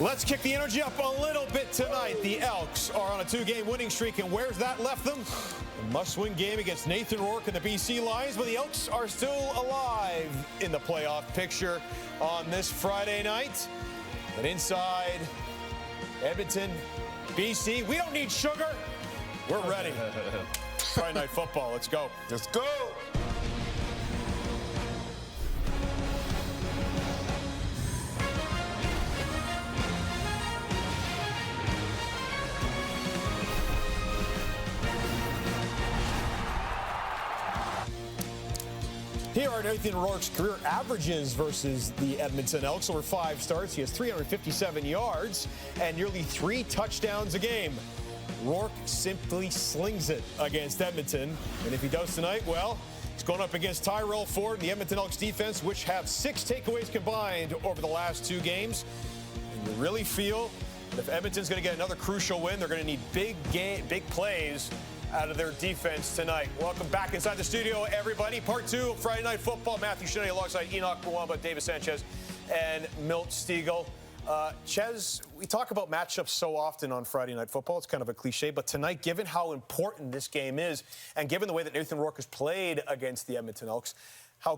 Let's kick the energy up a little bit tonight. The Elks are on a 2-game winning streak, and where's that left them? A must-win game against Nathan Rourke and the BC Lions, but the Elks are still alive in the playoff picture on this Friday night. But inside Edmonton, BC, we don't need sugar. We're ready. Friday Night Football, let's go. Let's go. Here are Nathan Rourke's career averages versus the Edmonton Elks. Over 5 starts, he has 357 yards and nearly 3 touchdowns a game. Rourke simply slings it against Edmonton. And if he does tonight, well, he's going up against Tyrell Ford and the Edmonton Elks defense, which have 6 takeaways combined over the last 2 games. And you really feel that if Edmonton's going to get another crucial win, they're going to need big plays out of their defense tonight. Welcome back inside the studio, everybody. Part 2 of Friday Night Football. Matthew Shea alongside Enoch Mwamba, David Sanchez, and Milt Stiegel. Ches, we talk about matchups so often on Friday Night Football. It's kind of a cliche, but tonight, given how important this game is, and given the way that Nathan Rourke has played against the Edmonton Elks,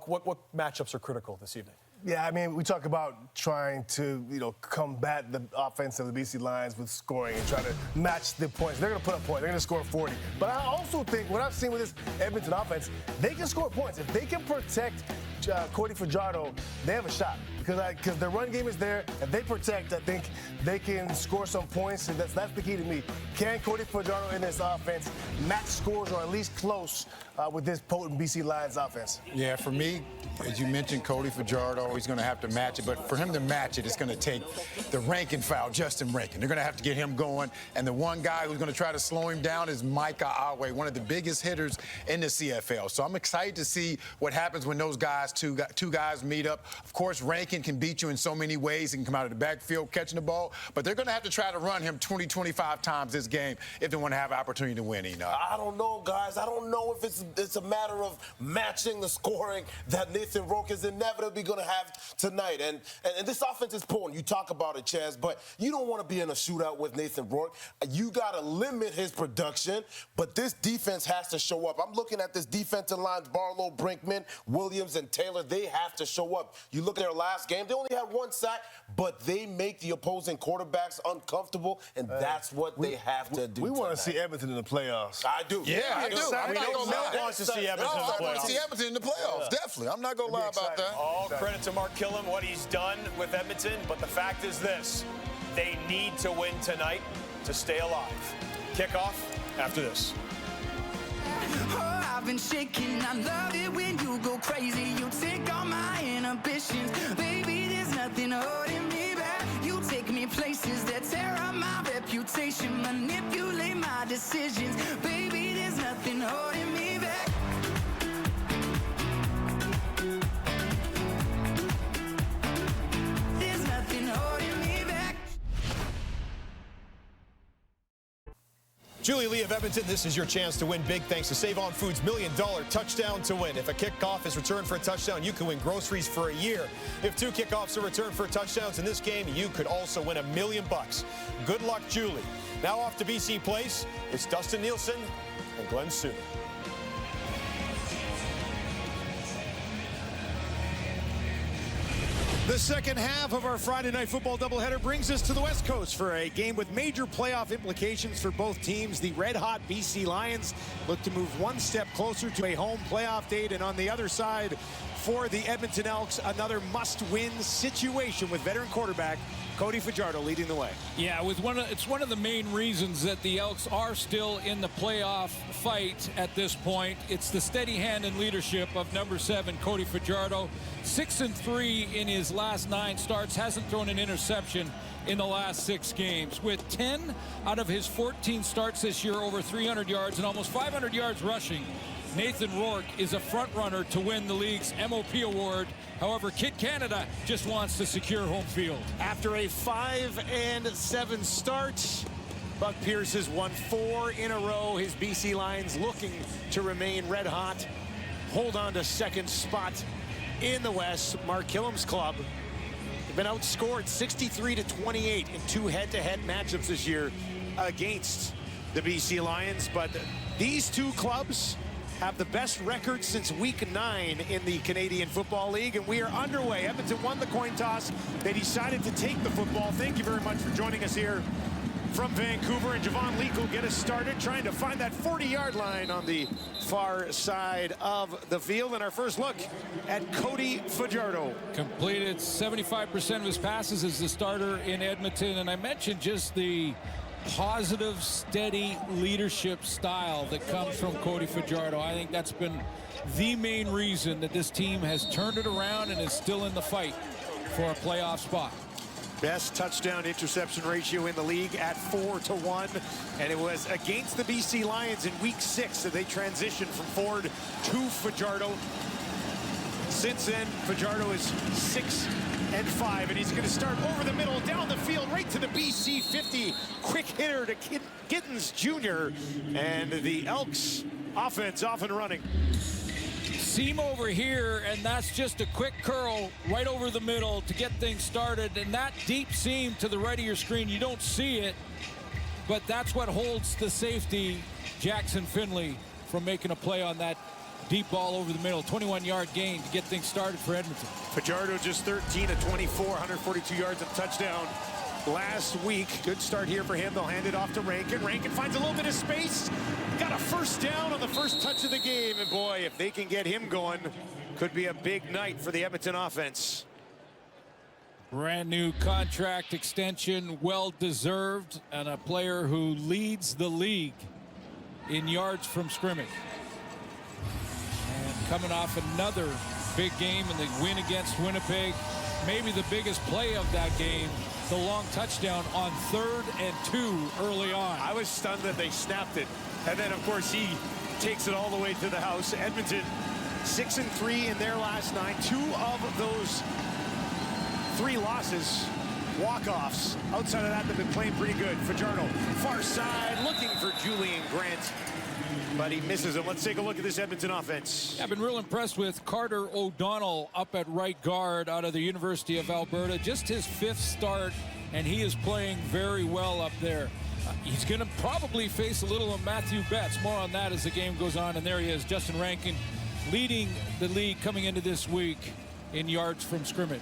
what matchups are critical this evening? Yeah, I mean, we talk about trying to, combat the offense of the BC Lions with scoring and try to match the points. They're going to put up points. They're going to score 40. But I also think what I've seen with this Edmonton offense, they can score points. If they can protect Cody Fajardo, they have a shot. Because their run game is there. If they protect, I think they can score some points. And that's the key to me. Can Cody Fajardo in this offense match scores or at least close with this potent BC Lions offense? Yeah, for me, as you mentioned, Cody Fajardo, he's going to have to match it. But for him to match it, it's going to take the Rankin foul, Justin Rankin. They're going to have to get him going. And the one guy who's going to try to slow him down is Micah Awe, one of the biggest hitters in the CFL. So I'm excited to see what happens when those guys, two guys meet up. Of course, Rankin can beat you in so many ways. He can come out of the backfield catching the ball. But they're going to have to try to run him 20, 25 times this game if they want to have an opportunity to win, Enoch. I don't know, guys. I don't know if it's a matter of matching the scoring that Nathan Rourke is inevitably going to have tonight. And this offense is potent. You talk about it, Chaz, but you don't want to be in a shootout with Nathan Rourke. You got to limit his production, but this defense has to show up. I'm looking at this defensive line, Barlow, Brinkman, Williams, and Taylor. They have to show up. You look at their last game, they only had 1 sack, but they make the opposing quarterbacks uncomfortable, and that's what they have to do. We want to see Edmonton in the playoffs. I do. Yeah, I do. We know Milt wants to see Edmonton in the playoffs. I want to see Edmonton in the playoffs, definitely. I'm not going to lie about that. All credit to Mark Killam, what he's done with Edmonton, but the fact is this, they need to win tonight to stay alive. Kickoff after this. Oh, I've been shaking. I love it when you go crazy. You take all my inhibitions. Baby, there's nothing holding me back. You take me places that tear up my reputation, manipulate my decisions. Baby, there's nothing holding me back. There's nothing holding me back. Julie Lee of Edmonton, this is your chance to win big thanks to Save On Foods' $1 million touchdown to win. If a kickoff is returned for a touchdown, you can win groceries for a year. If 2 kickoffs are returned for touchdowns in this game, you could also win $1 million. Good luck, Julie. Now off to BC Place, it's Dustin Nielsen and Glenn Suter. The second half of our Friday Night Football doubleheader brings us to the West Coast for a game with major playoff implications for both teams. The red-hot BC Lions look to move 1 step closer to a home playoff date, and on the other side, for the Edmonton Elks, another must-win situation with veteran quarterback Cody Fajardo leading the way. Yeah, it's one of the main reasons that the Elks are still in the playoff fight at this point. It's the steady hand and leadership of number 7, Cody Fajardo. 6-3 in his last 9 starts, hasn't thrown an interception in the last 6 games. With 10 out of his 14 starts this year over 300 yards and almost 500 yards rushing, Nathan Rourke is a front runner to win the league's MOP award. However, Kid Canada just wants to secure home field. After a 5-7 start, Buck Pierce has won 4 in a row. His BC Lions looking to remain red hot, hold on to second spot in the West. Mark Killam's club They've been outscored 63-28 in 2 head-to-head matchups this year against the BC Lions. But these 2 clubs have the best record since week 9 in the Canadian Football League, and we are underway. Edmonton won the coin toss. They decided to take the football. Thank you very much for joining us here from Vancouver. And Javon Leake will get us started trying to find that 40-yard line on the far side of the field. And our first look at Cody Fajardo. Completed 75% of his passes as the starter in Edmonton. And I mentioned just the positive, steady leadership style that comes from Cody Fajardo. I think that's been the main reason that this team has turned it around and is still in the fight for a playoff spot. Best touchdown interception ratio in the league at 4-1, and it was against the BC Lions in week 6 that they transitioned from Ford to Fajardo. Since then, Fajardo is 6-5, and he's going to start over the middle, down the field, right to the BC 50. Quick hitter to Gittens Jr., and the Elks offense off and running. Seam over here, and that's just a quick curl right over the middle to get things started. And that deep seam to the right of your screen, you don't see it, but that's what holds the safety, Jackson Finley, from making a play on that deep ball over the middle. 21-yard gain to get things started for Edmonton. Fajardo just 13-24, 142 yards and a touchdown last week. Good start here for him. They'll hand it off to Rankin. Rankin finds a little bit of space. Got a first down on the first touch of the game. And boy, if they can get him going, could be a big night for the Edmonton offense. Brand new contract extension, well deserved, and a player who leads the league in yards from scrimmage. And coming off another big game in the win against Winnipeg, maybe the biggest play of that game, the long touchdown on 3rd and 2 early on. I was stunned that they snapped it. And then, of course, he takes it all the way to the house. Edmonton 6-3 in their last 9. 2 of those 3 losses, walk-offs. Outside of that, they've been playing pretty good. Fajardo, far side, looking for Julian Grant, but he misses him. Let's take a look at this Edmonton offense. I've been real impressed with Carter O'Donnell up at right guard out of the University of Alberta. Just his 5th start, and he is playing very well up there. He's going to probably face a little of Matthew Betts. More on that as the game goes on. And there he is, Justin Rankin, leading the league coming into this week in yards from scrimmage.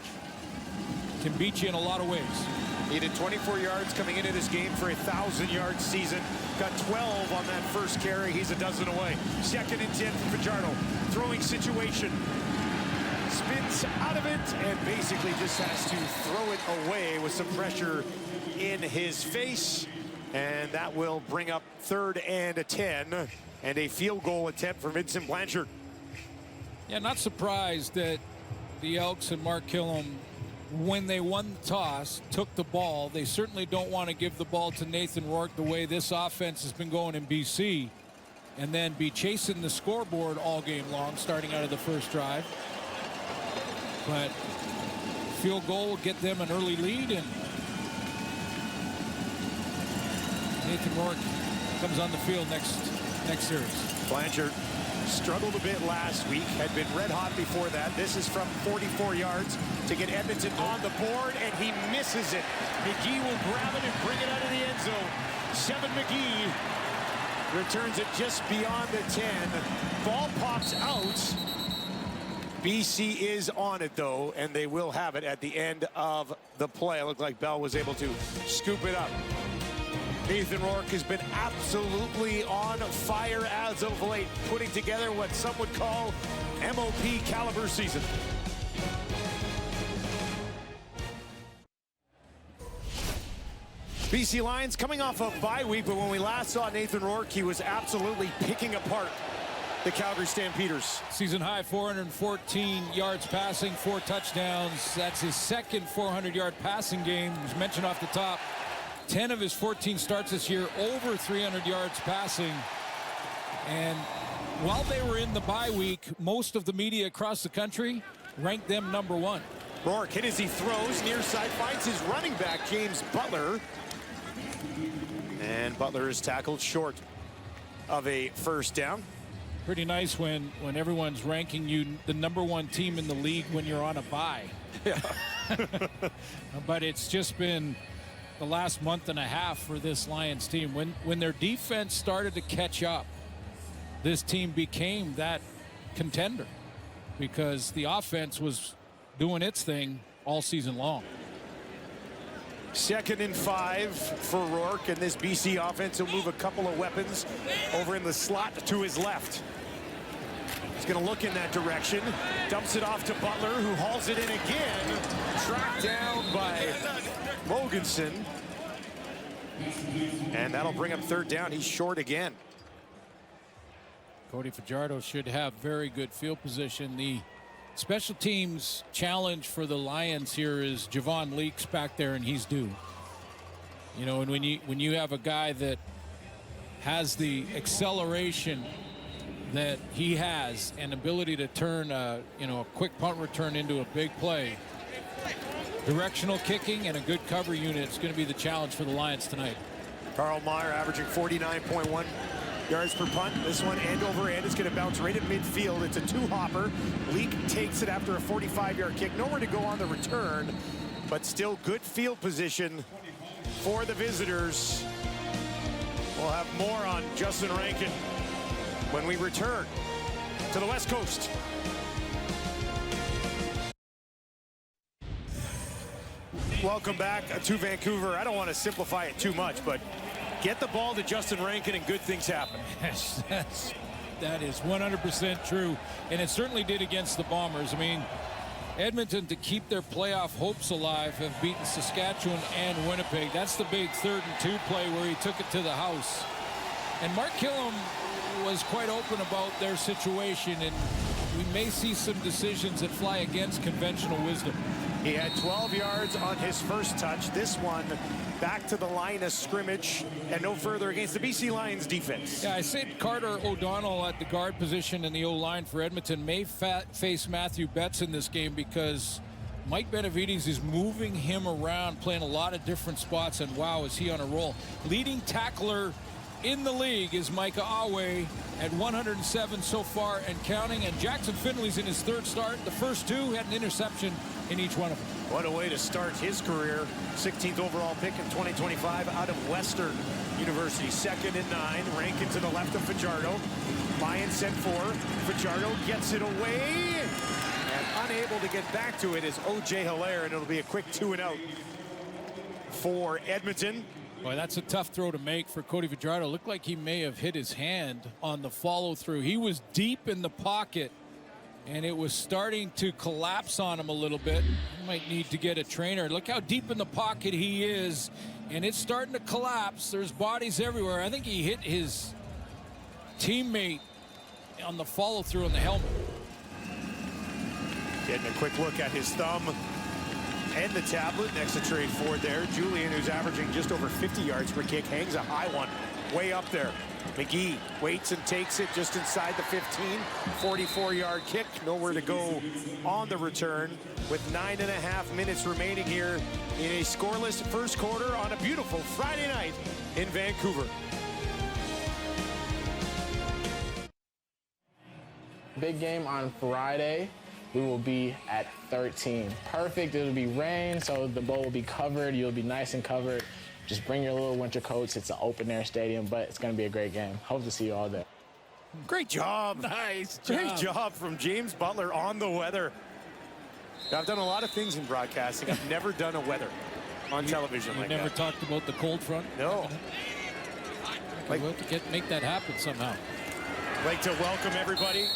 Can beat you in a lot of ways. He did 24 yards coming into this game for a 1,000-yard season. Got 12 on that first carry. He's a dozen away. 2nd and 10 for Fajardo. Throwing situation. Spins out of it and basically just has to throw it away with some pressure in his face. And that will bring up 3rd and 10 and a field goal attempt for Vincent Blanchard. Yeah, not surprised that the Elks and Mark Killam, when they won the toss, took the ball. They certainly don't want to give the ball to Nathan Rourke the way this offense has been going in BC and then be chasing the scoreboard all game long, starting out of the first drive. But field goal will get them an early lead, and Nathan Rourke comes on the field next series. Blanchard struggled a bit last week, had been red hot before that. This is from 44 yards to get Edmonton on the board, and he misses it. McGee will grab it and bring it out of the end zone. 7 McGee returns it just beyond the 10. Ball pops out. BC is on it, though, and they will have it at the end of the play. It looked like Bell was able to scoop it up. Nathan Rourke has been absolutely on fire as of late, putting together what some would call MOP caliber season. BC Lions coming off a bye week, but when we last saw Nathan Rourke, he was absolutely picking apart the Calgary Stampeders. Season high 414 yards passing, 4 touchdowns. That's his 2nd 400-yard passing game. As mentioned off the top, 10 of his 14 starts this year, over 300 yards passing. And while they were in the bye week, most of the media across the country ranked them number 1. Rourke hit as he throws, near side, finds his running back, James Butler. And Butler is tackled short of a first down. Pretty nice when everyone's ranking you the number 1 team in the league when you're on a bye. Yeah. But it's just been the last month and a half for this Lions team. When their defense started to catch up, this team became that contender because the offense was doing its thing all season long. 2nd and 5 for Rourke, and this BC offense will move a couple of weapons over in the slot to his left. He's going to look in that direction, dumps it off to Butler, who hauls it in again, tracked down by Mogensen, and that'll bring him 3rd down. He's short again. Cody Fajardo should have very good field position. The special teams challenge for the Lions here is Javon Leaks back there, and he's due. You know, and when you have a guy that has the acceleration that he has and ability to turn a quick punt return into a big play, directional kicking and a good cover unit is going to be the challenge for the Lions tonight. Carl Meyer averaging 49.1 yards per punt. This one end over end is going to bounce right at midfield. It's a 2-hopper. Leak takes it after a 45-yard kick. Nowhere to go on the return, but still good field position for the visitors. We'll have more on Justin Rankin when we return to the West Coast. Welcome back to Vancouver. I don't want to simplify it too much, but get the ball to Justin Rankin and good things happen. Yes, that is 100% true, and it certainly did against the Bombers. I mean, Edmonton, to keep their playoff hopes alive, have beaten Saskatchewan and Winnipeg. That's the big 3rd and 2 play where he took it to the house. And Mark Killam was quite open about their situation, and we may see some decisions that fly against conventional wisdom. He had 12 yards on his first touch. This one back to the line of scrimmage and no further against the BC Lions defense. Yeah, I said Carter O'Donnell at the guard position in the O-line for Edmonton may face Matthew Betts in this game because Mike Benavides is moving him around, playing a lot of different spots, and wow, is he on a roll. Leading tackler in the league is Micah Awe at 107 so far and counting, and Jackson Finley's in his 3rd start. The first 2 had an interception in each one of them. What a way to start his career. 16th overall pick in 2025 out of Western University. 2nd and 9. Rankin to the left of Fajardo. Lions sent for. Fajardo gets it away. And unable to get back to it is O.J. Hilaire, and it'll be a quick 2 and out for Edmonton. Boy, that's a tough throw to make for Cody Fajardo. Looked like he may have hit his hand on the follow-through. He was deep in the pocket, and it was starting to collapse on him a little bit. He might need to get a trainer. Look how deep in the pocket he is, and it's starting to collapse. There's bodies everywhere. I think he hit his teammate on the follow-through on the helmet. Getting a quick look at his thumb and the tablet next to Trey Ford there. Julian, who's averaging just over 50 yards per kick, hangs a high one way up there. McGee waits and takes it just inside the 15. 44-yard kick. Nowhere to go on the return with 9.5 minutes remaining here in a scoreless first quarter on a beautiful Friday night in Vancouver. Big game on Friday. We will be at 13. Perfect. It'll be rain, so the bowl will be covered. You'll be nice and covered. Just bring your little winter coats. It's an open-air stadium, but it's going to be a great game. Hope to see you all there. Great job. Nice job. Great job from James Butler on the weather. I've done a lot of things in broadcasting. I've never done a weather on television like that. You never talked about the cold front? No. We'll have to make that happen somehow. I'd like to welcome everybody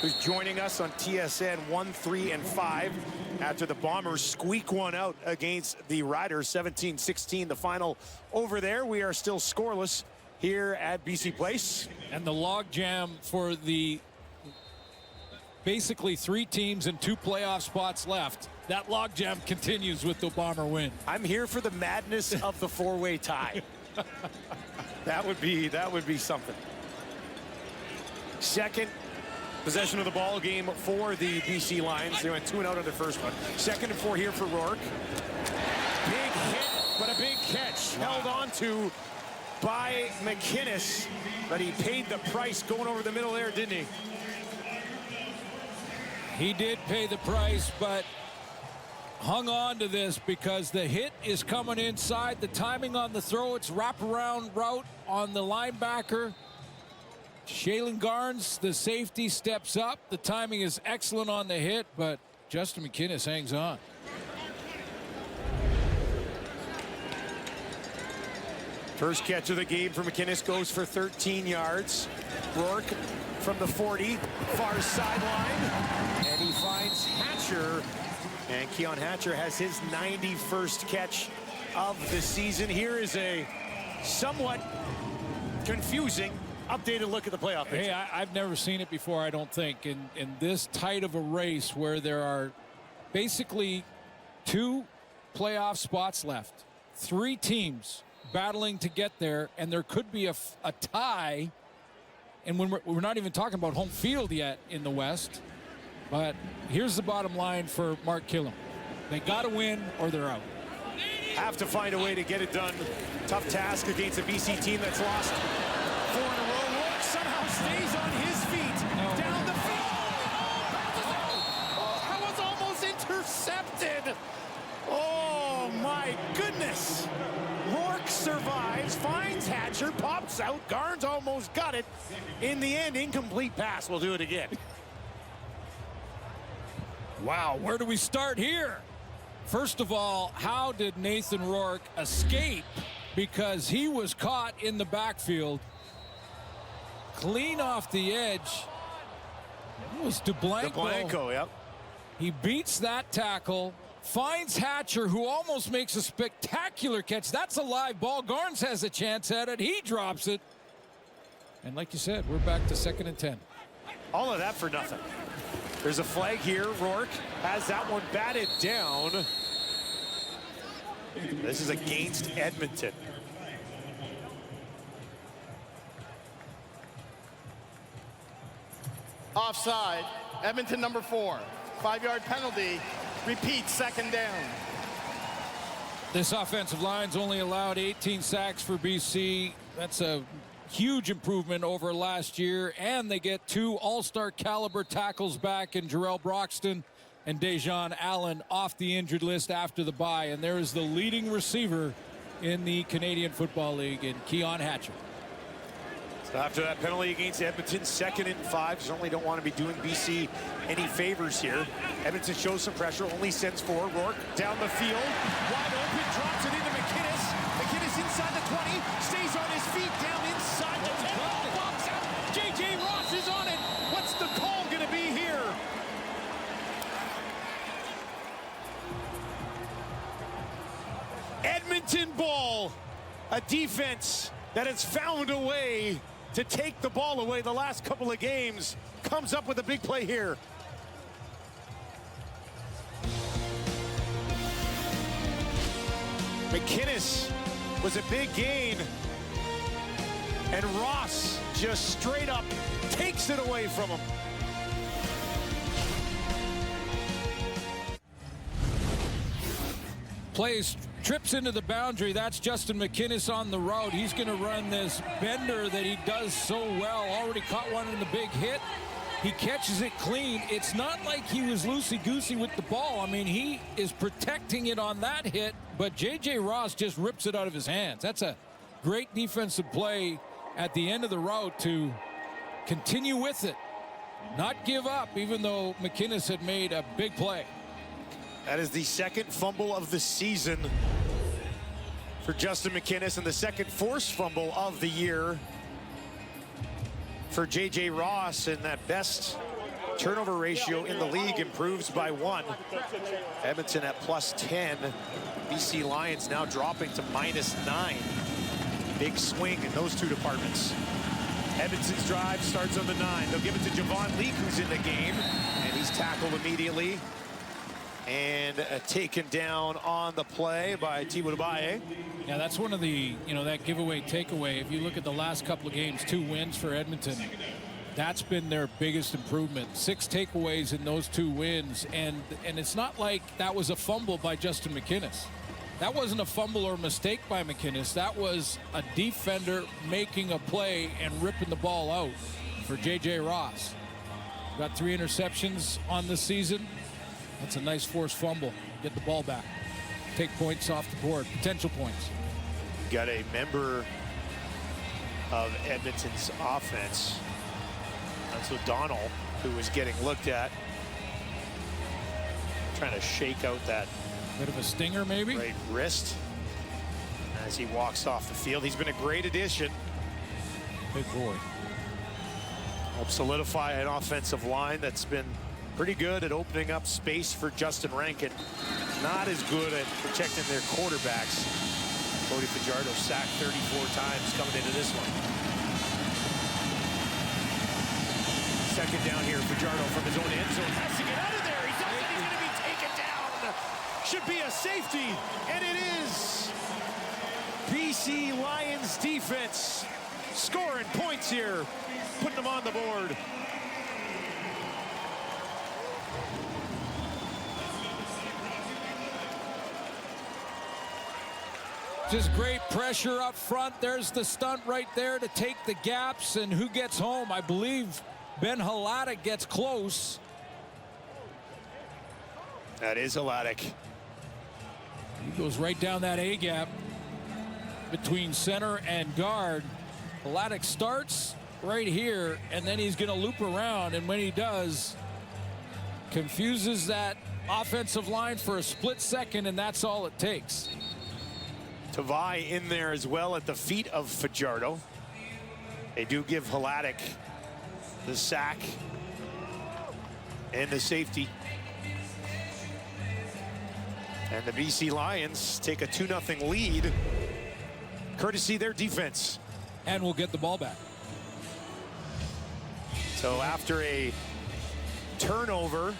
who's joining us on TSN 1, 3, and 5 after the Bombers squeak one out against the Riders. 17-16 the final over there. We are still scoreless here at BC Place. And the logjam for the basically 3 teams and 2 playoff spots left. That logjam continues with the Bomber win. I'm here for the madness of the 4-way tie. That would be something. Second possession of the ball game for the BC Lions. They went 2 and out on their first one. 2nd and 4 here for Rourke. Big hit, but a big catch. Wow. Held on to by McInnes, but he paid the price going over the middle there, didn't he? He did pay the price, but hung on to this because the hit is coming inside. The timing on the throw, it's wraparound route on the linebacker. Shaylin Garnes, the safety, steps up. The timing is excellent on the hit, but Justin McInnis hangs on. First catch of the game for McInnis goes for 13 yards. Rourke from the 40, far sideline, and he finds Hatcher. And Keon Hatcher has his 91st catch of the season. Here is a somewhat confusing updated look at the playoff picture. Hey, I've never seen it before, I don't think, in this tight of a race where there are basically 2 playoff spots left. 3 teams battling to get there, and there could be a tie. And when we're not even talking about home field yet in the West. But here's the bottom line for Mark Killam. They got to win or they're out. Have to find a way to get it done. Tough task against a BC team that's lost 4 in a row. Rourke somehow stays on his feet. Down the field. That was almost intercepted. Oh, my goodness. Rourke survives, finds Hatcher, pops out. Garnes almost got it. In the end, incomplete pass. We'll do it again. Wow, where do we start here? First of all, how did Nathan Rourke escape? Because he was caught in the backfield. Clean off the edge. It was DeBlanco, yep. He beats that tackle. Finds Hatcher, who almost makes a spectacular catch. That's a live ball. Garnes has a chance at it. He drops it. And like you said, we're back to 2nd and 10. All of that for nothing. There's a flag here. Rourke has that one batted down. This is against Edmonton. Offside. Edmonton number 4. 5-yard penalty. Repeat, 2nd down. This offensive line's only allowed 18 sacks for BC. That's a huge improvement over last year, and they get 2 all-star caliber tackles back in Jarrell Broxton and Dejan Allen off the injured list after the bye. And there is the leading receiver in the Canadian Football League in Keon Hatcher. After that penalty against Edmonton, 2nd and 5. Certainly don't want to be doing BC any favors here. Edmonton shows some pressure, only sends 4. Rourke down the field, wide open, drops it into McInnis. McInnis inside the 20, stays on his feet, down inside the 10. Box out. J.J. Ross is on it. What's the call going to be here? Edmonton ball. A defense that has found a way to take the ball away the last couple of games, comes up with a big play here. McInnis was a big gain, and Ross just straight up takes it away from him. Plays, trips into the boundary. That's Justin McInnis on the route. He's going to run this bender that he does so well. Already caught one in the big hit. He catches it clean. It's not like he was loosey-goosey with the ball. I mean, he is protecting it on that hit, but J.J. Ross just rips it out of his hands. That's a great defensive play at the end of the route to continue with it. Not give up, even though McInnis had made a big play. That is the 2nd fumble of the season for Justin McInnis, and the 2nd forced fumble of the year for J.J. Ross, and that best turnover ratio in the league improves by 1. Edmonton at +10. BC Lions now dropping to -9. Big swing in those 2 departments. Edmonton's drive starts on the 9. They'll give it to Javon Leake, who's in the game, and he's tackled immediately. And taken down on the play by Tiwudabaye. Yeah, that's one of the, that giveaway takeaway. If you look at the last couple of games, 2 wins for Edmonton. That's been their biggest improvement. 6 takeaways in those 2 wins. And it's not like that was a fumble by Justin McInnis. That wasn't a fumble or mistake by McInnis. That was a defender making a play and ripping the ball out for J.J. Ross. Got 3 interceptions on the season. That's a nice forced fumble. get the ball back, take points off the board, potential points. Got a member of Edmonton's offense. That's O'Donnell, who was getting looked at. Trying to shake out that bit of a stinger, maybe? Right wrist as he walks off the field. He's been a great addition. Big boy. Helps solidify an offensive line that's been pretty good at opening up space for Justin Rankin. Not as good at protecting their quarterbacks. Cody Fajardo sacked 34 times coming into this one. Second down here, Fajardo from his own end zone. Has to get out of there. He doesn't. He's going to be taken down. Should be a safety, and it is. BC Lions defense scoring points here, putting them on the board. Just great pressure up front. There's the stunt right there to take the gaps, and who gets home? I believe Ben Haladic gets close. That is Haladic. He goes right down that A gap between center and guard. Haladic starts right here, and then he's going to loop around, and when he does, confuses that offensive line for a split second, and that's all it takes. Tavai in there as well at the feet of Fajardo. They do give Haladic the sack and the safety. And the BC Lions take a 2-0 lead, courtesy their defense. And we'll get the ball back. So after a turnover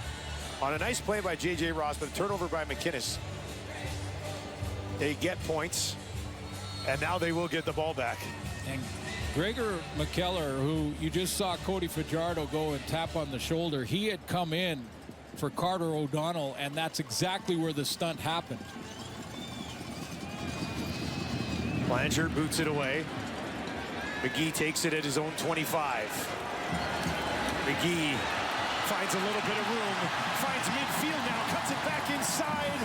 on a nice play by J.J. Ross, but a turnover by McInnes, they get points, and now they will get the ball back. And Gregor McKellar, who you just saw Cody Fajardo go and tap on the shoulder, he had come in for Carter O'Donnell, and that's exactly where the stunt happened. Blanchard boots it away. McGee takes it at his own 25. McGee finds a little bit of room, finds midfield now, cuts it back inside,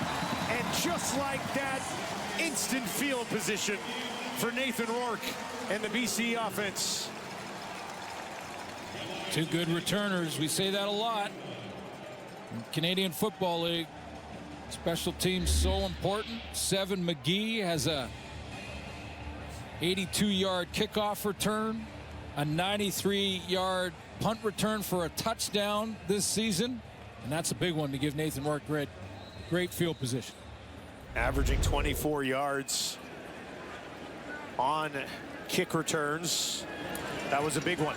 and just like that, instant field position for Nathan Rourke and the BC offense. Two good returners. We say that a lot. In Canadian Football League, special teams so important. Seven McGee has a 82-yard kickoff return, a 93-yard punt return for a touchdown this season, and that's a big one to give Nathan Rourke great field position. Averaging 24 yards on kick returns. That was a big one.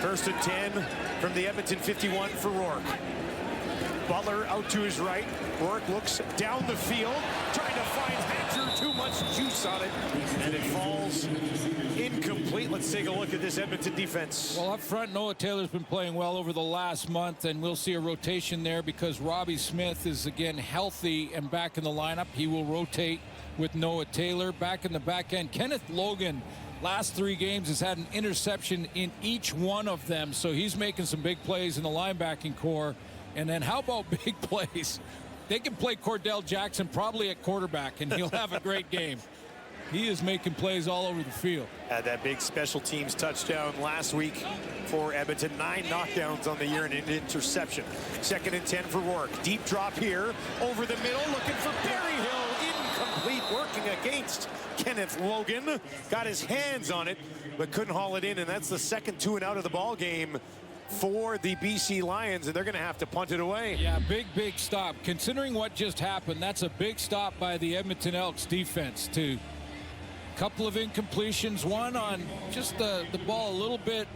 First and 10 from the Edmonton 51 for Rourke. Butler out to his right. Rourke looks down the field, trying to find Hatcher. Too much juice on it, and it falls incomplete. Let's take a look at this Edmonton defense. Well, up front, Noah Taylor's been playing well over the last month, and we'll see a rotation there because Robbie Smith is again healthy and back in the lineup. He will rotate with Noah Taylor. Back in the back end, Kenneth Logan, last 3 games, has had an interception in each one of them, so he's making some big plays in the linebacking core. And then how about big plays? They can play Cordell Jackson probably at quarterback, and he'll have a great game. He is making plays all over the field. Had that big special teams touchdown last week for Edmonton. 9 knockdowns on the year and an interception. Second and 10 for Rourke. Deep drop here over the middle, looking for Berryhill. Incomplete, working against Kenneth Logan. Got his hands on it, but couldn't haul it in, and that's the second 2 and out of the ball game for the BC Lions, and they're going to have to punt it away. Yeah, big stop. Considering what just happened, that's a big stop by the Edmonton Elks defense too. Couple of incompletions, one on just the ball a little bit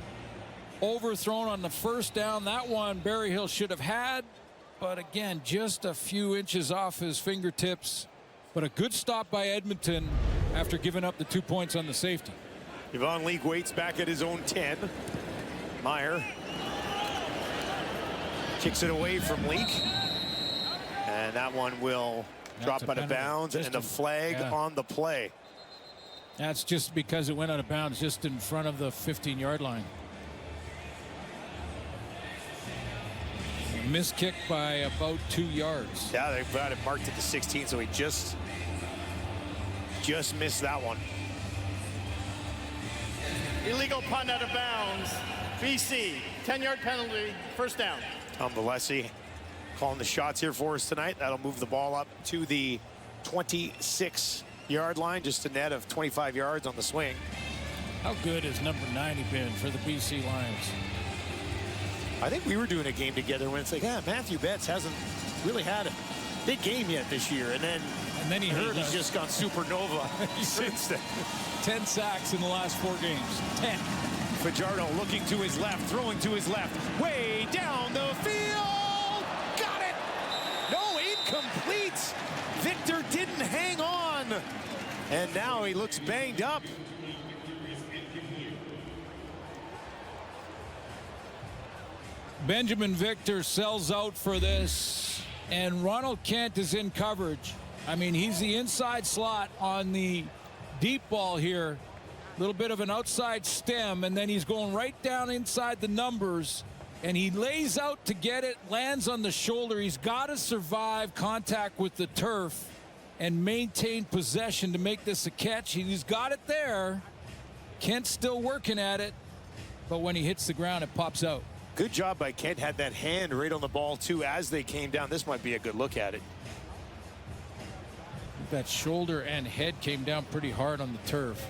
overthrown on the first down. That one Berryhill should have had, but again, just a few inches off his fingertips. But a good stop by Edmonton after giving up the 2 points on the safety. Yvonne Leake waits back at his own 10. Meyer kicks it away from Leake, and that one will drop out of bounds, and the flag on the play. That's just because it went out of bounds just in front of the 15-yard line. Missed kick by about 2 yards. Yeah, they've got it marked at the 16, so he just missed that one. Illegal punt out of bounds. BC, 10-yard penalty, first down. Tom Valesi calling the shots here for us tonight. That'll move the ball up to the 26-yard line, just a net of 25 yards on the swing. How good has number 90 been for the BC Lions? I think we were doing a game together when it's like, yeah, Matthew Betts hasn't really had a big game yet this year. And then he hurt he's us. just gone supernova since then. 10 sacks in the last 4 games. 10. Fajardo looking to his left, throwing to his left, way down the field. Got it. No, incomplete. Victor didn't hang on. And now he looks banged up. Benjamin Victor sells out for this, and Ronald Kent is in coverage. I mean, he's the inside slot on the deep ball here. A little bit of an outside stem, and then he's going right down inside the numbers, and he lays out to get it, lands on the shoulder. He's got to survive contact with the turf and maintain possession to make this a catch. He's got it there. Kent's still working at it, but when he hits the ground, it pops out. Good job by Kent. Had that hand right on the ball, too, as they came down. This might be a good look at it. That shoulder and head came down pretty hard on the turf.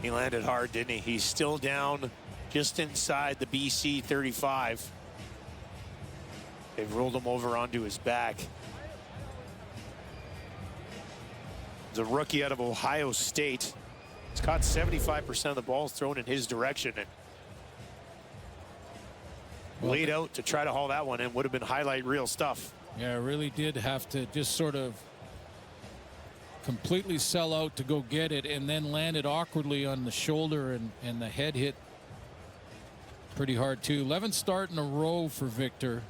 He landed hard, didn't he? He's still down just inside the BC 35. They've rolled him over onto his back. He's a rookie out of Ohio State. He's caught 75% of the balls thrown in his direction. And laid out to try to haul that one in. Would have been highlight reel stuff. Yeah, really did have to just sort of completely sell out to go get it, and then landed awkwardly on the shoulder, and the head hit pretty hard too. 11th start in a row for Victor.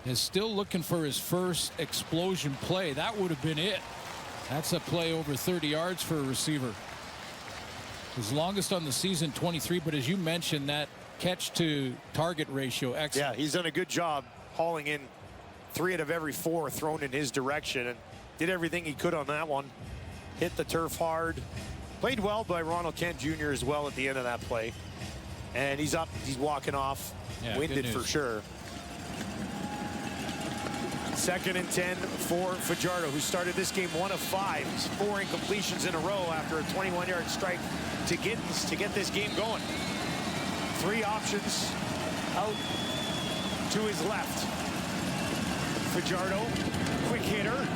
Is still looking for his first explosion play. That would have been it. That's a play over 30 yards for a receiver. His longest on the season, 23, but as you mentioned, that catch to target ratio, excellent. Yeah, he's done a good job hauling in 3 out of every 4 thrown in his direction, and did everything he could on that one. Hit the turf hard. Played well by Ronald Kent Jr. as well at the end of that play. And he's up, he's walking off. Yeah, winded for sure. 2nd and 10 for Fajardo, who started this game 1 of 5. He's 4 incompletions in a row after a 21-yard strike to Gittens to get this game going. 3 options out to his left. Fajardo, quick hitter.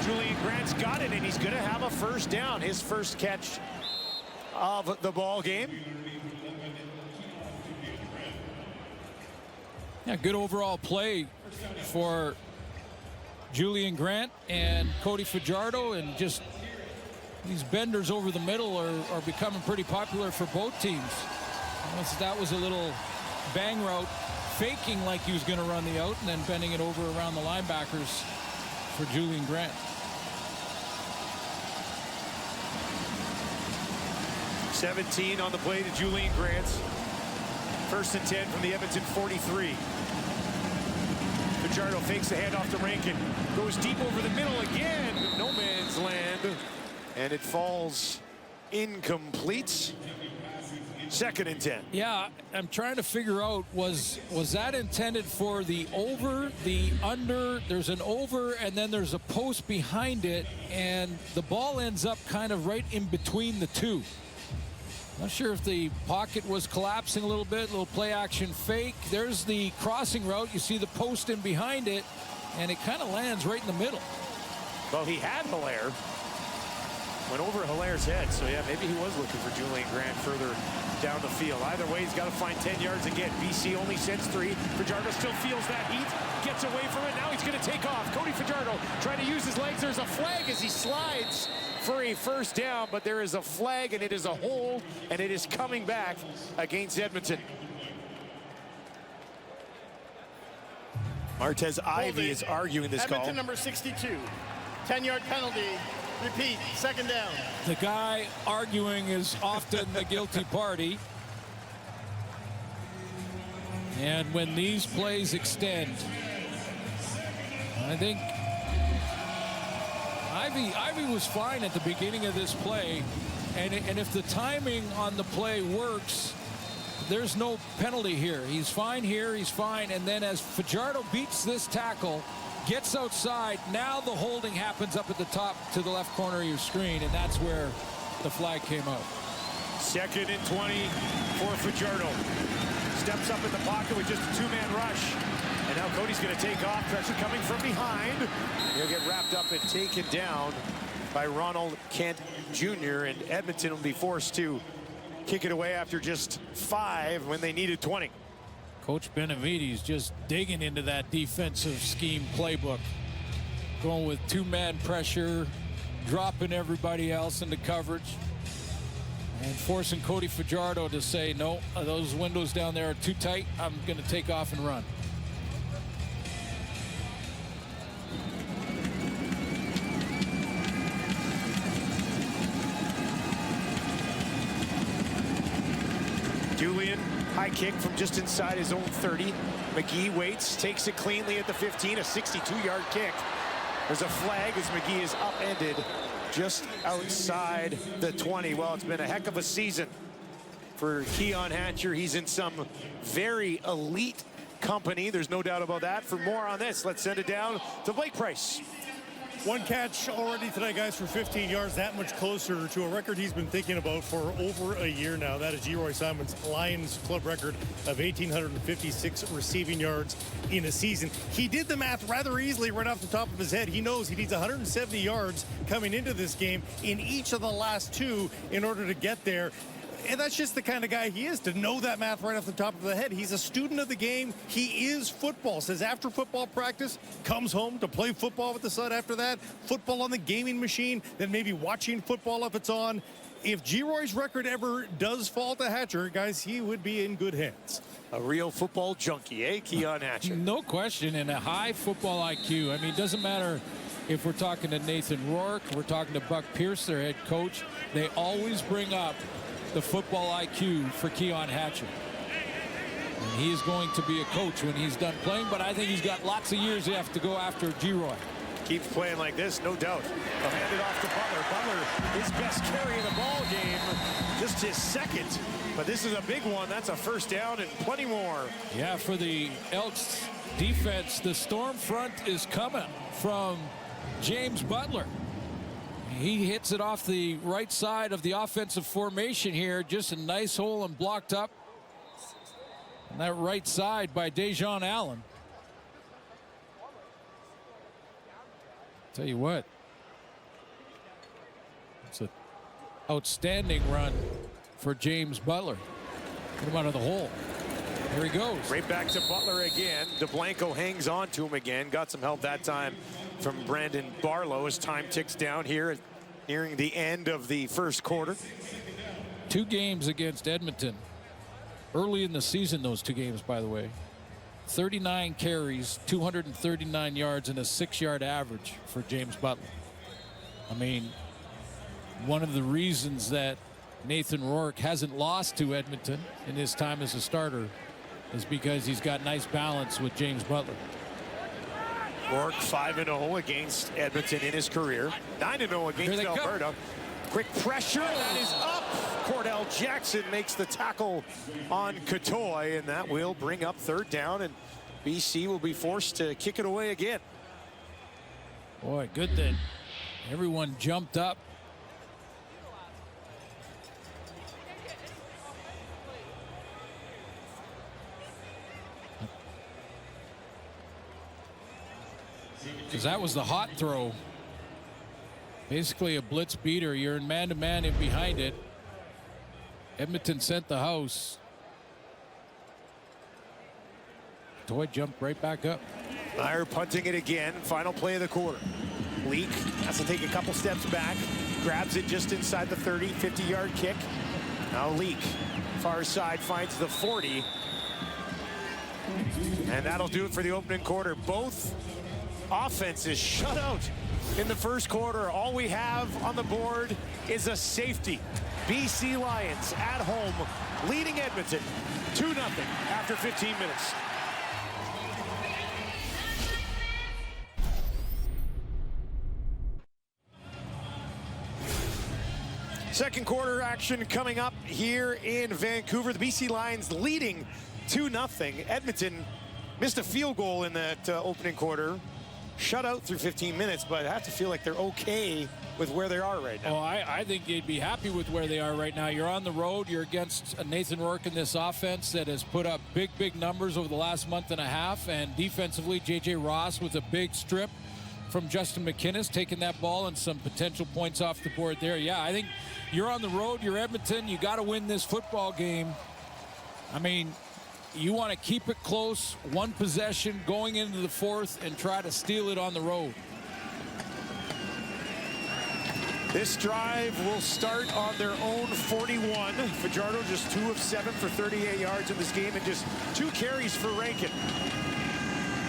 Julian Grant's got it, and he's going to have a first down. His first catch of the ball game. Yeah, good overall play for Julian Grant and Cody Fajardo, and just these benders over the middle are becoming pretty popular for both teams. That was a little bang route, faking like he was going to run the out and then bending it over around the linebackers for Julian Grant. 17 on the play to Julian Grant. 1st and 10 from the Edmonton 43. Fajardo fakes the handoff to Rankin. Goes deep over the middle again. No man's land. And it falls incomplete. 2nd and 10. Yeah, I'm trying to figure out, was that intended for the over, the under? There's an over, and then there's a post behind it, and the ball ends up kind of right in between the two. Not sure if the pocket was collapsing a little bit, little play action fake. There's the crossing route. You see the post in behind it, and it kind of lands right in the middle. Well, he had Hilaire. Went over Hilaire's head, so yeah, maybe he was looking for Julian Grant further down the field. Either way, he's got to find 10 yards again. BC only sends 3. Fajardo still feels that heat, gets away from it. Now he's going to take off. Cody Fajardo trying to use his legs. There's a flag as he slides for a first down, but there is a flag, and it is a hold, and it is coming back against Edmonton. Martez Ivey is arguing this Edmonton call. number 62. 10-yard penalty. Repeat, 2nd down. The guy arguing is often the guilty party. And when these plays extend, I think Ivy was fine at the beginning of this play. And if the timing on the play works, there's no penalty here. He's fine here, he's fine. And then as Fajardo beats this tackle, gets outside, now the holding happens up at the top to the left corner of your screen, and that's where the flag came out. 2nd and 20 for Fajardo. Steps up in the pocket with just a two-man rush. And now Cody's going to take off. Pressure coming from behind. He'll get wrapped up and taken down by Ronald Kent Jr. And Edmonton will be forced to kick it away after just 5 when they needed 20. Coach Benavides just digging into that defensive scheme playbook. Going with two-man pressure, dropping everybody else into coverage, and forcing Cody Fajardo to say, no, those windows down there are too tight. I'm going to take off and run. Julian, high kick from just inside his own 30. McGee waits, takes it cleanly at the 15, a 62-yard kick. There's a flag as McGee is upended just outside the 20. Well, it's been a heck of a season for Keon Hatcher. He's in some very elite company. There's no doubt about that. For more on this, let's send it down to Blake Price. One catch already tonight, guys, for 15 yards, that much closer to a record he's been thinking about for over a year now. That is Geroy Simon's Lions club record of 1,856 receiving yards in a season. He did the math rather easily right off the top of his head. He knows he needs 170 yards coming into this game in each of the last 2 in order to get there. And that's just the kind of guy he is, to know that math right off the top of the head. He's a student of the game. He is football. Says after football practice, comes home to play football with the son after that. Football on the gaming machine, then maybe watching football if it's on. If Geroy's record ever does fall to Hatcher, guys, he would be in good hands. A real football junkie, eh, Keon Hatcher? No question, and a high football IQ. I mean, it doesn't matter if we're talking to Nathan Rourke, we're talking to Buck Pierce, their head coach. They always bring up the football IQ for Keon Hatcher. And he is going to be a coach when he's done playing, but I think he's got lots of years left to go after Geroy. Keeps playing like this, no doubt. They'll hand it off to Butler. Butler, his best carry of the ball game, just his second. But this is a big one. That's a first down and plenty more. Yeah, for the Elks defense, the storm front is coming from James Butler. He hits it off the right side of the offensive formation here. Just a nice hole and blocked up on that right side by Dejon Allen. Tell you what, it's an outstanding run for James Butler. Get him out of the hole. Here he goes. Right back to Butler again. DeBlanco hangs on to him again. Got some help that time from Brandon Barlow as time ticks down here, nearing the end of the first quarter. 2 games against Edmonton. Early in the season, those 2 games, by the way. 39 carries, 239 yards, and a 6-yard average for James Butler. I mean, one of the reasons that Nathan Rourke hasn't lost to Edmonton in his time as a starter is because he's got nice balance with James Butler. Rourke 5-0 against Edmonton in his career. 9-0 against Alberta. Quick pressure, that is up. Cordell Jackson makes the tackle on Katoy, and that will bring up 3rd down, and BC will be forced to kick it away again. Boy, good that everyone jumped up. Because that was the hot throw. Basically a blitz beater. You're in man-to-man in behind it. Edmonton sent the house. Toy jumped right back up. Meyer punting it again. Final play of the quarter. Leak has to take a couple steps back. Grabs it just inside the 30, 50-yard kick. Now Leak, far side, finds the 40. And that'll do it for the opening quarter. Both offenses shut out in the first quarter. All we have on the board is a safety. BC Lions at home leading Edmonton 2-0 after 15 minutes. Second quarter action coming up here in Vancouver. The BC Lions leading 2-0. Edmonton missed a field goal in that opening quarter. Shut out through 15 minutes, but I have to feel like they're okay with where they are right now. Oh, I think they'd be happy with where they are right now. You're on the road. You're against Nathan Rourke in this offense that has put up big numbers over the last month and a half. And defensively, J.J. Ross with a big strip from Justin McInnis, taking that ball and some potential points off the board there. Yeah, I think you're on the road. You're Edmonton. You got to win this football game. I mean, you want to keep it close, one possession going into the fourth, and try to steal it on the road. This drive will start on their own 41. Fajardo just 2 of 7 for 38 yards in this game and just 2 carries for Rankin.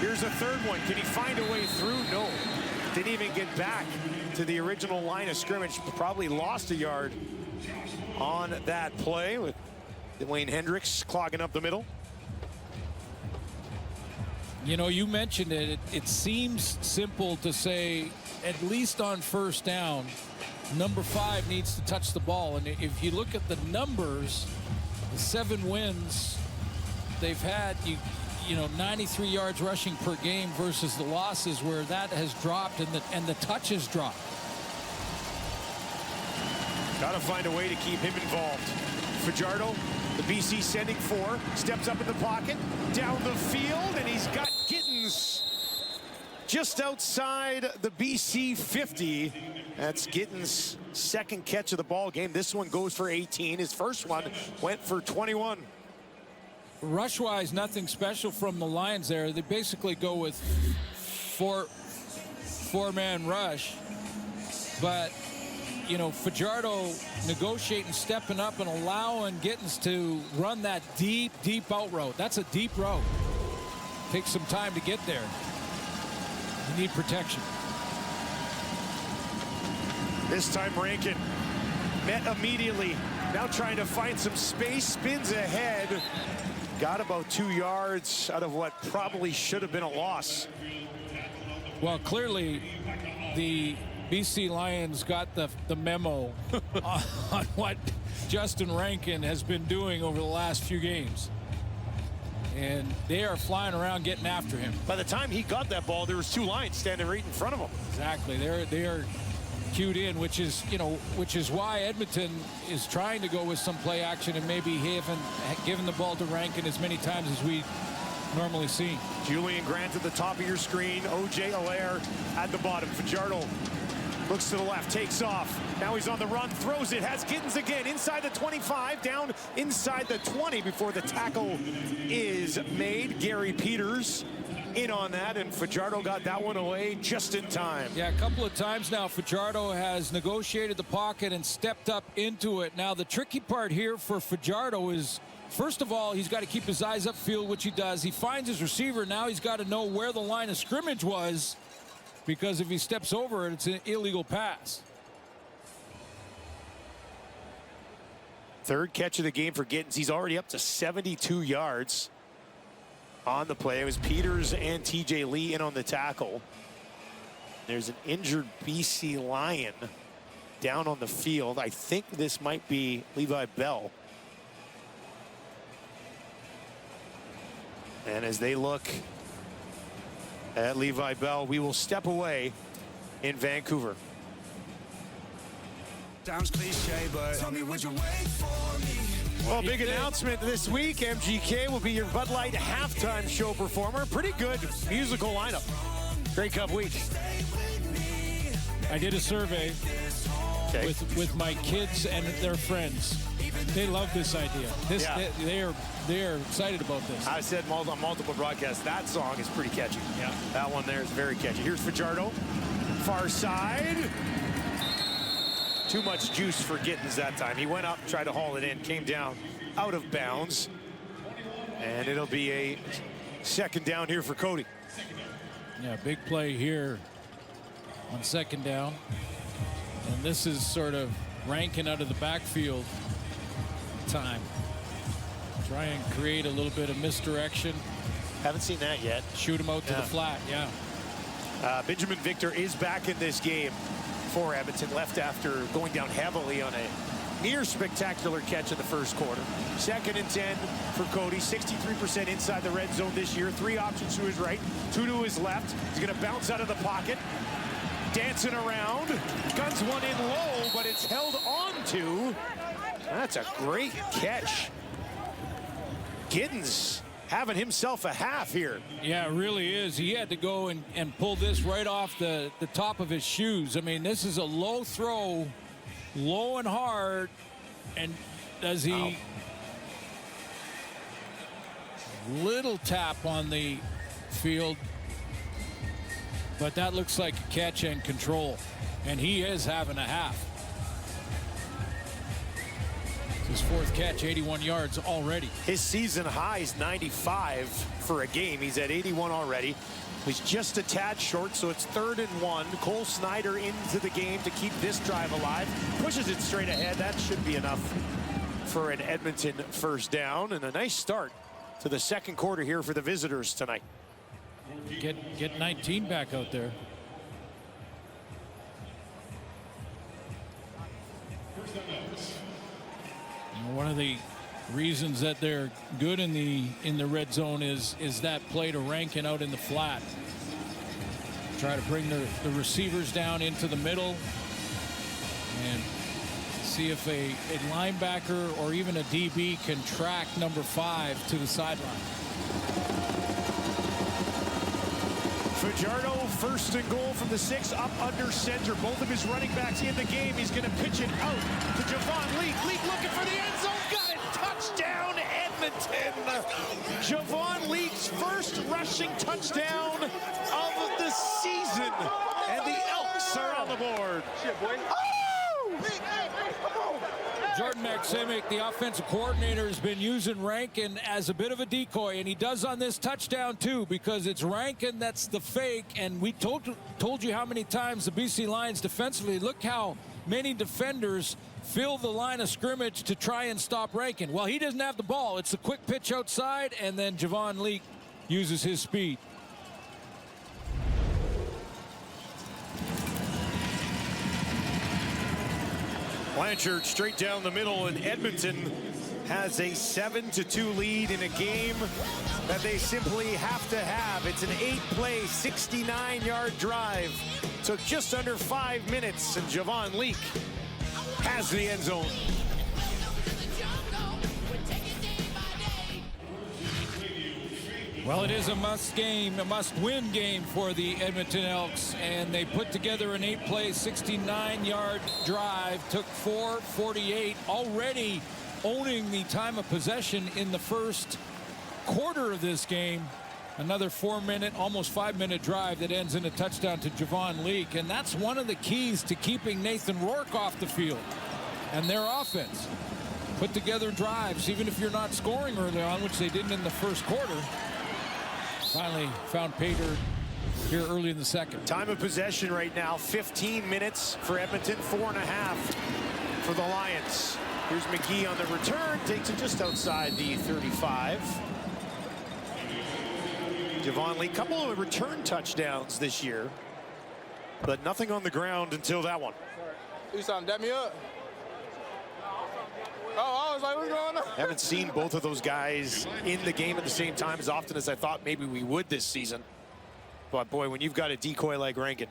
Here's a third one. Can he find a way through? No. Didn't even get back to the original line of scrimmage. Probably lost a yard on that play with Dwayne Hendricks clogging up the middle. You know, you mentioned it. It seems simple to say, at least on first down, number 5 needs to touch the ball. And if you look at the numbers, the 7 wins they've had, you know, 93 yards rushing per game versus the losses where that has dropped and the touches dropped. Got to find a way to keep him involved. Fajardo, the BC sending 4, steps up in the pocket, down the field, and he's got Gittens just outside the BC 50. That's Gittens' second catch of the ball game. This one goes for 18. His first one went for 21. Rush-wise, nothing special from the Lions there. They basically go with four-man rush. But, you know, Fajardo negotiating, stepping up, and allowing Gittens to run that deep out route. That's a deep route. Takes some time to get there. You need protection. This time Rankin met immediately. Now trying to find some space, spins ahead. Got about 2 yards out of what probably should have been a loss. Well, clearly the BC Lions got the memo on what Justin Rankin has been doing over the last few games. And they are flying around getting after him. By the time he got that ball, there was 2 Lions standing right in front of him. Exactly. They are cued in, which is why Edmonton is trying to go with some play action and maybe haven't given the ball to Rankin as many times as we normally see. Julian Grant at the top of your screen. O.J. Allaire at the bottom. Fajardo looks to the left, takes off. Now he's on the run, throws it, has Gittens again inside the 25, down inside the 20 before the tackle is made. Gary Peters in on that, and Fajardo got that one away just in time. Yeah, a couple of times now Fajardo has negotiated the pocket and stepped up into it. Now the tricky part here for Fajardo is, first of all, he's got to keep his eyes upfield, which he does. He finds his receiver. Now he's got to know where the line of scrimmage was, because if he steps over it, it's an illegal pass. Third catch of the game for Gittens. He's already up to 72 yards on the play. It was Peters and TJ Lee in on the tackle. There's an injured BC Lion down on the field. I think this might be Levi Bell. And as they look at Levi Bell, we will step away in Vancouver. Sounds cliche, but tell me, would you wait for me? Well, big announcement this week. MGK will be your Bud Light halftime show performer. Pretty good musical lineup. Grey Cup week. I did a survey with my kids and their friends. They love this idea. They are excited about this. I said on multiple broadcasts, that song is pretty catchy. Yeah. That one there is very catchy. Here's Fajardo. Far side. Too much juice for Gittens that time. He went up, tried to haul it in, came down out of bounds. And it'll be a second down here for Cody. Yeah, big play here on second down. And this is sort of Rankin out of the backfield time. Try and create a little bit of misdirection. Haven't seen that yet. Shoot him out to the flat, yeah. Benjamin Victor is back in this game for Edmonton. Left after going down heavily on a near spectacular catch in the first quarter. 2nd and 10 for Cody. 63% inside the red zone this year. 3 options to his right, 2 to his left. He's going to bounce out of the pocket. Dancing around. Guns one in low, but it's held on to. That's a great catch. Giddens having himself a half here. Yeah, it really is. He had to go and pull this right off the top of his shoes. I mean, this is a low throw, low and hard. And does he... Little tap on the field. But that looks like a catch and control. And he is having a half. His 4th catch, 81 yards already. His season high is 95 for a game. He's at 81 already. He's just a tad short, so it's 3rd and 1. Cole Snyder into the game to keep this drive alive. Pushes it straight ahead. That should be enough for an Edmonton first down. And a nice start to the second quarter here for the visitors tonight. Get 19 back out there. One of the reasons that they're good in the red zone is that play to Rankin out in the flat. Try to bring the receivers down into the middle and see if a linebacker or even a DB can track number 5 to the sideline. Fajardo, 1st and goal from the 6, up under center. Both of his running backs in the game. He's going to pitch it out to Javon Leake. Leake looking for the end zone. Got it. Touchdown, Edmonton. Javon Leake's first rushing touchdown of the season. And the Elks are on the board. Shit, boy. Jordan Maksimic, the offensive coordinator, has been using Rankin as a bit of a decoy, and he does on this touchdown too, because it's Rankin that's the fake. And we told you how many times the BC Lions defensively, look how many defenders fill the line of scrimmage to try and stop Rankin. Well, he doesn't have the ball. It's a quick pitch outside, and then Javon Leake uses his speed. Blanchard straight down the middle, and Edmonton has a 7-2 lead in a game that they simply have to have. It's an 8-play, 69-yard drive. Took just under 5 minutes, and Javon Leake has the end zone. Well, it is a must-win game for the Edmonton Elks, and they put together an 8-play, 69-yard drive. Took 4:48, already owning the time of possession in the first quarter of this game. Another 4-minute, almost 5-minute drive that ends in a touchdown to Javon Leake, and that's one of the keys to keeping Nathan Rourke off the field and their offense. Put together drives, even if you're not scoring early on, which they didn't in the first quarter. Finally found Pater here early in the second. Time of possession right now, 15 minutes for Edmonton, 4.5 for the Lions. Here's McGee on the return, takes it just outside the 35. Javon Lee, couple of return touchdowns this year, but nothing on the ground until that one. You something, dab me up. Oh, I was like, what's going on? Haven't seen both of those guys in the game at the same time as often as I thought maybe we would this season. But boy, when you've got a decoy like Rankin,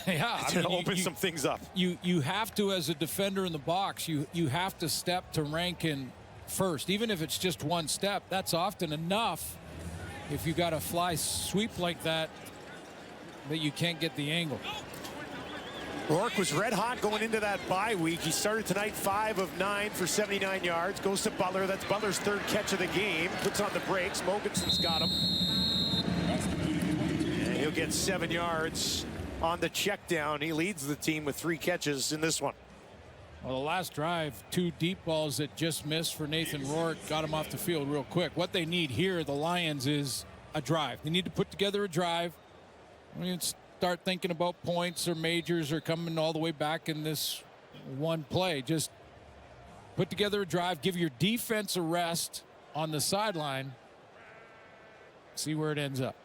yeah, it's going to open some things up. You have to, as a defender in the box, you have to step to Rankin first. Even if it's just one step, that's often enough. If you got a fly sweep like that, that you can't get the angle. Rourke was red hot going into that bye week. He started tonight 5 of 9 for 79 yards. Goes to Butler. That's Butler's third catch of the game. Puts on the brakes. Mogensen's got him. And he'll get 7 yards on the check down. He leads the team with 3 catches in this one. Well, the last drive, 2 deep balls that just missed for Nathan Rourke, got him off the field real quick. What they need here, the Lions, is a drive. They need to put together a drive. I mean, it's start thinking about points or majors or coming all the way back in this one play. Just put together a drive, give your defense a rest on the sideline, see where it ends up.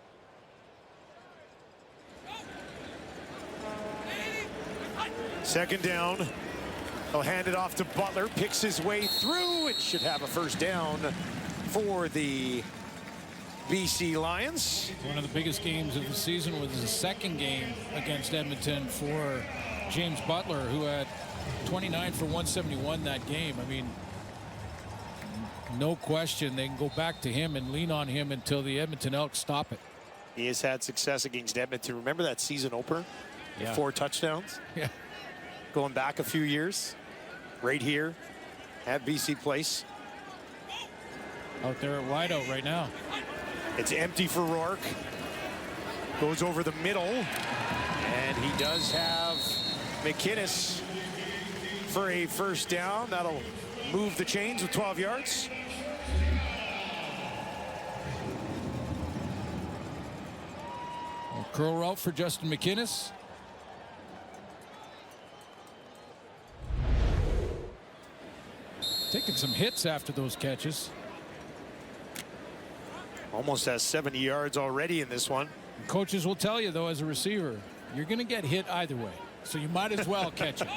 Second down. He'll hand it off to Butler, picks his way through, and should have a first down for the BC Lions. One of the biggest games of the season was the second game against Edmonton for James Butler, who had 29 for 171 that game. I mean, no question they can go back to him and lean on him until the Edmonton Elks stop it. He has had success against Edmonton. Remember that season opener? Yeah. 4 touchdowns? Yeah. Going back a few years. Right here at BC Place. Out there at wideout right now. It's empty for Rourke. Goes over the middle. And he does have McInnes for a first down. That'll move the chains with 12 yards. A curl route for Justin McInnes. Taking some hits after those catches. Almost has 70 yards already in this one. Coaches will tell you, though, as a receiver, you're going to get hit either way. So you might as well catch it.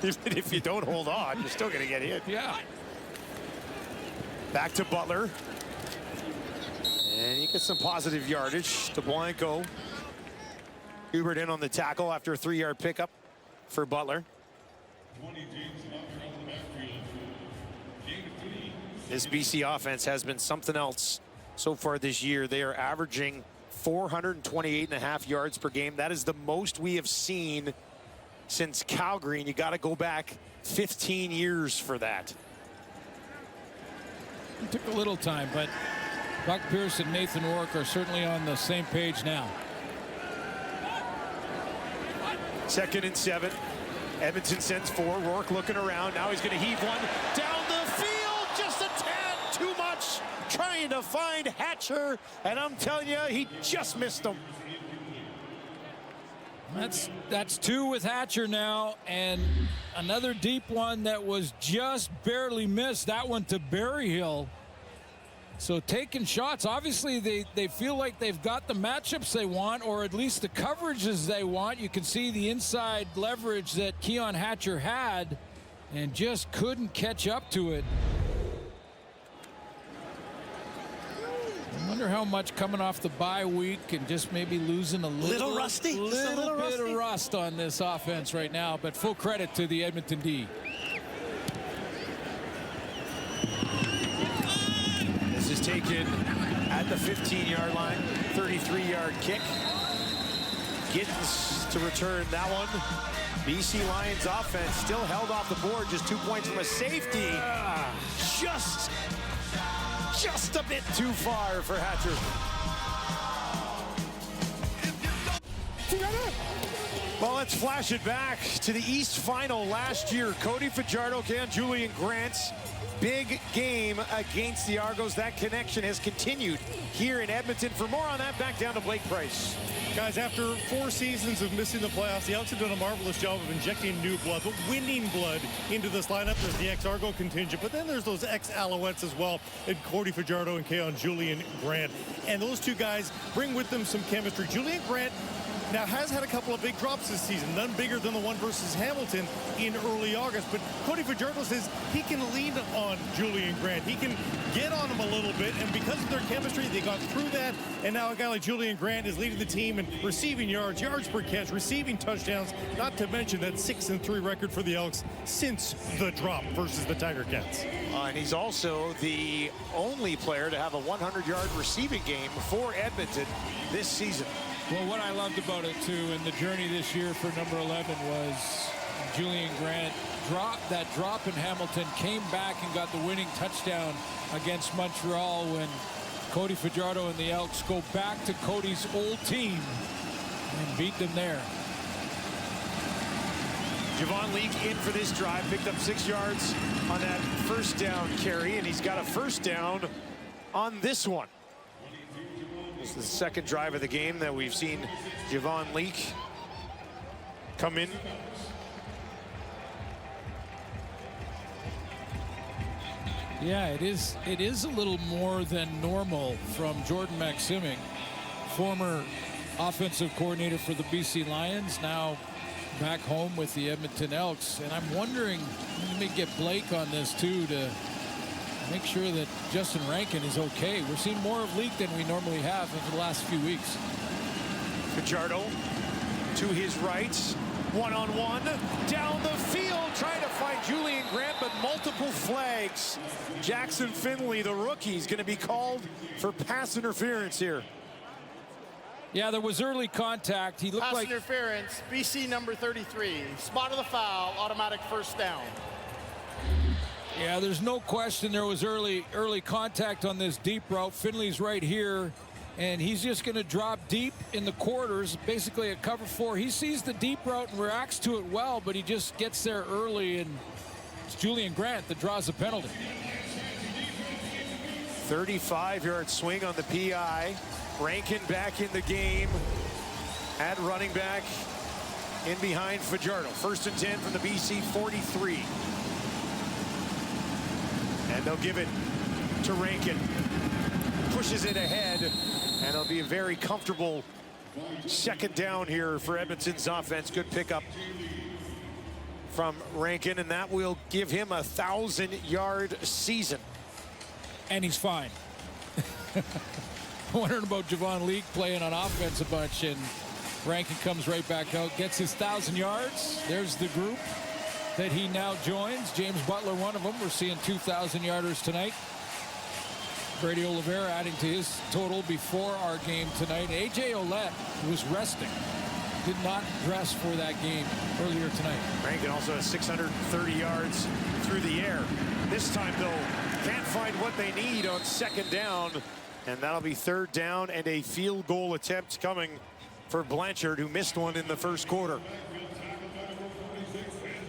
Even if you don't hold on, you're still going to get hit. Yeah. Back to Butler. And he gets some positive yardage to Blanco. Hubert in on the tackle after a 3-yard pickup for Butler. This BC offense has been something else so far this year. They are averaging 428.5 yards per game. That is the most we have seen since Calgary, and you got to go back 15 years for that. It took a little time, but Buck Pierce and Nathan Rourke are certainly on the same page now. 2nd and 7. Edmonton sends 4. Rourke looking around. Now he's going to heave one down the field. Just a tad too much. Trying to find Hatcher. And I'm telling you, he just missed him. That's 2 with Hatcher now. And another deep one that was just barely missed. That one to Berryhill. So taking shots. Obviously, they feel like they've got the matchups they want, or at least the coverages they want. You can see the inside leverage that Keon Hatcher had and just couldn't catch up to it. I wonder how much coming off the bye week and just maybe losing a little rusty. Little bit of rust on this offense right now, but full credit to the Edmonton D. This is taken at the 15-yard line. 33-yard kick. Gittins to return that one. BC Lions offense still held off the board. Just 2 points from a safety. Just a bit too far for Hatcher. Well, let's flash it back to the East Final last year. Cody Fajardo and Julian Grant's big game against the Argos. That connection has continued here in Edmonton. For more on that, back down to Blake Price. Guys, after 4 seasons of missing the playoffs, the Elks have done a marvelous job of injecting new blood, but winning blood into this lineup. There's the ex-Argo contingent, but then there's those ex-Alouettes as well, and Cody Fajardo and Keon Julian Grant. And those 2 guys bring with them some chemistry. Julian Grant now has had a couple of big drops this season, none bigger than the one versus Hamilton in early August. But Cody Fajardo says he can lean on Julian Grant. He can get on him a little bit, and because of their chemistry, they got through that. And now a guy like Julian Grant is leading the team in receiving yards, yards per catch, receiving touchdowns, not to mention that 6-3 record for the Elks since the drop versus the Tiger Cats. And he's also the only player to have a 100-yard receiving game for Edmonton this season. Well, what I loved about it, too, in the journey this year for number 11 was Julian Grant that drop in Hamilton, came back and got the winning touchdown against Montreal when Cody Fajardo and the Elks go back to Cody's old team and beat them there. Javon Leake in for this drive, picked up 6 yards on that first down carry, and he's got a first down on this one. This is the second drive of the game that we've seen Javon Leake come in. Yeah, it is a little more than normal from Jordan Maximing, former offensive coordinator for the BC Lions, now back home with the Edmonton Elks. And I'm wondering, we may get Blake on this too to make sure that Justin Rankin is okay. We're seeing more of Leake than we normally have over the last few weeks. Fajardo to his right, one-on-one, down the field, trying to find Julian Grant, but multiple flags. Jackson Finley, the rookie, is going to be called for pass interference here. Yeah, there was early contact. He looked Pass like interference, BC number 33. Spot of the foul, automatic first down. Yeah, there's no question there was early contact on this deep route. Finley's right here, and he's just going to drop deep in the quarters, basically a cover 4. He sees the deep route and reacts to it well, but he just gets there early, and it's Julian Grant that draws the penalty. 35-yard swing on the PI. Rankin back in the game at running back in behind Fajardo. 1st and 10 from the BC 43. And they'll give it to Rankin. Pushes it ahead, and it'll be a very comfortable second down here for Edmonton's offense. Good pickup from Rankin, and that will give him a 1,000-yard season. And he's fine. Wondering about Javon Leake playing on offense a bunch, and Rankin comes right back out, gets his 1,000 yards. There's the group that he now joins. James Butler, one of them. We're seeing 2,000-yarders tonight. Brady Oliveira adding to his total before our game tonight. A.J. Ouellette was resting. Did not dress for that game earlier tonight. Rankin also has 630 yards through the air. This time, though, can't find what they need on second down. And that'll be 3rd down and a field goal attempt coming for Blanchard, who missed one in the first quarter.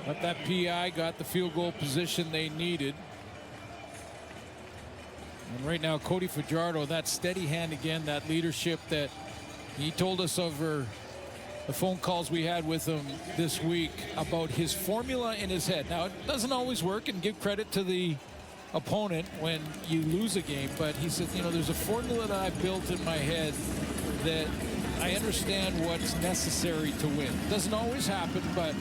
But that PI got the field goal position they needed. And right now, Cody Fajardo, that steady hand again, that leadership that he told us over the phone calls we had with him this week about his formula in his head. Now, it doesn't always work, and give credit to the opponent when you lose a game, but he said, you know, there's a formula that I built in my head that I understand what's necessary to win. Doesn't always happen, but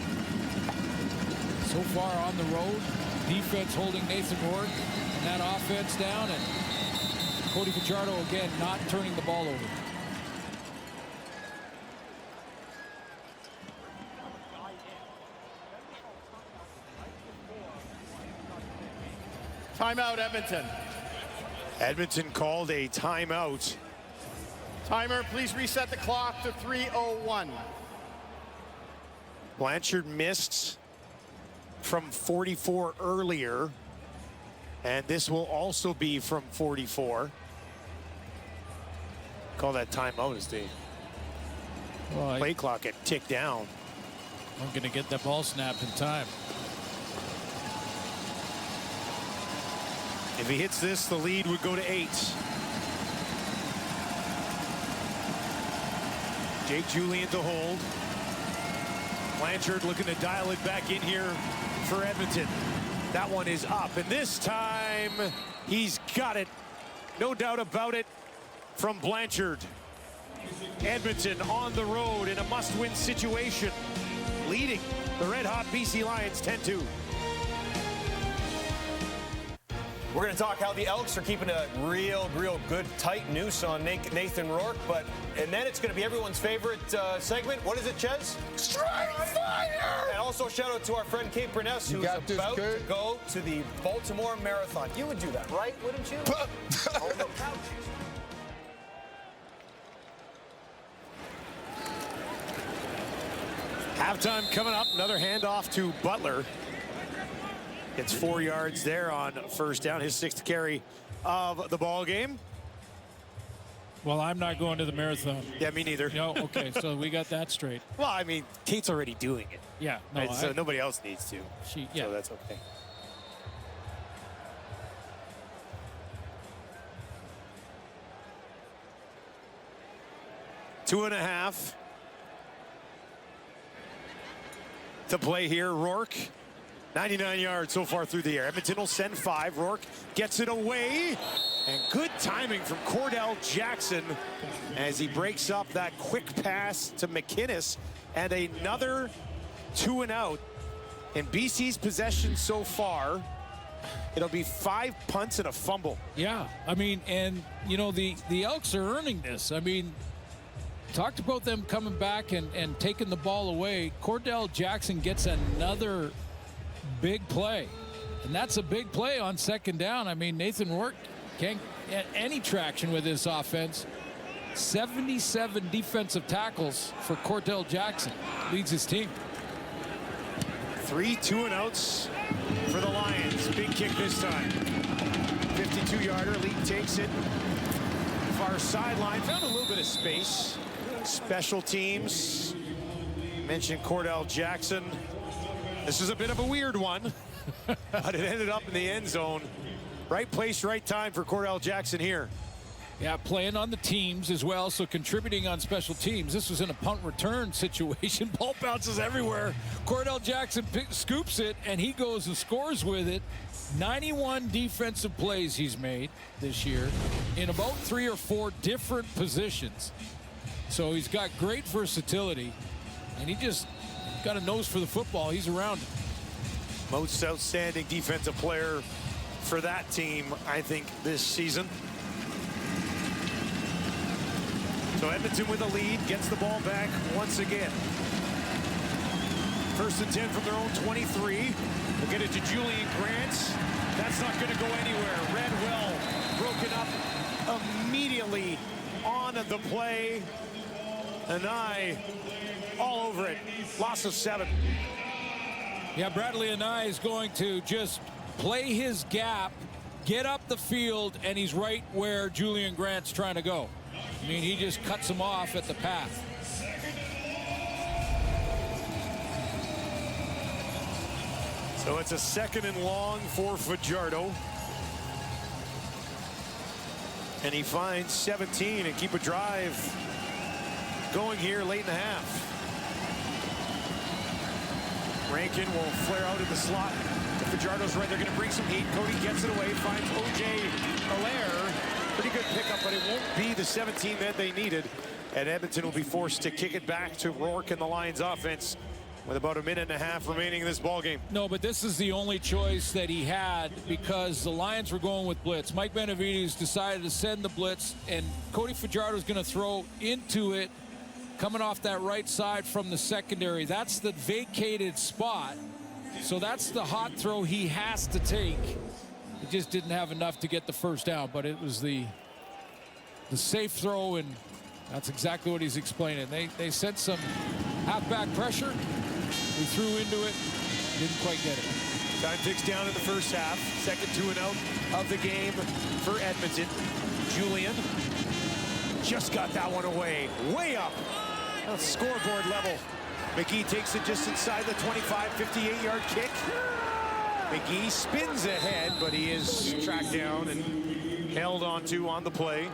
so far on the road, defense holding Nathan Rourke and that offense down, and Cody Fajardo again not turning the ball over. Timeout, Edmonton. Edmonton called a timeout. Timer, please reset the clock to 3:01. Blanchard missed from 44 earlier, and this will also be from 44. Call that timeout as the play clock get ticked down. I'm going to get the ball snapped in time. If he hits this, the lead would go to 8. Jake Julian to hold. Blanchard looking to dial it back in here for Edmonton. That one is up, and this time he's got it. No doubt about it from Blanchard. Edmonton on the road in a must-win situation, leading the red-hot BC Lions 10-2. We're going to talk how the Elks are keeping a real good tight noose on Nathan Rourke, and then it's going to be everyone's favorite segment. What is it, Ches? Strike Fire! And also shout out to our friend Kate Burness, who's about to go to the Baltimore Marathon. You would do that, right? Wouldn't you? On the couch. Halftime coming up. Another handoff to Butler. Gets 4 yards there on first down, his 6th carry of the ball game. Well, I'm not going to the marathon. Yeah, me neither. No, okay, so we got that straight. Well, I mean, Kate's already doing it. Yeah, no, right? So nobody else needs to. Yeah. So that's okay. 2.5 to play here. Rourke, 99 yards so far through the air. Edmonton will send 5. Rourke gets it away. And good timing from Cordell Jackson as he breaks up that quick pass to McInnes. And another 2 and out. In BC's possession so far, it'll be 5 punts and a fumble. Yeah, I mean, and, you know, the Elks are earning this. I mean, talked about them coming back and taking the ball away. Cordell Jackson gets another big play. And that's a big play on second down. I mean, Nathan Rourke can't get any traction with this offense. 77 defensive tackles for Cordell Jackson. Leads his team. 3 2-and-outs for the Lions. Big kick this time. 52-yarder. Lee takes it. Far sideline. Found a little bit of space. Special teams. Mentioned Cordell Jackson. This is a bit of a weird one, but it ended up in the end zone. Right place, right time for Cordell Jackson here. Yeah, playing on the teams as well, so contributing on special teams. This was in a punt return situation. Ball bounces everywhere. Cordell Jackson scoops it, and he goes and scores with it. 91 defensive plays he's made this year in about 3 or 4 different positions. So he's got great versatility, and he just got a nose for the football. He's around it. Most outstanding defensive player for that team, I think, this season. So Edmonton with a lead, gets the ball back once again. 1st and 10 from their own 23. We'll get it to Julian Grant. That's not going to go anywhere. Redwell broken up immediately on the play. Anai all over it. Loss of 7. Yeah, Bradley Anai is going to just play his gap, get up the field, and he's right where Julian Grant's trying to go. I mean, he just cuts him off at the path. So it's a 2nd and long for Fajardo. And he finds 17 and keep a drive going here late in the half. Rankin will flare out in the slot. Fajardo's right. They're going to bring some heat. Cody gets it away, finds O.J. Allaire. Pretty good pickup, but it won't be the 17 that they needed. And Edmonton will be forced to kick it back to Rourke and the Lions offense with about 1.5 minutes remaining in this ball game. No, but this is the only choice that he had because the Lions were going with blitz. Mike Benavides decided to send the blitz, and Cody Fajardo is going to throw into it, coming off that right side from the secondary. That's the vacated spot. So that's the hot throw he has to take. He just didn't have enough to get the first down, but it was the safe throw, and that's exactly what he's explaining. They sent some halfback pressure. We threw into it, didn't quite get it. Time ticks down in the first half. 2nd 2 and out of the game for Edmonton. Julian just got that one away, way up. Scoreboard level. McGee takes it just inside the 25, 58-yard kick. McGee spins ahead, but he is tracked down and held onto on the play.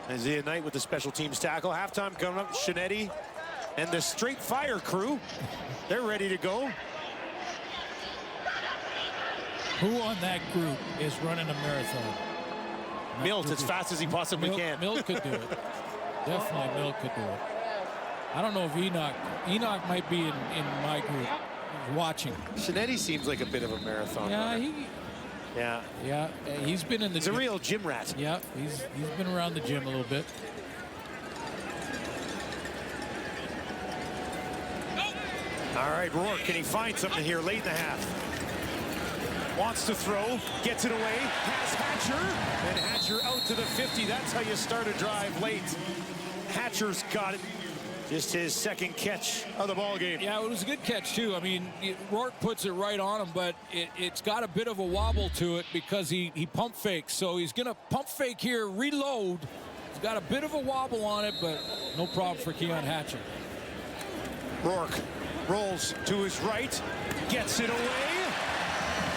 Isaiah Knight with the special teams tackle. Halftime coming up. Shinetti and the straight fire crew. They're ready to go. Who on that group is running a marathon? Milt as fast as he possibly can. Milt could do it. Definitely Milt could do it. I don't know if Enoch might be in my group watching. Shinetti seems like a bit of a marathon runner. Yeah, he's been in the He's a real gym rat. Yeah, he's been around the gym a little bit. All right, Rourke, can he find something here late in the half? Wants to throw, gets it away, has Hatcher, and Hatcher out to the 50. That's how you start a drive late. Hatcher's got it. Just his 2nd catch of the ball game. Yeah, it was a good catch, too. I mean, Rourke puts it right on him, but it's got a bit of a wobble to it because he pump fakes. So he's going to pump fake here, reload. He's got a bit of a wobble on it, but no problem for Keon Hatcher. Rourke rolls to his right, gets it away,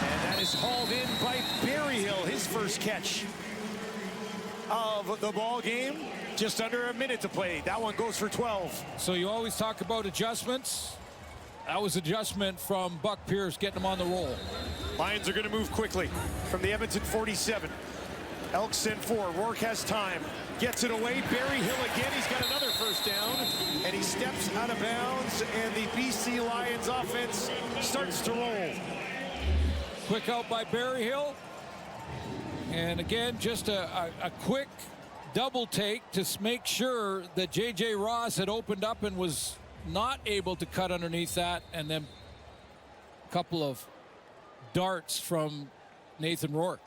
and that is hauled in by Berryhill, his first catch of the ball game. Just under a minute to play. That one goes for 12. So you always talk about adjustments. That was adjustment from Buck Pierce, getting him on the roll. Lions are going to move quickly from the Edmonton 47. Elks send 4. Rourke has time. Gets it away. Barry Hill again. He's got another first down. And he steps out of bounds. And the BC Lions offense starts to roll. Quick out by Barry Hill. And again, just a quick double take to make sure that J.J. Ross had opened up and was not able to cut underneath that. And then a couple of darts from Nathan Rourke.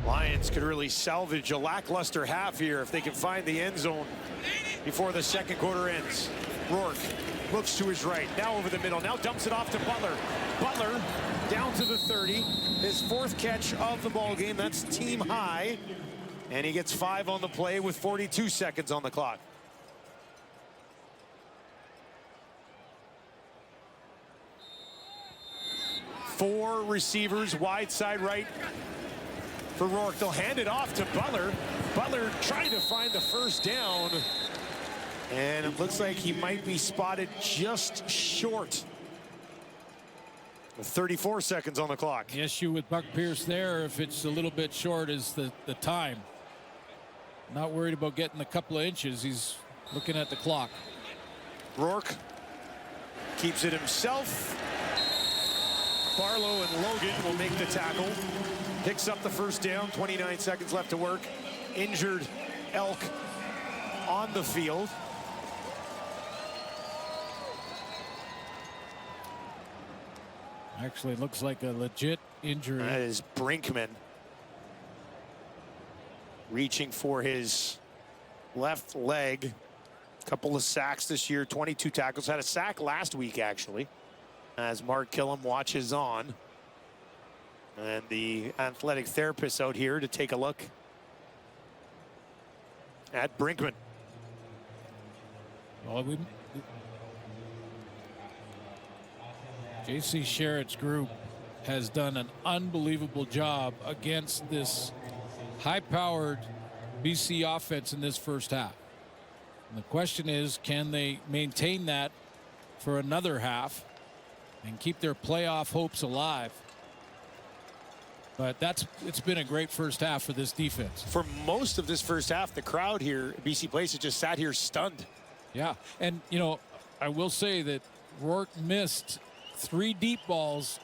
Lions could really salvage a lackluster half here if they can find the end zone before the second quarter ends. Rourke looks to his right, now over the middle, now dumps it off to Butler. Butler down to the 30, his 4th catch of the ball game. That's team high, and he gets 5 on the play with 42 seconds on the clock. Four receivers, wide side right for Rourke. They'll hand it off to Butler. Butler trying to find the first down. And it looks like he might be spotted just short. With 34 seconds on the clock. The issue with Buck Pierce there, if it's a little bit short, is the time. Not worried about getting a couple of inches. He's looking at the clock. Rourke keeps it himself. Barlow and Logan will make the tackle. Picks up the first down. 29 seconds left to work. Injured Elk on the field. Actually, it looks like a legit injury. That is Brinkman reaching for his left leg. Couple of sacks this year, 22 tackles. Had a sack last week, actually, as Mark Killam watches on. And the athletic therapist out here to take a look at Brinkman. Well, J.C. Sherritt's group has done an unbelievable job against this high-powered BC offense in this first half. And the question is, can they maintain that for another half and keep their playoff hopes alive? But it's been a great first half for this defense. For most of this first half, the crowd here at BC Place has just sat here stunned. Yeah, and you know, I will say that Rourke missed 3 deep balls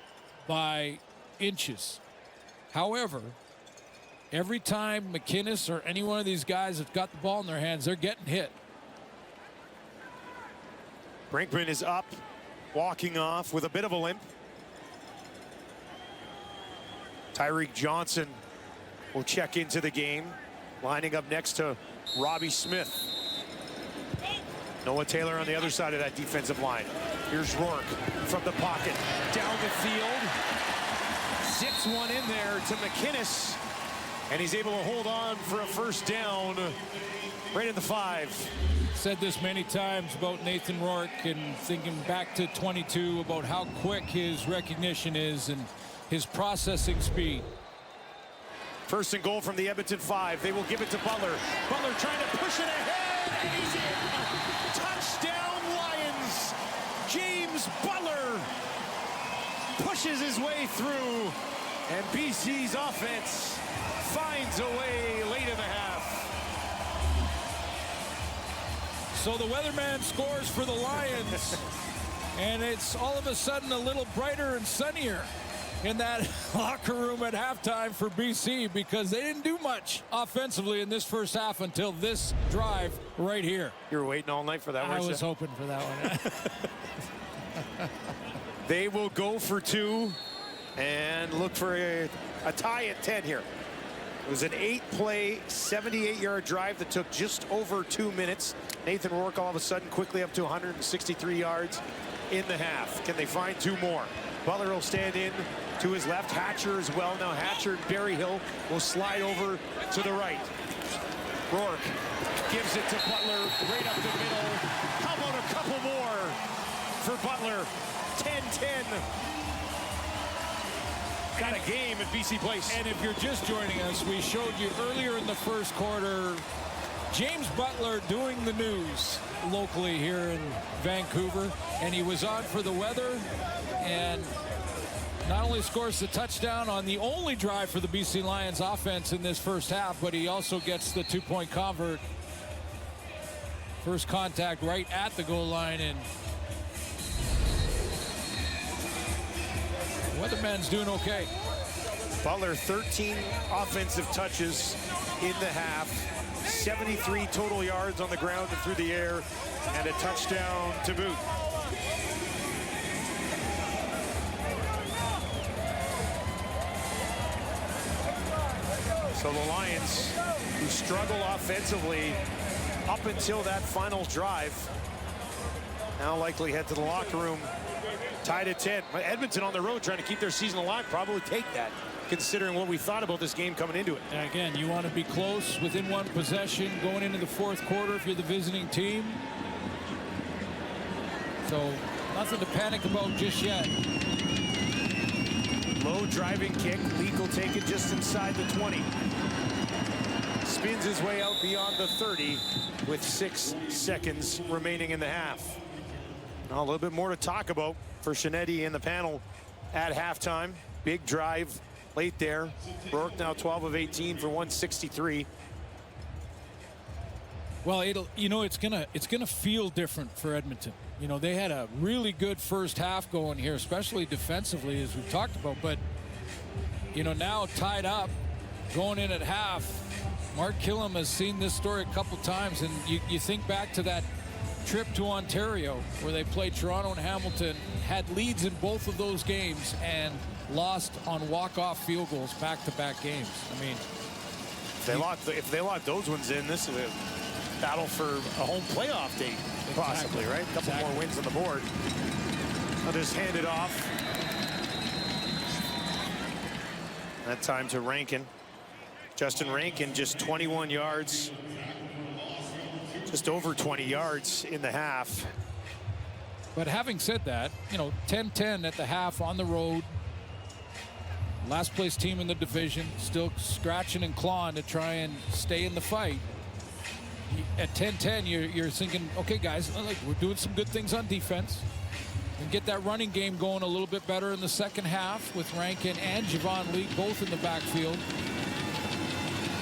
by inches. However, every time McInnes or any one of these guys have got the ball in their hands, they're getting hit. Brinkman is up, walking off with a bit of a limp. Tyreek Johnson will check into the game, lining up next to Robbie Smith. Noah Taylor on the other side of that defensive line. Here's Rourke from the pocket, down the field. Zips one in there to McInnes, and he's able to hold on for a first down right in the 5. Said this many times about Nathan Rourke, and thinking back to 22 about how quick his recognition is and his processing speed. First and goal from the Edmonton 5. They will give it to Butler. Butler trying to push it ahead, and he's in. Touchdown Lions. James Butler pushes his way through, and BC's offense finds a way late in the half. So the weatherman scores for the Lions, and it's all of a sudden a little brighter and sunnier in that locker room at halftime for BC, because they didn't do much offensively in this first half until this drive right here. You were waiting all night for that, I was hoping for that one. They will go for 2 and look for a tie at 10 here. It was an 8-play, 78-yard drive that took just over 2 minutes. Nathan Rourke all of a sudden quickly up to 163 yards in the half. Can they find 2 more? Butler will stand in to his left. Hatcher as well. Now Hatcher and Barry Hill will slide over to the right. Rourke gives it to Butler right up the middle. How about a couple more for Butler? 10-10. got a game at BC Place. And if you're just joining us, we showed you earlier in the first quarter James Butler doing the news locally here in Vancouver, and he was on for the weather and not only scores the touchdown on the only drive for the BC Lions offense in this first half, but he also gets the two-point convert. First contact right at the goal line, and Weatherman's doing okay. Butler, 13 offensive touches in the half, 73 total yards on the ground and through the air, and a touchdown to boot. So the Lions, who struggle offensively up until that final drive, now likely head to the locker room tied at 10. Edmonton on the road trying to keep their season alive, probably take that, considering what we thought about this game coming into it. And again, you want to be close, within one possession, going into the fourth quarter if you're the visiting team. So nothing to panic about just yet. Low driving kick. Leak will take it just inside the 20. Spins his way out beyond the 30 with 6 seconds remaining in the half. Now a little bit more to talk about for Shinetti and the panel at halftime. Big drive late there. Rourke now 12 of 18 for 163. Well, it's gonna feel different for Edmonton. You know, they had a really good first half going here, especially defensively, as we've talked about. But, you know, now tied up, going in at half, Mark Killam has seen this story a couple times. And you think back to that trip to Ontario where they played Toronto and Hamilton, had leads in both of those games, and lost on walk-off field goals back-to-back games. I mean, if they lock those ones in, this is a battle for a home playoff date, possibly, right? A couple more wins on the board. I'll just hand it off. That time to Rankin. Justin Rankin, just 21 yards. Just over 20 yards in the half. But having said that, you know, 10-10 at the half on the road. Last place team in the division, still scratching and clawing to try and stay in the fight. At 10-10, you're thinking, okay, guys, like, we're doing some good things on defense. And get that running game going a little bit better in the second half with Rankin and Javon Lee both in the backfield.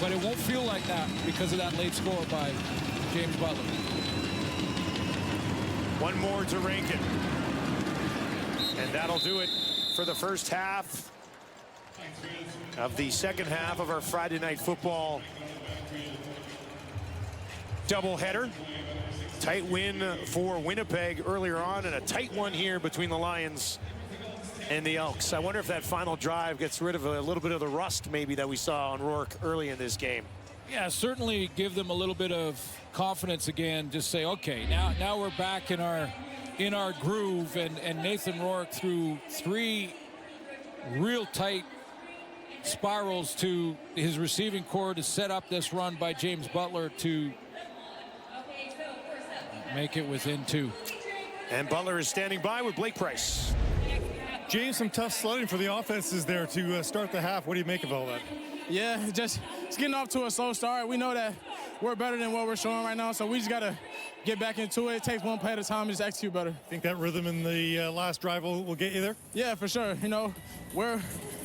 But it won't feel like that because of that late score by James Butler. One more to Rankin. And that'll do it for the first half of the second half of our Friday Night Football doubleheader. Tight win for Winnipeg earlier on, and a tight one here between the Lions and the Elks. I wonder if that final drive gets rid of a little bit of the rust maybe that we saw on Rourke early in this game. Yeah, certainly give them a little bit of confidence again. Just say, okay, now we're back in our groove, and Nathan Rourke threw 3 real tight spirals to his receiving core to set up this run by James Butler to make it within 2. And Butler is standing by with Blake Price. James, some tough sledding for the offenses there to start the half. What do you make of all that? Yeah, it's getting off to a slow start. We know that we're better than what we're showing right now, so we just got to get back into it. It takes one play at a time, just execute better. Think that rhythm in the last drive will get you there? Yeah, for sure. You know,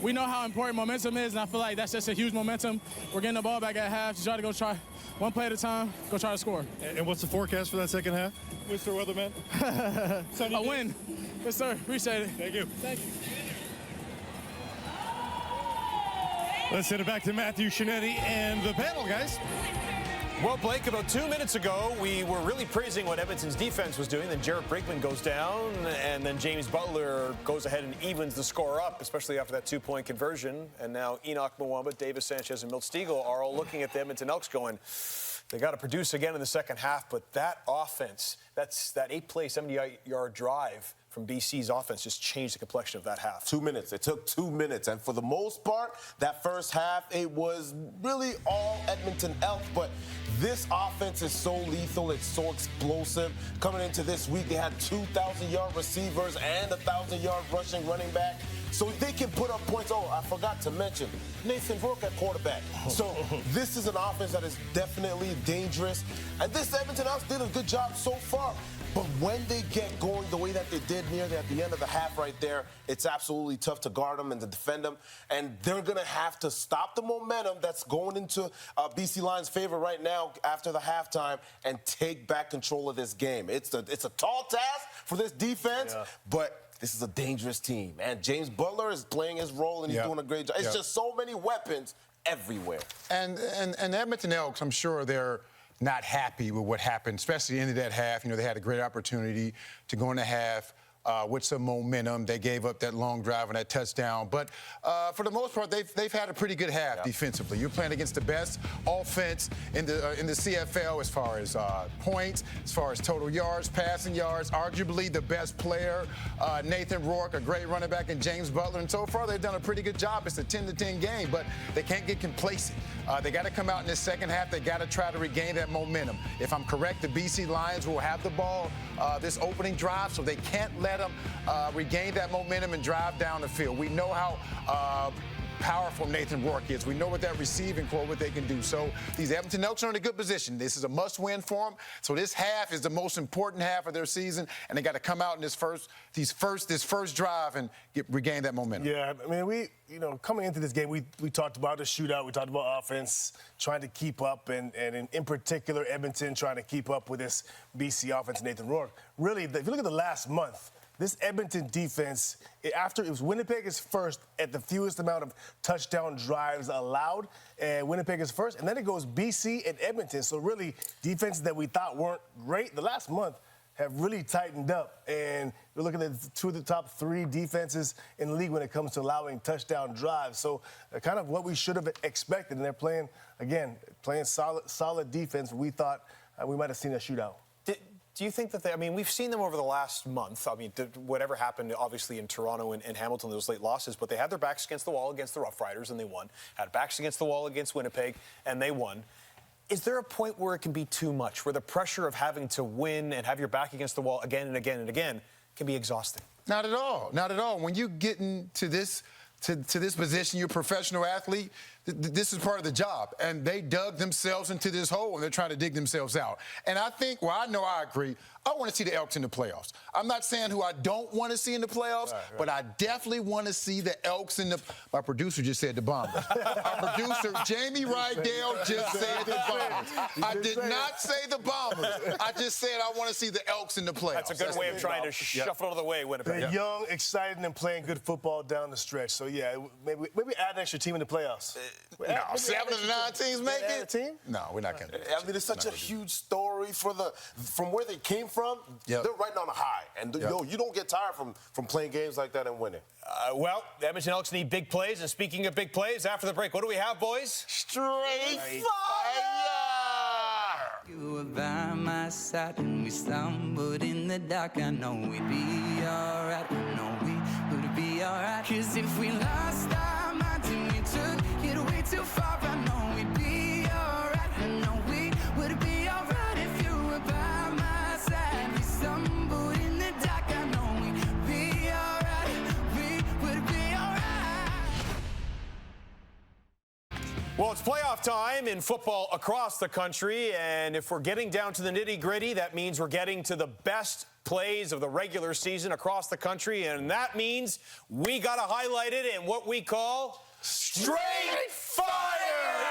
we know how important momentum is, and I feel like that's just a huge momentum. We're getting the ball back at half. Just try one play at a time, go try to score. And what's the forecast for that second half, Mr. Weatherman? A win. Yes, sir. Appreciate it. Thank you. Thank you. Let's send it back to Matthew Shinetti and the panel, guys. Well, Blake, about 2 minutes ago, we were really praising what Edmonton's defense was doing. Then Jarrett Brinkman goes down, and then James Butler goes ahead and evens the score up, especially after that 2-point conversion. And now Enoch Mwamba, Davis Sanchez, and Milt Stegall are all looking at the Edmonton Elks going, they got to produce again in the second half, but that offense, that 8-play, 70-yard drive from BC's offense just changed the complexion of that half. 2 minutes. It took 2 minutes. And for the most part, that first half, it was really all Edmonton Elks. But this offense is so lethal. It's so explosive. Coming into this week, they had 2,000-yard receivers and 1,000-yard rushing running back. So they can put up points. Oh, I forgot to mention, Nathan Rourke at quarterback. So this is an offense that is definitely dangerous. And this Edmonton Elks did a good job so far. But when they get going the way that they did at the end of the half right there, it's absolutely tough to guard them and to defend them. And they're going to have to stop the momentum that's going into BC Lions' favor right now after the halftime and take back control of this game. It's a tall task for this defense, but this is a dangerous team. And James Butler is playing his role, and he's doing a great job. It's just so many weapons everywhere. And Edmonton Elks, I'm sure they're not happy with what happened, especially into that half. You know, they had a great opportunity to go in the half with some momentum. They gave up that long drive and that touchdown. But for the most part, they've had a pretty good half defensively. You're playing against the best offense in the CFL as far as points, as far as total yards, passing yards, arguably the best player, Nathan Rourke, a great running back, and James Butler. And so far, they've done a pretty good job. It's a 10-10 game, but they can't get complacent. They got to come out in the second half. They got to try to regain that momentum. If I'm correct, the BC Lions will have the ball this opening drive, so they can't let them regain that momentum and drive down the field. We know how powerful Nathan Rourke is. We know what that receiving core, what they can do. So these Edmonton Elks are in a good position. This is a must-win for them. So this half is the most important half of their season, and they got to come out in this first drive and regain that momentum. Yeah, I mean, coming into this game, we talked about the shootout. We talked about offense trying to keep up, and in particular, Edmonton trying to keep up with this BC offense, Nathan Rourke. Really, if you look at the last month, this Edmonton defense, after it was Winnipeg is first at the fewest amount of touchdown drives allowed, and Winnipeg is first, and then it goes BC and Edmonton. So really, defenses that we thought weren't great the last month have really tightened up. And we're looking at two of the top 3 defenses in the league when it comes to allowing touchdown drives. So kind of what we should have expected, and they're playing solid defense. We thought we might have seen a shootout. Do you think that we've seen them over the last month. I mean, whatever happened, obviously, in Toronto and Hamilton, those late losses, but they had their backs against the wall against the Rough Riders, and they won. Had backs against the wall against Winnipeg, and they won. Is there a point where it can be too much, where the pressure of having to win and have your back against the wall again and again and again can be exhausting? Not at all. Not at all. When you get into this position, you're a professional athlete, this is part of the job. And they dug themselves into this hole, and they're trying to dig themselves out. And I think, I know I agree, I want to see the Elks in the playoffs. I'm not saying who I don't want to see in the playoffs, but I definitely want to see the Elks in the... My producer just said the Bombers. Our producer, Jamie Rydell, just said the Bombers. I did not say the Bombers. I just said I want to see the Elks in the playoffs. That's a good way of trying to shuffle out of the way, Winnipeg. They're young, exciting, and playing good football down the stretch. So, yeah, maybe add an extra team in the playoffs. No, 7 of the 9 teams make it? Team? No, we're not going to. I mean, it's such a huge story from where they came from. They're right on a high. And, you don't get tired from playing games like that and winning. Well, the Edmonton Elks need big plays. And speaking of big plays, after the break, what do we have, boys? Straight fire! You were by my side when we stumbled in the dark. I know we'd be alright. I know we would be alright. 'Cause if we lost our minds and we took it way too far, I know we'd be alright. I know we would be alright if you were by my side. We stumbled in the dark. I know we'd be alright. We would be alright. Well, it's playoff time in football across the country, and if we're getting down to the nitty-gritty, that means we're getting to the best plays of the regular season across the country, and that means we got to highlight it in what we call Straight Fire!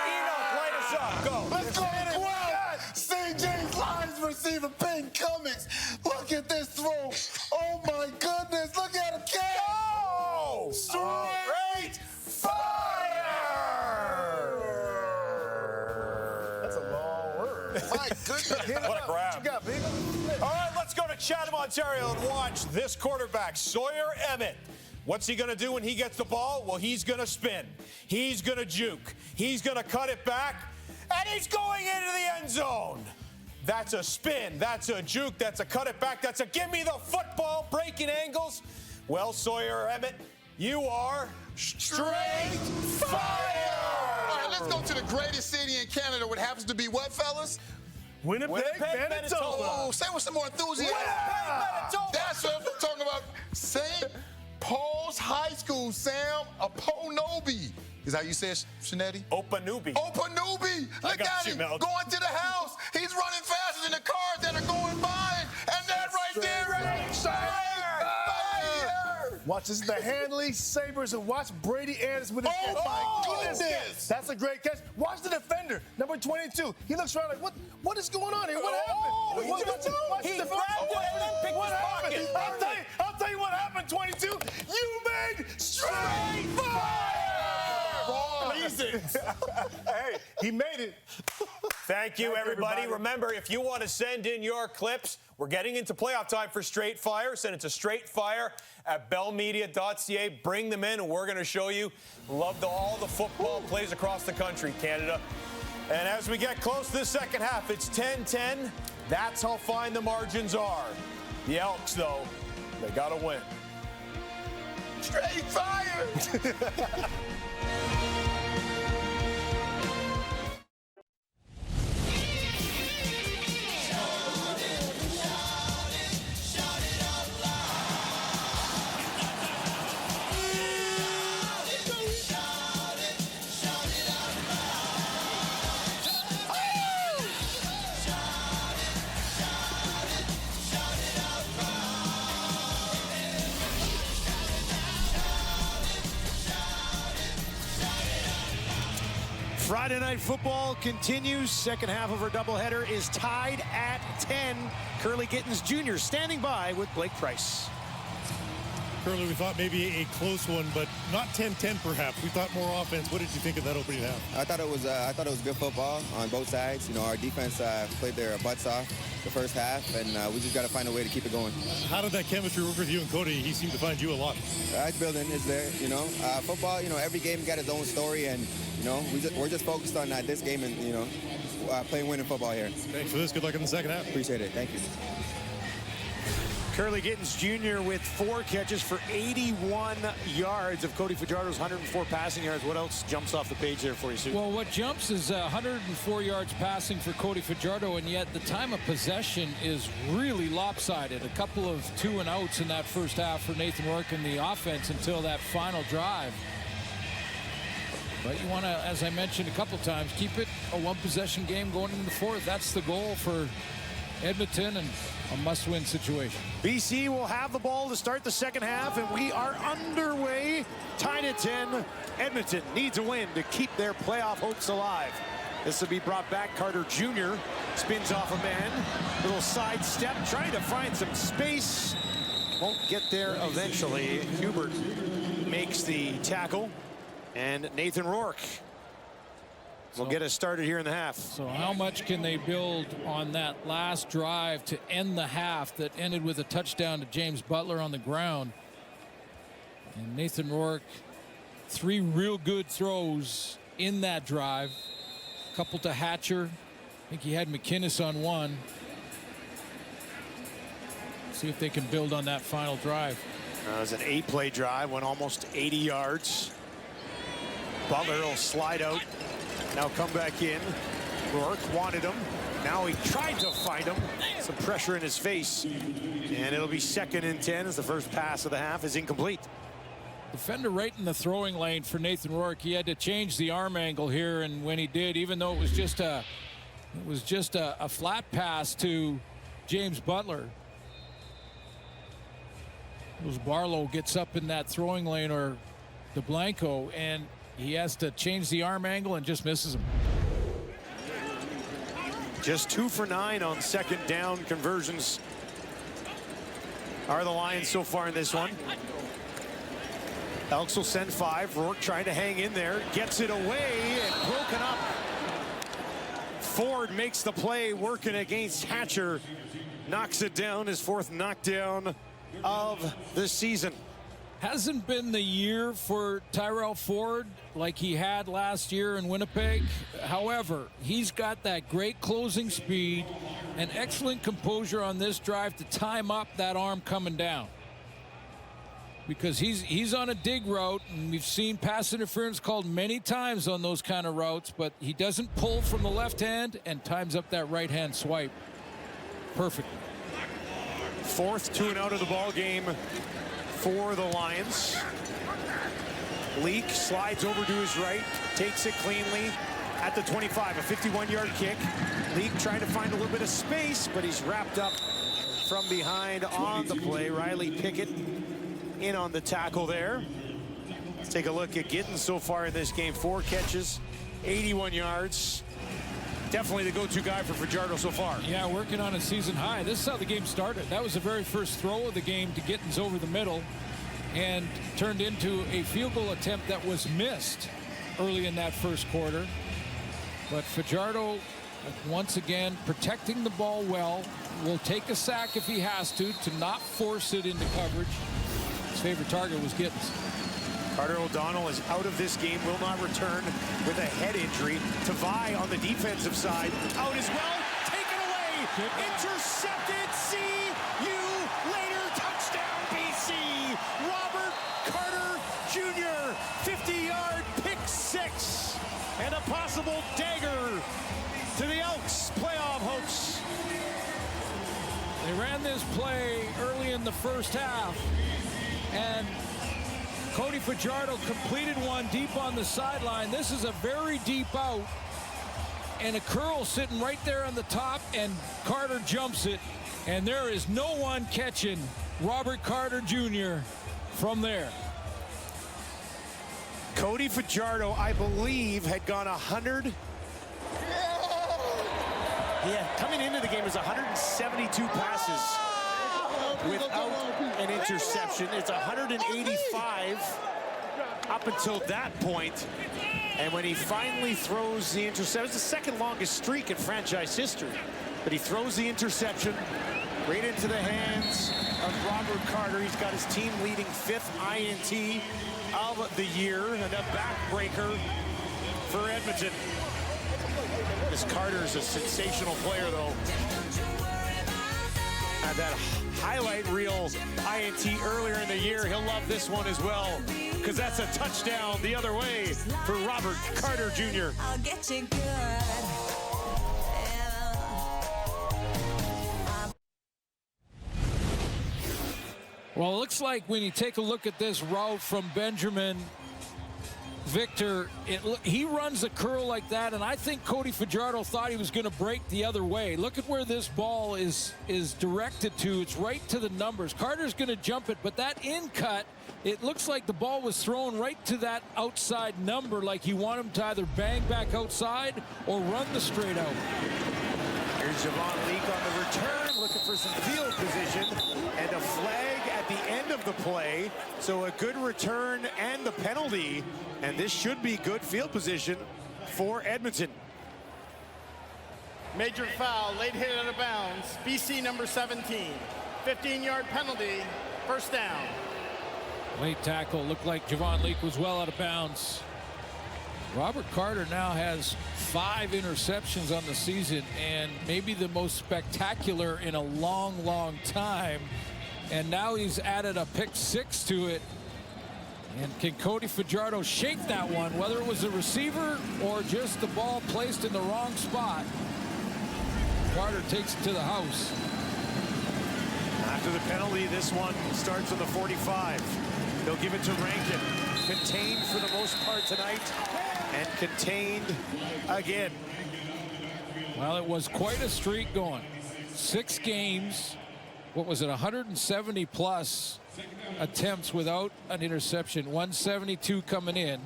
Enoch, light us up. Go. Let's go to 12. St. James Lions receiver Ben Cummings. Look at this throw. Oh, my goodness. Look at him. Go! Straight Fire! That's a long word. My goodness. What a grab. What you got, big? All right, let's go to Chatham, Ontario, and watch this quarterback, Sawyer Emmett. What's he going to do when he gets the ball? Well, he's going to spin. He's going to juke. He's going to cut it back, and he's going into the end zone. That's a spin. That's a juke. That's a cut it back. That's a give me the football, breaking angles. Well, Sawyer Emmett, you are straight fire! All right, let's go to the greatest city in Canada, what happens to be what, fellas? Winnipeg, Manitoba. Oh, say with some more enthusiasm. Manitoba. That's what I'm talking about. St. Paul's High School, Sam Oponobi. Is that how you say it, Shanetti? Opanubi. Opanubi. Look at him Mel. going to the house. He's running faster than the cars that are going by. And that right there is fire. Watch, this is the Hanley Sabres, and watch Brady Anderson with his Oh, my goodness. That's a great catch. Watch the defender, number 22. He looks around like, what is going on here? What happened? He grabbed it and then picked his pocket. I'll tell you what happened, 22. You made straight fire! Hey, he made it. Thank you, everybody. Remember, if you want to send in your clips, we're getting into playoff time for Straight Fire. Send it to straightfire@bellmedia.ca. Bring them in, and we're going to show you all the football plays across the country, Canada. And as we get close to the second half, it's 10-10. That's how fine the margins are. The Elks, though, they got to win. Straight fire! Friday Night Football continues. Second half of our doubleheader is tied at 10. Curly Gittens Jr. standing by with Blake Price. Curly, we thought maybe a close one, but not 10-10 perhaps. We thought more offense. What did you think of that opening half? I thought it was good football on both sides. You know, our defense played their butts off the first half, and we just got to find a way to keep it going. How did that chemistry work with you and Cody? He seemed to find you a lot. It's building. It's there. You know, football. You know, every game got its own story, and you know, we're just focused on this game and you know, playing winning football here. Thanks for this. Good luck in the second half. Appreciate it. Thank you. Curly Gittens Jr. with 4 catches for 81 yards of Cody Fajardo's 104 passing yards. What else jumps off the page there for you, Sue? Well, what jumps is 104 yards passing for Cody Fajardo, and yet the time of possession is really lopsided. A couple of 2-and-outs in that first half for Nathan Rourke and the offense until that final drive. But you want to, as I mentioned a couple times, keep it a one-possession game going into the fourth. That's the goal for Edmonton and a must-win situation. BC will have the ball to start the second half, and we are underway. Tied at 10. Edmonton needs a win to keep their playoff hopes alive. This will be brought back. Carter Jr. spins off a man. Little side step, trying to find some space. Won't get there eventually. Hubert makes the tackle, and Nathan Rourke will get us started here in the half. So how much can they build on that last drive to end the half that ended with a touchdown to James Butler on the ground? And Nathan Rourke, 3 real good throws in that drive. A couple to Hatcher. I think he had McInnes on one. See if they can build on that final drive. It was an 8-play drive, went almost 80 yards. Butler will slide out. Now come back in. Rourke wanted him. Now he tried to find him. Some pressure in his face. And it'll be 2nd and 10 as the first pass of the half is incomplete. Defender right in the throwing lane for Nathan Rourke. He had to change the arm angle here, and when he did, even though it was just a flat pass to James Butler, Barlow gets up in that throwing lane, or DeBlanco, and he has to change the arm angle and just misses him. Just 2 for 9 on second down conversions are the Lions so far in this one. Elks will send 5. Rourke trying to hang in there, gets it away and broken up. Ford makes the play, working against Hatcher, knocks it down, his 4th knockdown of the season. Hasn't been the year for Tyrell Ford like he had last year in Winnipeg. However, he's got that great closing speed and excellent composure on this drive to time up that arm coming down. Because he's on a dig route, and we've seen pass interference called many times on those kind of routes, but he doesn't pull from the left hand and times up that right hand swipe perfectly. 4th 2 and out of the ball game for the Lions. Leak slides over to his right, takes it cleanly at the 25, a 51-yard kick. Leak trying to find a little bit of space, but he's wrapped up from behind on the play. Riley Pickett in on the tackle there. Let's take a look at Gittins so far in this game. 4 catches, 81 yards. Definitely the go-to guy for Fajardo so far. Yeah, working on a season high. This is how the game started. That was the very first throw of the game to Gittins over the middle and turned into a field goal attempt that was missed early in that first quarter. But Fajardo, once again, protecting the ball well, will take a sack if he has to not force it into coverage. His favorite target was Gittins. Carter O'Donnell is out of this game, will not return with a head injury. Tavai on the defensive side, out as well, taken away, intercepted, see you later, touchdown BC. Robert Carter Jr., 50-yard pick 6, and a possible dagger to the Elks' playoff hopes. They ran this play early in the first half, and Cody Fajardo completed one deep on the sideline. This is a very deep out, and a curl sitting right there on the top, and Carter jumps it, and there is no one catching Robert Carter Jr. from there. Cody Fajardo, I believe, had gone 100. Yeah, coming into the game is 172 passes without an interception. It's 185 up until that point. And when he finally throws the interception, it's the second longest streak in franchise history. But he throws the interception right into the hands of Robert Carter. He's got his team leading 5th INT of the year, and a backbreaker for Edmonton. This Carter is a sensational player, though. And that highlight reel INT earlier in the year, he'll love this one as well, because that's a touchdown the other way for Robert Carter Jr. I'll get you good. Well, it looks like when you take a look at this route from Benjamin Victor, he runs a curl like that, and I think Cody Fajardo thought he was going to break the other way. Look at where this ball is directed to. It's right to the numbers. Carter's going to jump it, but that in cut, it looks like the ball was thrown right to that outside number, like he wanted him to either bang back outside or run the straight out. Here's Javon Leak on the return, looking for some field position, and a flag at the end of the play. So a good return and the penalty, and this should be good field position for Edmonton. Major foul, late hit out of bounds. BC number 17. 15-yard penalty, first down. Late tackle, looked like Javon Leak was well out of bounds. Robert Carter now has 5 interceptions on the season, and maybe the most spectacular in a long, long time. And now he's added a pick 6 to it. And can Cody Fajardo shape that one, whether it was the receiver or just the ball placed in the wrong spot? Carter takes it to the house. After the penalty, this one starts on the 45. They'll give it to Rankin. Contained for the most part tonight, and contained again. Well, it was quite a streak going. 6 games. What was it, 170 plus attempts without an interception, 172 coming in,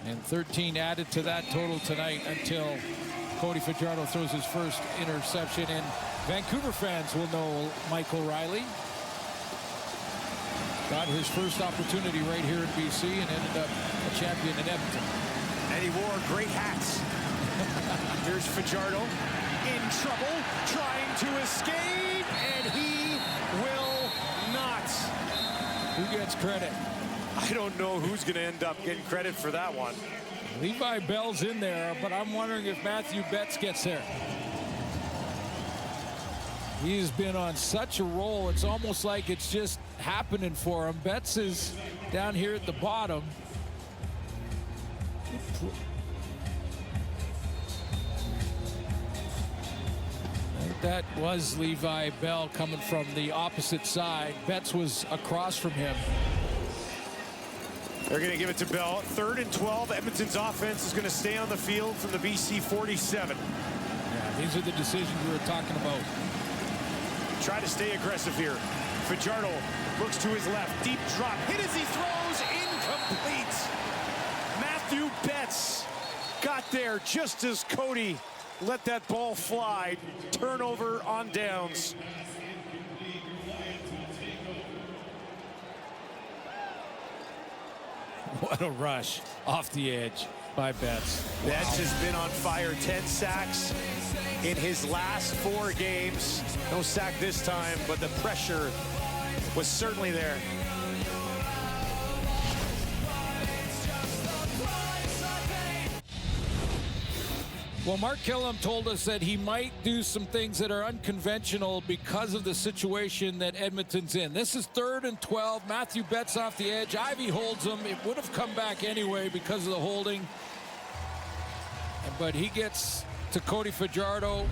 and 13 added to that total tonight until Cody Fajardo throws his first interception. And Vancouver fans will know Michael Riley got his first opportunity right here in BC and ended up a champion in Edmonton. And he wore great hats. Here's Fajardo in trouble, trying to escape, and he will not. Who gets credit? I don't know who's going to end up getting credit for that one. Levi Bell's in there, but I'm wondering if Matthew Betts gets there. He's been on such a roll, it's almost like it's just happening for him. Betts is down here at the bottom. That was Levi Bell coming from the opposite side. Betts was across from him. They're going to give it to Bell. 3rd and 12. Edmonton's offense is going to stay on the field from the BC 47. Yeah, these are the decisions we were talking about. Try to stay aggressive here. Fajardo looks to his left. Deep drop. Hit as he throws. Incomplete. Matthew Betts got there just as Cody let that ball fly. Turnover on downs. What a rush off the edge by Betts. Betts has been on fire. 10 sacks in his last 4 games. No sack this time, but the pressure was certainly there. Well, Mark Killam told us that he might do some things that are unconventional because of the situation that Edmonton's in. This is 3rd and 12. Matthew Betts off the edge. Ivey holds him. It would have come back anyway because of the holding. But he gets to Cody Fajardo.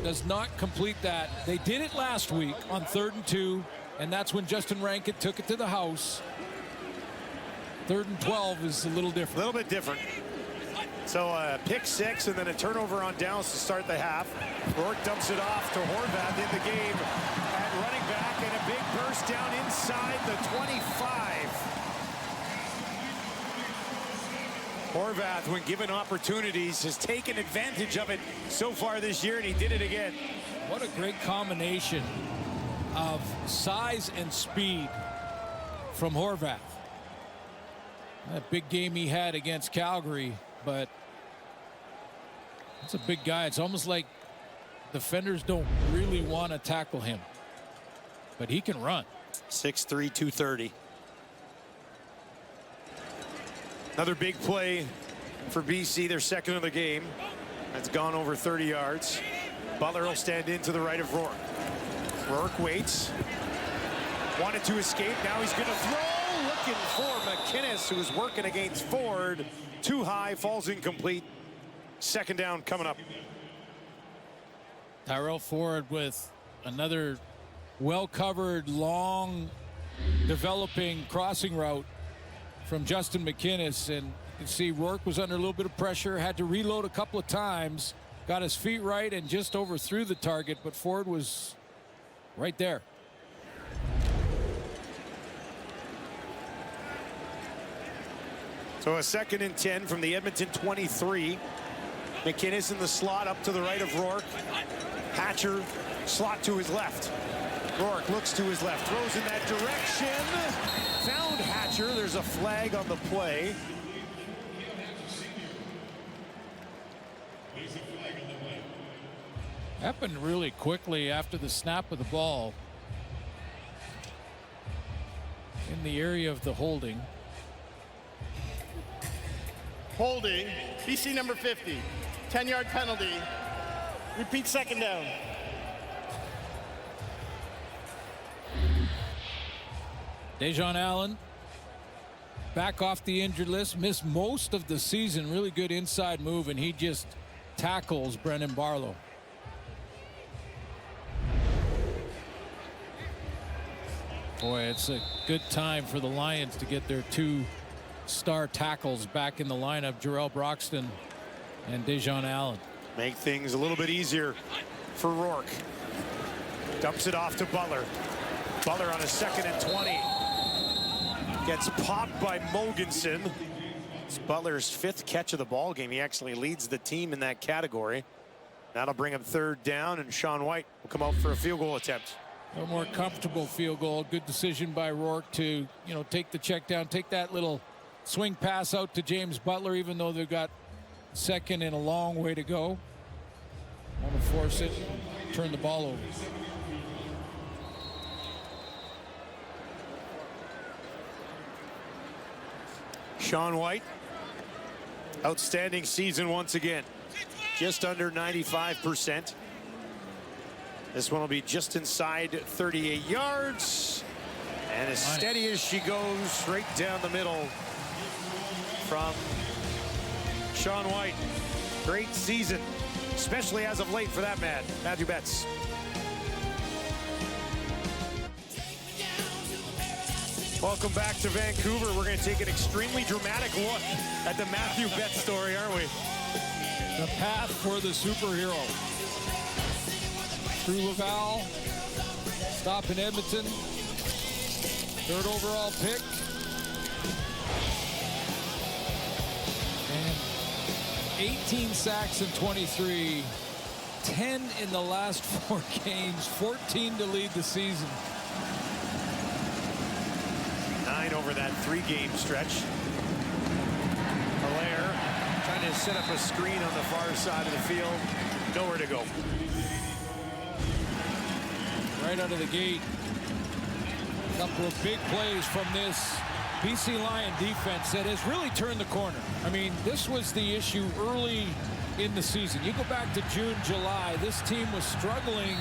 Does not complete that. They did it last week on 3rd and 2, and that's when Justin Rankin took it to the house. 3rd and 12 is a little different. A little bit different. So a pick 6 and then a turnover on downs to start the half. Rourke dumps it off to Horvath in the game at running back, and a big burst down inside the 25. Horvath, when given opportunities, has taken advantage of it so far this year, and he did it again. What a great combination of size and speed from Horvath. That big game he had against Calgary, but it's a big guy. It's almost like defenders don't really want to tackle him, but he can run. 6'3", 230. Another big play for BC, their second of the game. That's gone over 30 yards. Butler will stand in to the right of Rourke. Rourke waits. Wanted to escape. Now he's going to throw. Looking for McInnes, who is working against Ford. Too high, falls incomplete. 2nd down coming up. Tyrell Ford with another well-covered, long, developing crossing route from Justin McInnes, and you can see Rourke was under a little bit of pressure, had to reload a couple of times, got his feet right and just overthrew the target, but Ford was right there. So a 2nd and 10 from the Edmonton 23. McInnes in the slot up to the right of Rourke. Hatcher slot to his left. Rourke looks to his left, throws in that direction. Found Hatcher. There's a flag on the play. Happened really quickly after the snap of the ball in the area of the holding. Holding, BC number 50. 10-yard penalty. Repeat 2nd down. Dejon Allen back off the injured list, missed most of the season. Really good inside move, and he just tackles Brennan Barlow. Boy, it's a good time for the Lions to get their 2 star tackles back in the lineup, Jarrell Broxton and Dejon Allen. Make things a little bit easier for Rourke. Dumps it off to Butler. Butler on a 2nd and 20. Gets popped by Mogensen. It's Butler's 5th catch of the ball game. He actually leads the team in that category. That'll bring him 3rd down, and Sean White will come out for a field goal attempt. A more comfortable field goal. Good decision by Rourke to, take the check down, take that little swing pass out to James Butler, even though they've got 2nd and a long way to go. Want to force it, turn the ball over. Sean White, outstanding season once again. Just under 95%. This one will be just inside 38 yards. And as steady as she goes, right down the middle from Sean White. Great season, especially as of late for that man, Matthew Betts. Welcome back to Vancouver. We're going to take an extremely dramatic look at the Matthew Betts story, aren't we? The path for the superhero. Through Laval, stop in Edmonton, 3rd overall pick. And 18 sacks in 23, 10 in the last 4 games, 14 to lead the season. 9 over that 3-game stretch. Allaire trying to set up a screen on the far side of the field. Nowhere to go. Right out of the gate. A couple of big plays from this BC Lion defense that has really turned the corner. I mean, this was the issue early in the season. You go back to June, July, this team was struggling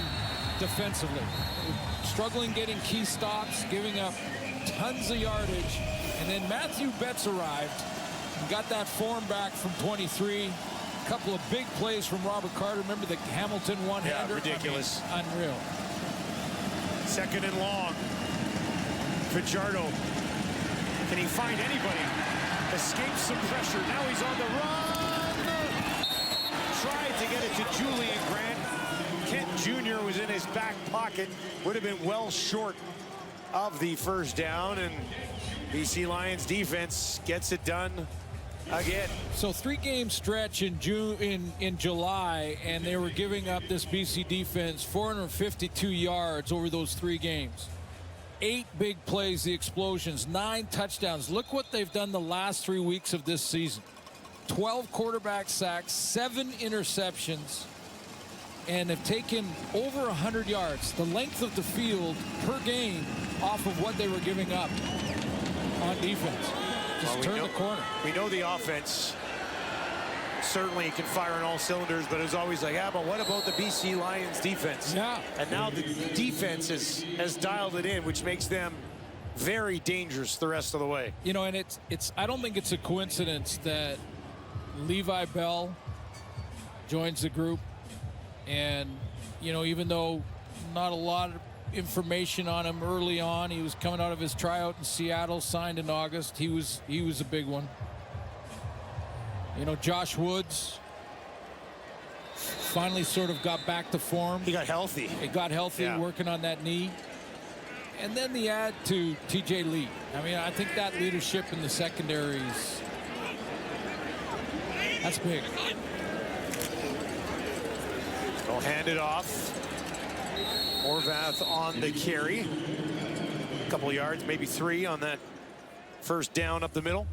defensively. Struggling getting key stops, giving up tons of yardage. And then Matthew Betts arrived and got that form back from 23. A couple of big plays from Robert Carter. Remember the Hamilton one-hander? Yeah, ridiculous. I mean, unreal. 2nd and long. Fajardo. Can he find anybody? Escapes some pressure. Now he's on the run. Tried to get it to Julian Grant. Kent Jr. was in his back pocket. Would have been well short of the first down. And BC Lions defense gets it done again. So 3-game stretch in July, and they were giving up, this BC defense, 452 yards over those 3 games. 8 big plays, the explosions, 9 touchdowns. Look what they've done the last 3 weeks of this season. 12 quarterback sacks, 7 interceptions, and have taken over 100 yards, the length of the field per game, off of what they were giving up on defense. Just turn the corner. We know the offense certainly can fire on all cylinders, but it's always like, yeah, but what about the BC Lions defense? Yeah. And now the defense has dialed it in, which makes them very dangerous the rest of the way. You know, and it's I don't think it's a coincidence that Levi Bell joins the group. And, you know, even though not a lot of information on him early on, he was coming out of his tryout in Seattle, signed in August. He was a big one. You know, Josh Woods finally sort of got back to form. He got healthy. He got healthy, yeah, working on that knee. And then the add to TJ Lee. I mean, I think that leadership in the secondaries, that's big. They'll hand it off. Horvath on the carry. A couple of yards, maybe 3 on that first down up the middle.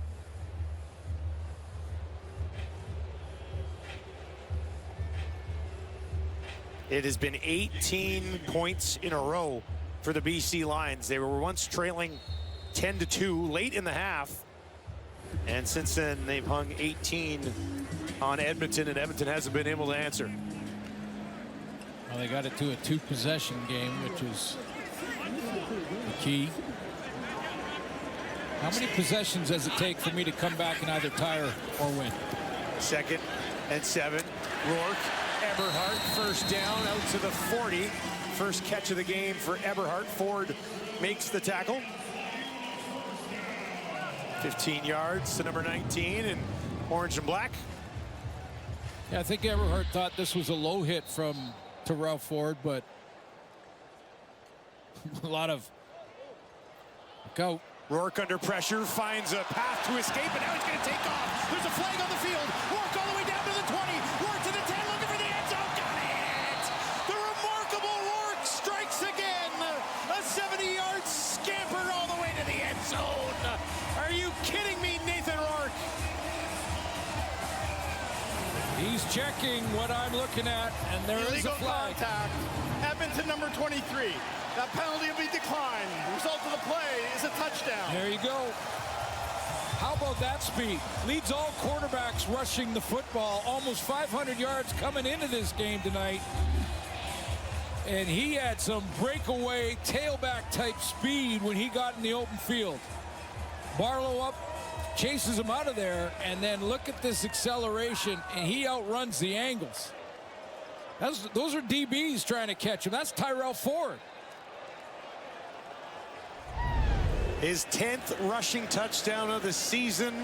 It has been 18 points in a row for the BC Lions. They were once trailing 10-2 late in the half. And since then, they've hung 18 on Edmonton, and Edmonton hasn't been able to answer. Well, they got it to a 2-possession game, which is the key. How many possessions does it take for me to come back and either tie or win? 2nd and 7. Rourke, Eberhardt, first down out to the 40. First catch of the game for Eberhardt. Ford makes the tackle. 15 yards to number 19 in orange and black. Yeah, I think Eberhardt thought this was a low hit from Terrell Ford, but a lot of go. Rourke under pressure, finds a path to escape, and now he's going to take off. There's a flag on the field. Rourke all the way down to the 20. Rourke to the 10, looking for the end zone. Got it! The remarkable Rourke strikes again. A 70-yard scamper all the way to the end zone. Are you kidding me, Nathan Rourke? He's checking what I'm looking at, and there is a flag. Contact. Edmonton number 23. That penalty will be declined. The result of the play is a touchdown. There you go. How about that speed? Leads all quarterbacks rushing the football. Almost 500 yards coming into this game tonight. And he had some breakaway tailback type speed when he got in the open field. Barlow up, chases him out of there, and then look at this acceleration, and he outruns the angles. Those are DBs trying to catch him. That's Tyrell Ford. His 10th rushing touchdown of the season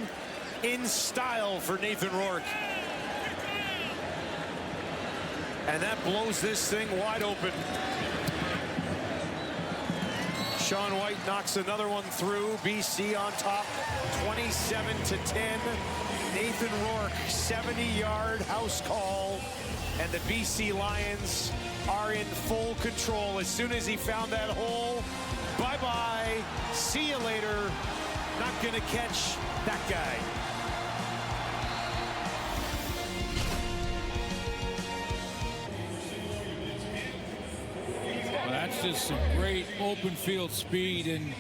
in style for Nathan Rourke. And that blows this thing wide open. Sean White knocks another one through. BC on top, 27-10. Nathan Rourke, 70-yard house call. And the BC Lions are in full control. As soon as he found that hole, bye-bye, see you later. Not gonna catch that guy. Well, that's just some great open field speed, and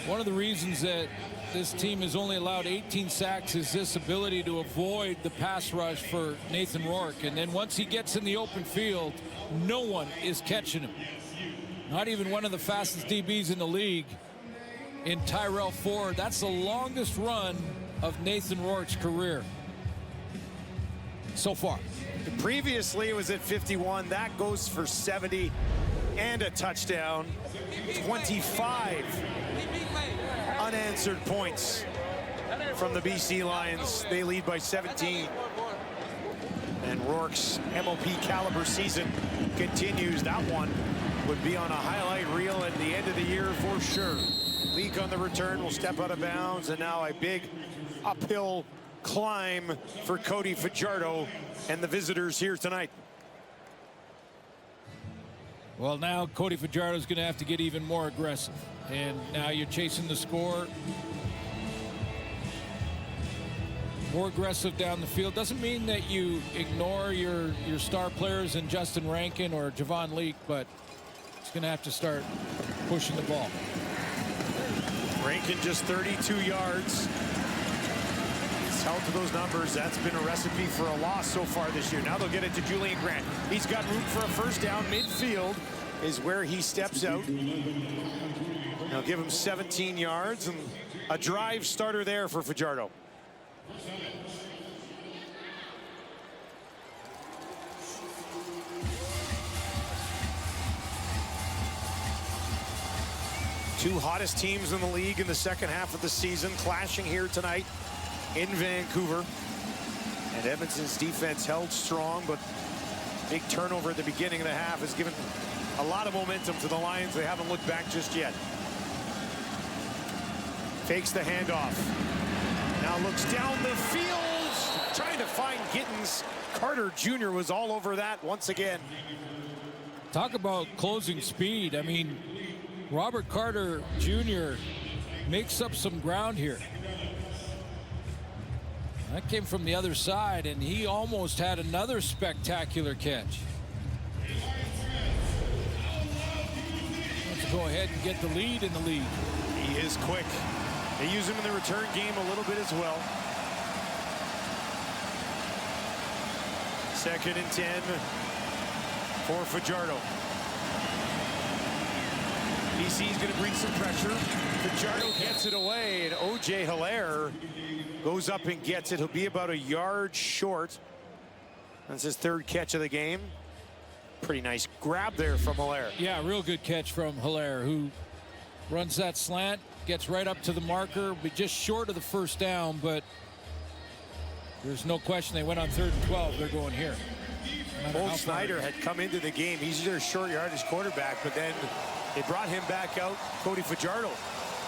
one of the reasons that this team has only allowed 18 sacks is this ability to avoid the pass rush for Nathan Rourke. And then once he gets in the open field, no one is catching him. Not even one of the fastest DBs in the league in Tyrell Ford. That's the longest run of Nathan Rourke's career so far. Previously it was at 51. That goes for 70 and a touchdown. 25 unanswered points from the BC Lions. They lead by 17. And Rourke's MOP caliber season continues. That one would be on a highlight reel at the end of the year for sure. Leak on the return will step out of bounds, and now a big uphill climb for Cody Fajardo and the visitors here tonight. Well, now Cody Fajardo is going to have to get even more aggressive. And now you're chasing the score. More aggressive down the field. Doesn't mean that you ignore your star players in Justin Rankin or Javon Leak, but it's going to have to start pushing the ball. Rankin just 32 yards. He's held to those numbers. That's been a recipe for a loss so far this year. Now they'll get it to Julian Grant. He's got room for a first down. Midfield is where he steps out. They'll give him 17 yards and a drive starter there for Fajardo. Two hottest teams in the league in the second half of the season clashing here tonight in Vancouver. And Edmonton's defense held strong, but big turnover at the beginning of the half has given a lot of momentum to the Lions. They haven't looked back just yet. Fakes the handoff. Now looks down the field, trying to find Gittens. Carter Jr. was all over that once again. Talk about closing speed. I mean, Robert Carter Jr. makes up some ground here. That came from the other side, and he almost had another spectacular catch. Let's go ahead and get the lead in the league. He is quick. They use him in the return game a little bit as well. 2nd and 10 for Fajardo. BC's going to bring some pressure. Fajardo gets it away, and O.J. Hilaire goes up and gets it. He'll be about a yard short. That's his 3rd catch of the game. Pretty nice grab there from Hilaire. Yeah, real good catch from Hilaire, who runs that slant, gets right up to the marker, but just short of the first down, but there's no question they went on 3rd and 12. They're going here. Old Snyder had come into the game. He's their short yardage quarterback, but then they brought him back out. Cody Fajardo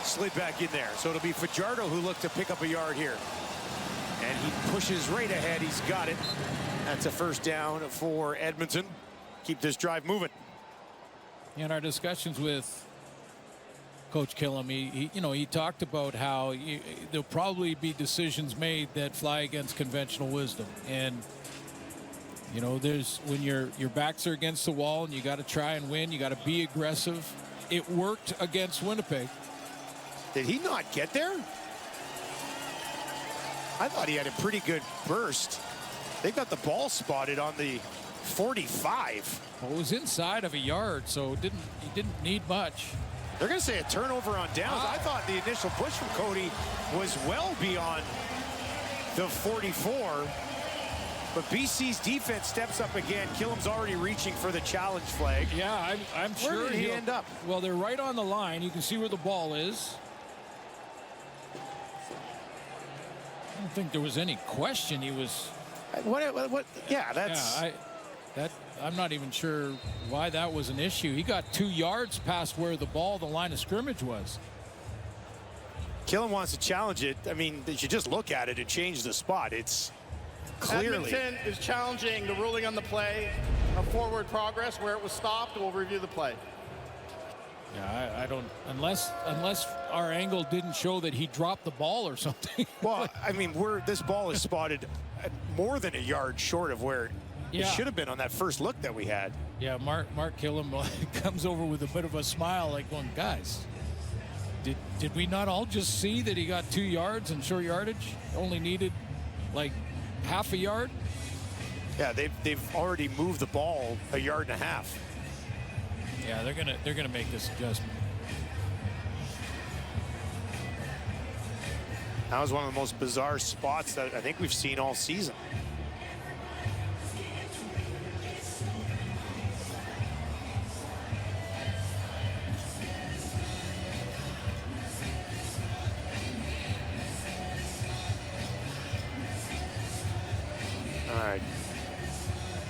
slid back in there. So it'll be Fajardo who looked to pick up a yard here. And he pushes right ahead. He's got it. That's a first down for Edmonton. Keep this drive moving. In our discussions with Coach Killam, he talked about how there'll probably be decisions made that fly against conventional wisdom. And there's when your backs are against the wall and you got to try and win, you got to be aggressive. It worked against Winnipeg. Did he not get there? I thought he had a pretty good burst. They got the ball spotted on the 45. Well, it was inside of a yard, so he didn't need much. They're going to say a turnover on downs. I thought the initial push from Cody was well beyond the 44. But BC's defense steps up again. Killam's already reaching for the challenge flag. Yeah, I'm sure. Where did he end up? Well, they're right on the line. You can see where the ball is. I don't think there was any question. He was. What? Yeah, that's. Yeah, I'm not even sure why that was an issue. He got 2 yards past where the line of scrimmage was. Killam wants to challenge it. I mean, they should just look at it and change the spot. It's clearly. Edmonton is challenging the ruling on the play of forward progress where it was stopped. We'll review the play. Yeah, I don't, unless our angle didn't show that he dropped the ball or something. Well, I mean, this ball is spotted at more than a yard short of where it should have been on that first look that we had. Yeah, Mark Killam comes over with a bit of a smile, like going, guys, did we not all just see that he got 2 yards in short yardage? Only needed like half a yard? Yeah, they've already moved the ball a yard and a half. Yeah, they're gonna make this adjustment. That was one of the most bizarre spots that I think we've seen all season. All right,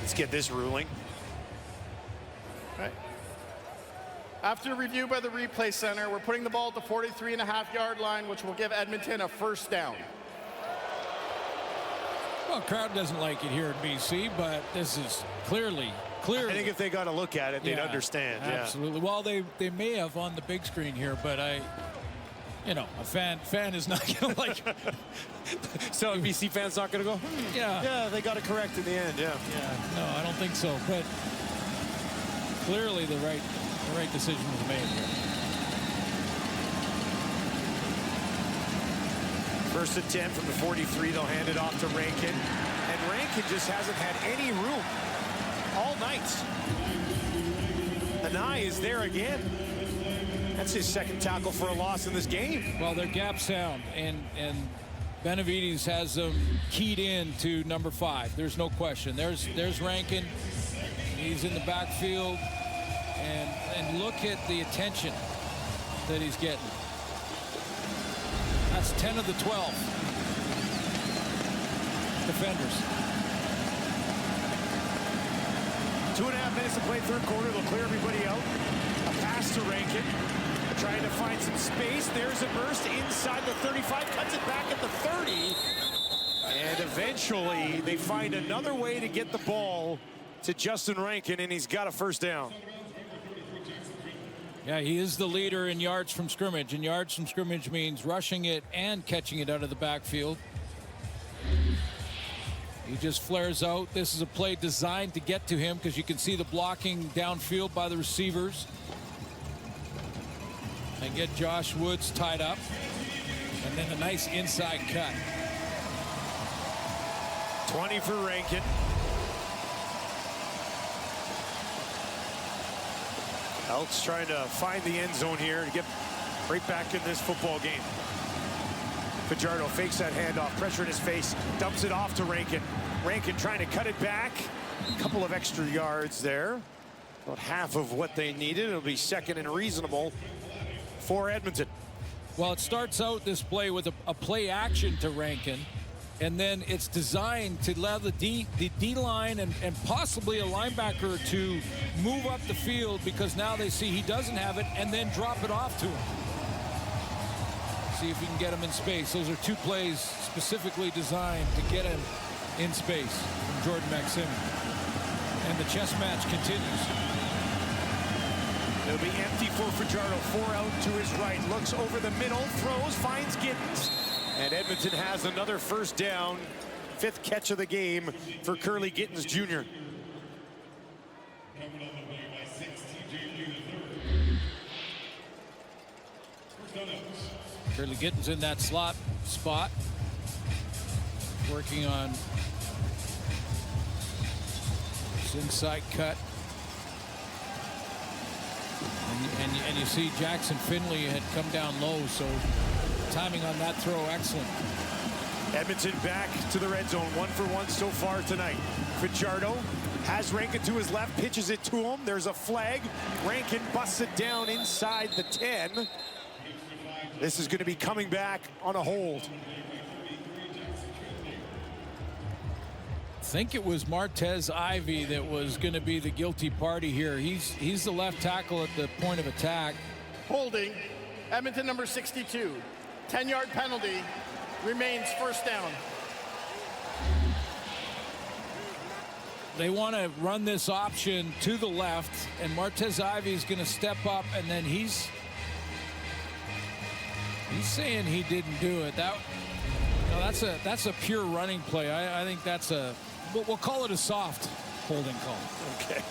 let's get this ruling. Right. After review by the replay center, we're putting the ball at the 43.5-yard line, which will give Edmonton a first down. Well, crowd doesn't like it here in BC, but this is clearly. I think if they got to look at it, they'd understand. Absolutely. Yeah. Well, they may have on the big screen here, but a fan is not going to like. So a BC fan's not going to go. Yeah, they got it correct in the end. Yeah. No, I don't think so. But clearly the right decision was made here. First and 10 from the 43. They'll hand it off to Rankin. And Rankin just hasn't had any room all night. Anai is there again. That's his second tackle for a loss in this game. Well, they're gap sound, and Benavides has them keyed in to number 5. There's no question. There's Rankin. He's in the backfield. And look at the attention that he's getting. That's 10 of the 12 defenders. 2.5 minutes to play third quarter. They'll clear everybody out. A pass to Rankin. Trying to find some space. There's a burst inside the 35. Cuts it back at the 30. And eventually they find another way to get the ball to Justin Rankin, and he's got a first down. Yeah, he is the leader in yards from scrimmage, and yards from scrimmage means rushing it and catching it out of the backfield. He just flares out. This is a play designed to get to him because you can see the blocking downfield by the receivers. And get Josh Woods tied up. And then a nice inside cut. 20 for Rankin. Elks trying to find the end zone here to get right back in this football game. Fajardo fakes that handoff, pressure in his face, dumps it off to Rankin. Rankin trying to cut it back. A couple of extra yards there. About half of what they needed. It'll be second and reasonable for Edmonton. Well, it starts out this play with a play action to Rankin, and then it's designed to allow the D line and possibly a linebacker or two move up the field because now they see he doesn't have it, and then drop it off to him. See if you can get him in space. Those are 2 plays specifically designed to get him in space from Jordan Maxim. And the chess match continues. It'll be empty for Fajardo. 4 out to his right. Looks over the middle. Throws. Finds Gittins. And Edmonton has another first down. 5th catch of the game for Curly Gittins Jr. Curly Gittins in that slot spot. working on this inside cut. And you see Jackson Finley had come down low, so timing on that throw excellent. Edmonton back to the red zone, 1 for 1 so far tonight. Fajardo has Rankin to his left, pitches it to him. There's a flag. Rankin busts it down inside the 10. This is going to be coming back on a hold. I think it was Martez Ivey that was going to be the guilty party here. He's the left tackle at the point of attack. Holding, Edmonton number 62. 10-yard penalty, remains first down. They want to run this option to the left, and Martez Ivey is going to step up, and then he's saying he didn't do it. That's a pure running play. I think that's we'll call it a soft holding call. Okay.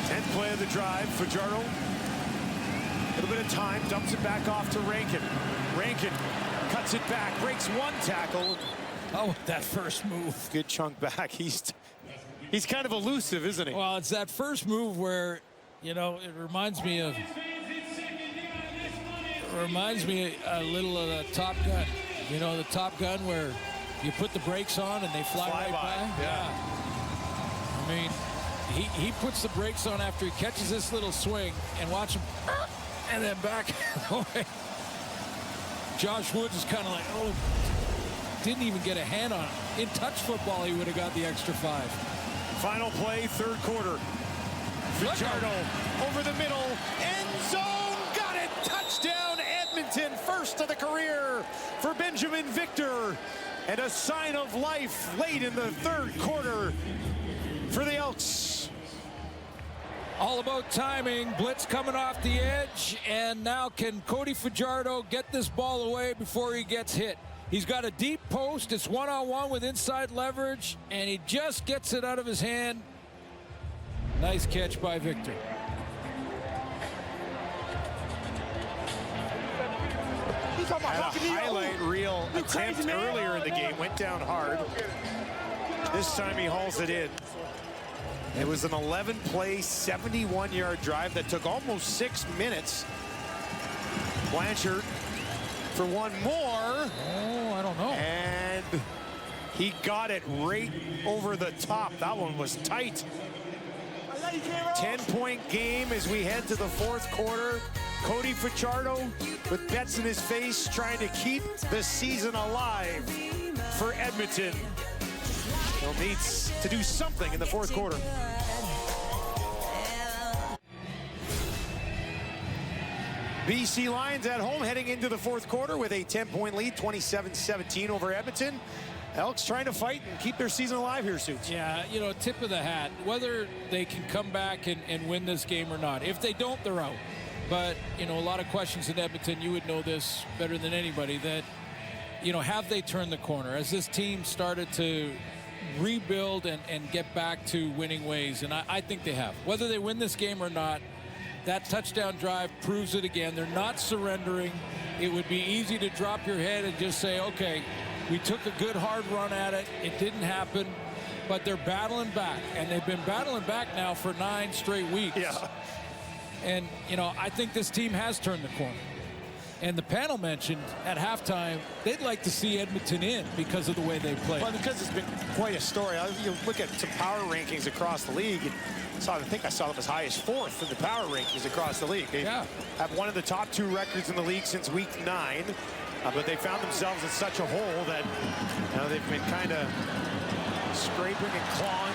Tenth play of the drive. Fajardo, a little bit of time, dumps it back off to Rankin. Rankin cuts it back, breaks one tackle. Oh, that first move. Good chunk back. He's kind of elusive, isn't he? Well, it's that first move where, it reminds me a little of the Top Gun. The Top Gun where you put the brakes on and they fly right by. Yeah. I mean, he puts the brakes on after he catches this little swing, and watch him, and then back away. Josh Woods is kind of like, didn't even get a hand on it. In touch football, he would have got the extra 5. Final play, third quarter. Fajardo over the middle, end zone, got it, touchdown Edmonton, first of the career for Benjamin Victor, and a sign of life late in the third quarter for the Elks. All about timing. Blitz coming off the edge, and now can Cody Fajardo get this ball away before he gets hit? He's got a deep post. It's one-on-one with inside leverage, and he just gets it out of his hand. Nice catch by Victor. Had a highlight reel attempt earlier in the game, went down hard. This time he hauls it in. It was an 11-play, 71-yard drive that took almost 6 minutes. Blanchard for one more. Oh, I don't know. And he got it right over the top. That one was tight. 10-point game as we head to the fourth quarter. Cody Fajardo with bets in his face, trying to keep the season alive for Edmonton. He'll need to do something in the fourth quarter. BC Lions at home heading into the fourth quarter with a 10-point lead, 27-17 over Edmonton. Elks trying to fight and keep their season alive here, Suits. Yeah, tip of the hat. Whether they can come back and win this game or not. If they don't, they're out. But, a lot of questions in Edmonton. You would know this better than anybody that, have they turned the corner? As this team started to rebuild and get back to winning ways, and I think they have. Whether they win this game or not, that touchdown drive proves it again. They're not surrendering. It would be easy to drop your head and just say, okay, we took a good hard run at it. It didn't happen, but they're battling back, and they've been battling back now for 9 straight weeks. Yeah. And, I think this team has turned the corner. And the panel mentioned at halftime they'd like to see Edmonton in because of the way they play. Well, because it's been quite a story. You look at some power rankings across the league. I think I saw them as high as 4th in the power rankings across the league. They have one of the top 2 records in the league since week 9. But they found themselves in such a hole that they've been kind of scraping and clawing.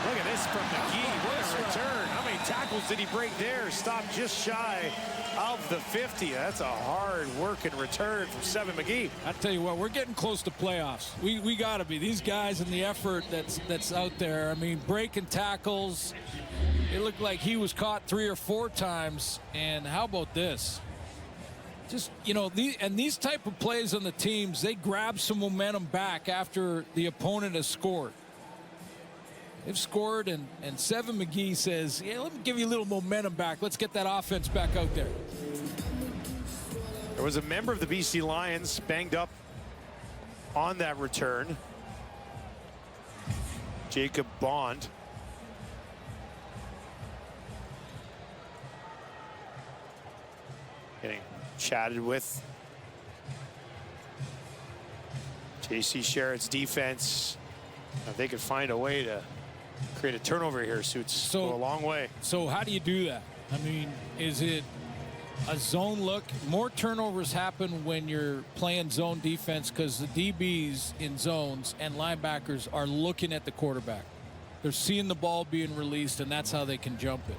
Look at this from McGee. What a return. How many tackles did he break there? Stopped just shy of the 50. That's a hard working return from Seven McGee. I tell you what, we're getting close to playoffs. We got to be. These guys and the effort that's out there. I mean, breaking tackles. It looked like he was caught 3 or 4 times. And how about this? Just, these type of plays on the teams, they grab some momentum back after the opponent has scored. They've scored, and Seven McGee says, let me give you a little momentum back. Let's get that offense back out there. There was a member of the BC Lions banged up on that return. Jacob Bond. Getting chatted with. J.C. Sherritt's defense. If they could find a way to create a turnover here, Suits go a long way. So how do you do that? I mean, is it a zone look? More turnovers happen when you're playing zone defense because the DBs in zones and linebackers are looking at the quarterback. They're seeing the ball being released, and that's how they can jump it.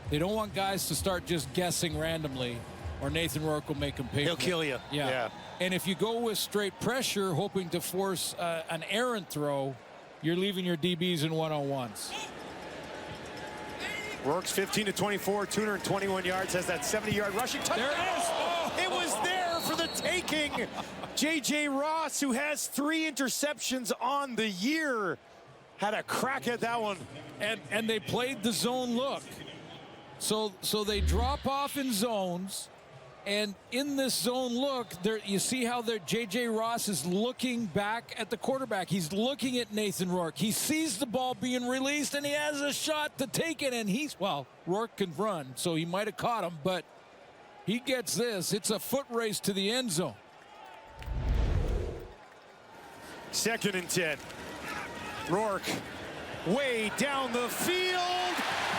They don't want guys to start just guessing randomly, or Nathan Rourke will make them pay. He'll kill you. Yeah. And if you go with straight pressure, hoping to force an errant throw, you're leaving your DBs in one-on-ones. Rourke's 15 to 24, 221 yards, has that 70-yard rushing touchdown. There it is. Oh. It was there for the taking. J.J. Ross, who has 3 interceptions on the year, had a crack at that one. And they played the zone look. So they drop off in zones. And in this zone look, there you see how J.J. Ross is looking back at the quarterback. He's looking at Nathan Rourke. He sees the ball being released, and he has a shot to take it. And Rourke can run, so he might have caught him, but he gets this. It's a foot race to the end zone. 2nd and 10. Rourke way down the field.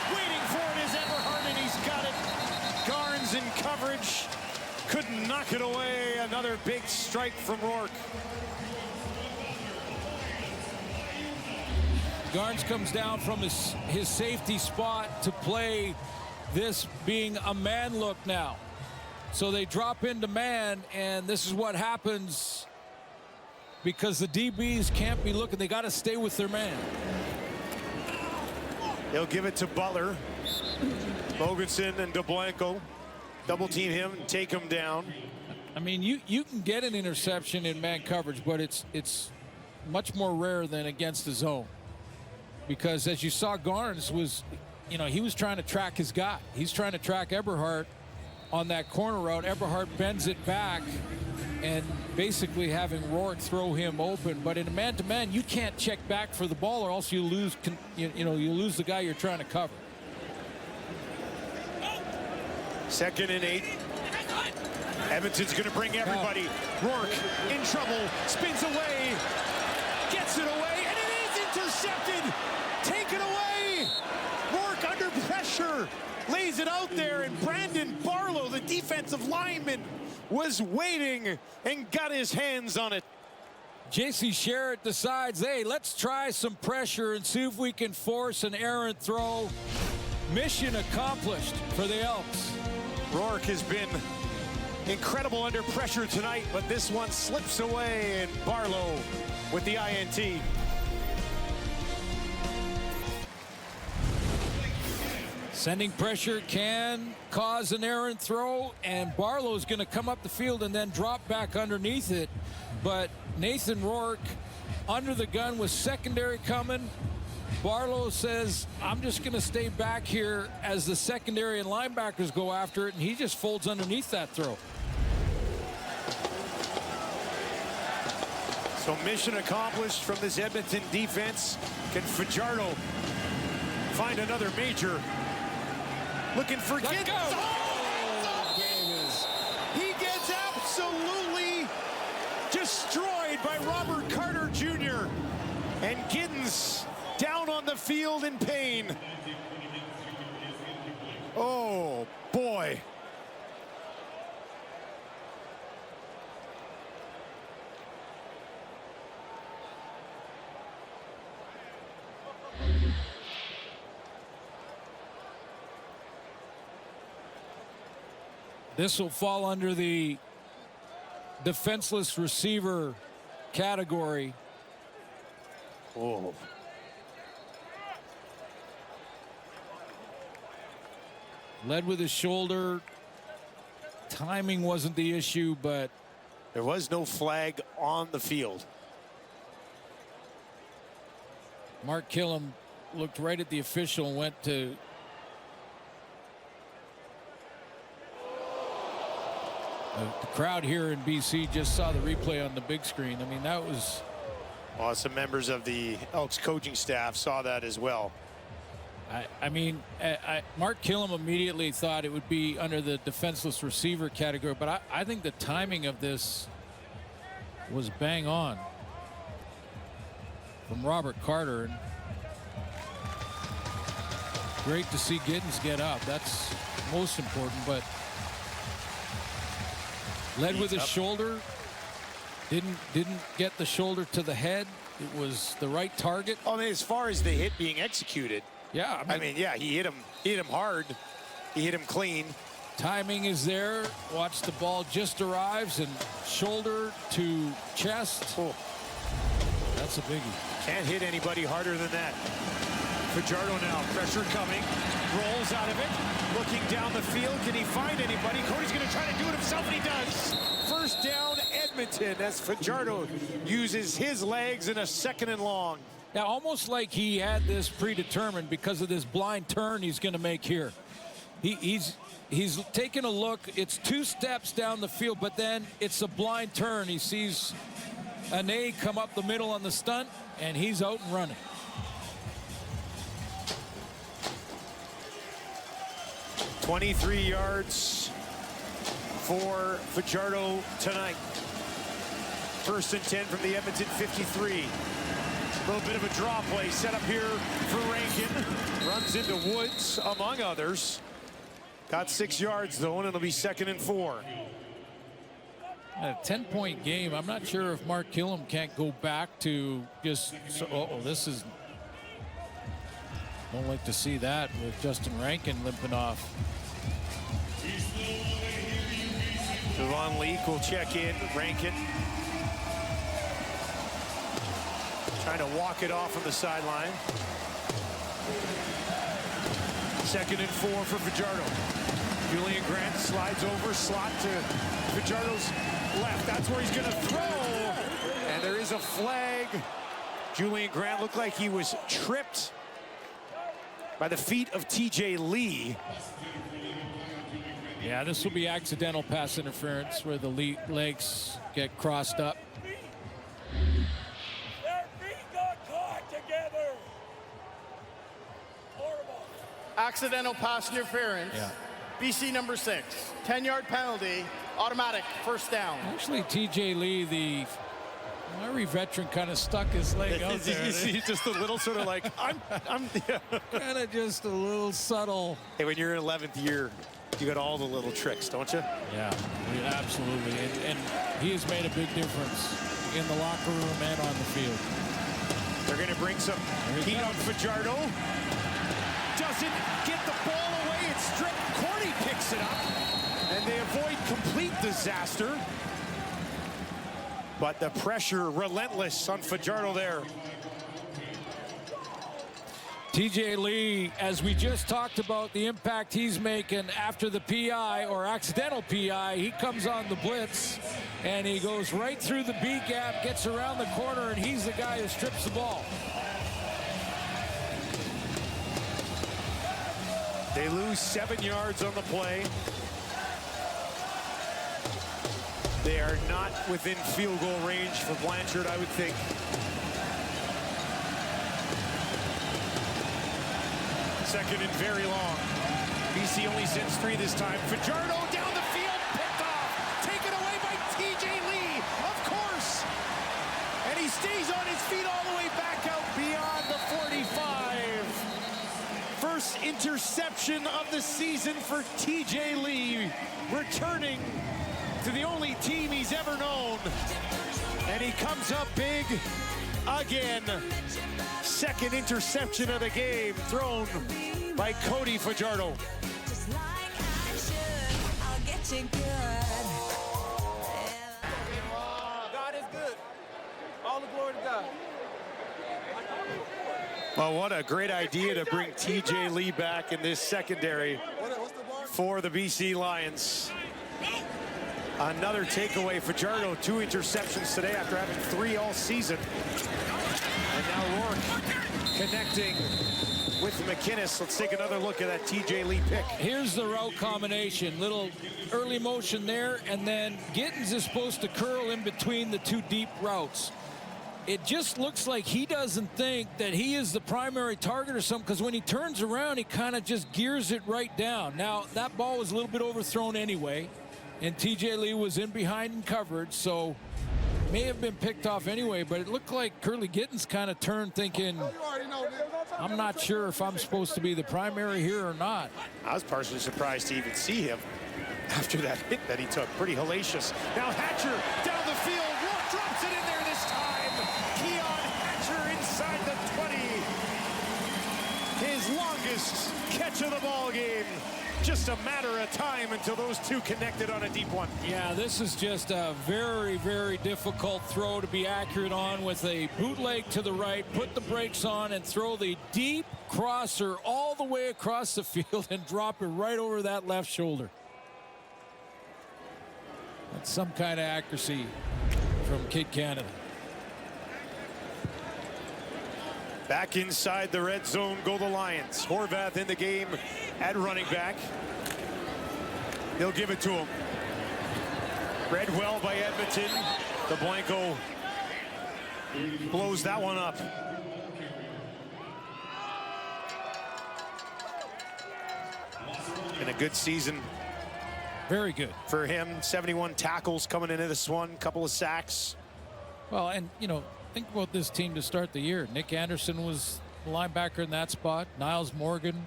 Waiting for it is Eberhardt, and he's got it. Garnes in coverage. Couldn't knock it away. Another big strike from Rourke. Garnes comes down from his safety spot to play this being a man look now. So they drop into man, and this is what happens because the DBs can't be looking. They got to stay with their man. They'll give it to Butler. Mogensen and DeBlanco double team him and take him down. I mean, you can get an interception in man coverage, but it's much more rare than against the zone. Because as you saw, Garnes was, he was trying to track his guy. He's trying to track Eberhardt on that corner route. Eberhardt bends it back and basically having Rourke throw him open. But in a man-to-man, you can't check back for the ball, or else you lose the guy you're trying to cover. 2nd and 8. Edmonton's going to bring everybody. Rourke in trouble, spins away, gets it away, and it is intercepted. Taken away. Rourke under pressure, lays it out there, and Brandon Barlow, the defensive lineman, was waiting and got his hands on it. J.C. Sherritt decides, hey, let's try some pressure and see if we can force an errant throw. Mission accomplished for the Elks. Rourke has been incredible under pressure tonight, but this one slips away, and Barlow with the INT. Sending pressure can cause an errant throw, and Barlow's going to come up the field and then drop back underneath it. But Nathan Rourke under the gun with secondary coming. Barlow says, I'm just going to stay back here as the secondary and linebackers go after it, and he just folds underneath that throw. So mission accomplished from this Edmonton defense. Can Fajardo find another major? Looking for Giddens. Oh, he gets absolutely destroyed by Robert Carter Jr. And Giddens down on the field in pain. Oh, boy. This will fall under the defenseless receiver category. Oh. Led with his shoulder. Timing wasn't the issue, but there was no flag on the field. Mark Killam looked right at the official and went to. The crowd here in BC just saw the replay on the big screen. I mean, that was... Well, some members of the Elks coaching staff saw that as well. I mean, Mark Killam immediately thought it would be under the defenseless receiver category, but I think the timing of this was bang on from Robert Carter. And great to see Giddens get up. That's most important, but led with his shoulder. Didn't get the shoulder to the head. It was the right target. I mean, as far as the hit being executed, yeah, I mean, yeah, he hit him hard. He hit him clean. Timing is there. Watch, the ball just arrives and shoulder to chest. Oh. That's a biggie. Can't hit anybody harder than that. Fajardo now, pressure coming, rolls out of it, looking down the field. Can he find anybody? Cody's going to try to do it himself, and he does. First down, Edmonton, as Fajardo uses his legs in a 2nd and long. Now, almost like he had this predetermined because of this blind turn he's going to make here. He's taking a look. It's 2 steps down the field, but then it's a blind turn. He sees Ane come up the middle on the stunt, and he's out and running. $23 yards for Fajardo tonight. 1st and 10 from the Edmonton 53. A little bit of a draw play set up here for Rankin. Runs into Woods, among others. Got 6 yards, though, and it'll be 2nd and 4. A 10-point game. I'm not sure if Mark Killam can't go back to just... this is... Don't like to see that with Justin Rankin limping off. Devon Leake will check in. Rankin trying to walk it off on the sideline. 2nd and 4 for Fajardo. Julian Grant slides over, slot to Fajardo's left. That's where he's going to throw. And there is a flag. Julian Grant looked like he was tripped by the feet of TJ Lee. Yeah, this will be accidental pass interference where the legs get crossed up. Their feet got caught together. Horrible. Accidental pass interference. Yeah. BC number 6. 10-yard penalty. Automatic 1st down. Actually, TJ Lee, the Irish veteran, kind of stuck his leg out there. He's just a little sort of like, I'm yeah. Kind of just a little subtle. Hey, when you're in 11th year, you got all the little tricks, don't you? Yeah, absolutely. And he has made a big difference in the locker room and on the field. They're going to bring some heat on Fajardo. Doesn't get the ball away. It's stripped. Cordy picks it up. And they avoid complete disaster. But the pressure relentless on Fajardo there. TJ Lee, as we just talked about the impact he's making after the PI or accidental PI, he comes on the blitz and he goes right through the B gap, gets around the corner, and he's the guy who strips the ball. They lose 7 yards on the play. They are not within field goal range for Blanchard, I would think. Second and very long. BC only sends 3 this time. Fajardo down the field, picked off. Taken away by TJ Lee, of course. And he stays on his feet all the way back out beyond the 45. First interception of the season for TJ Lee, returning to the only team he's ever known. And he comes up big again. 2nd interception of the game thrown by Cody Fajardo. God is good. All the glory to God. Well, what a great idea to bring TJ Lee back in this secondary for the BC Lions. Another takeaway. Fajardo, 2 interceptions today after having 3 all season. And now Rourke connecting with McInnes. Let's take another look at that TJ Lee pick. Here's the route combination. Little early motion there, and then Gittens is supposed to curl in between the two deep routes. It just looks like he doesn't think that he is the primary target or something, because when he turns around, he kind of just gears it right down. Now, that ball was a little bit overthrown anyway, and TJ Lee was in behind and covered, so may have been picked off anyway, but it looked like Curly Gittens kind of turned thinking, I'm not sure if I'm supposed to be the primary here or not. I was partially surprised to even see him after that hit that he took. Pretty hellacious. Now Hatcher down the field. Rourke drops it in there this time. Keon Hatcher inside the 20. His longest catch of the ball game. Just a matter of time until those two connected on a deep one. Yeah, this is just a very, very difficult throw to be accurate on, with a bootleg to the right, put the brakes on, and throw the deep crosser all the way across the field and drop it right over that left shoulder. That's some kind of accuracy from Kid Canada. Back inside the red zone go the Lions. Horvath in the game at running back. They'll give it to him. Read well by Edmonton. The Blanco blows that one up. And a good season. Very good. For him, 71 tackles coming into this one, couple of sacks. Well, and, you know, think about this team to start the year. Nick Anderson was the linebacker in that spot. Niles Morgan,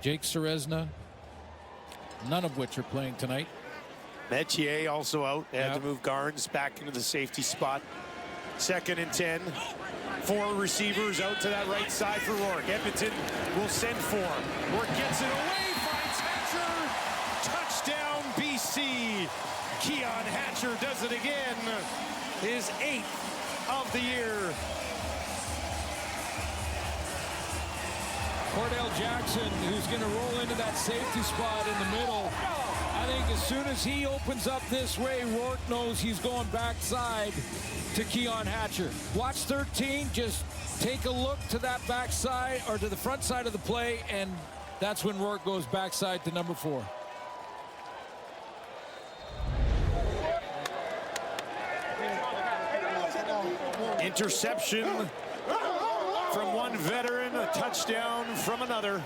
Jake Serezna, none of which are playing tonight. Metier also out. They had to move Garnes back into the safety spot. 2nd and 10. 4 receivers out to that right side for Rourke. Edmonton will send for him. Rourke gets it away, finds Hatcher. Touchdown, BC. Keon Hatcher does it again. His 8th of the year. Cordell Jackson, who's going to roll into that safety spot in the middle. I think as soon as he opens up this way, Rourke knows he's going backside to Keon Hatcher. Watch 13, just take a look to that backside or to the front side of the play, and that's when Rourke goes backside to number 4. Interception from one veteran, a touchdown from another.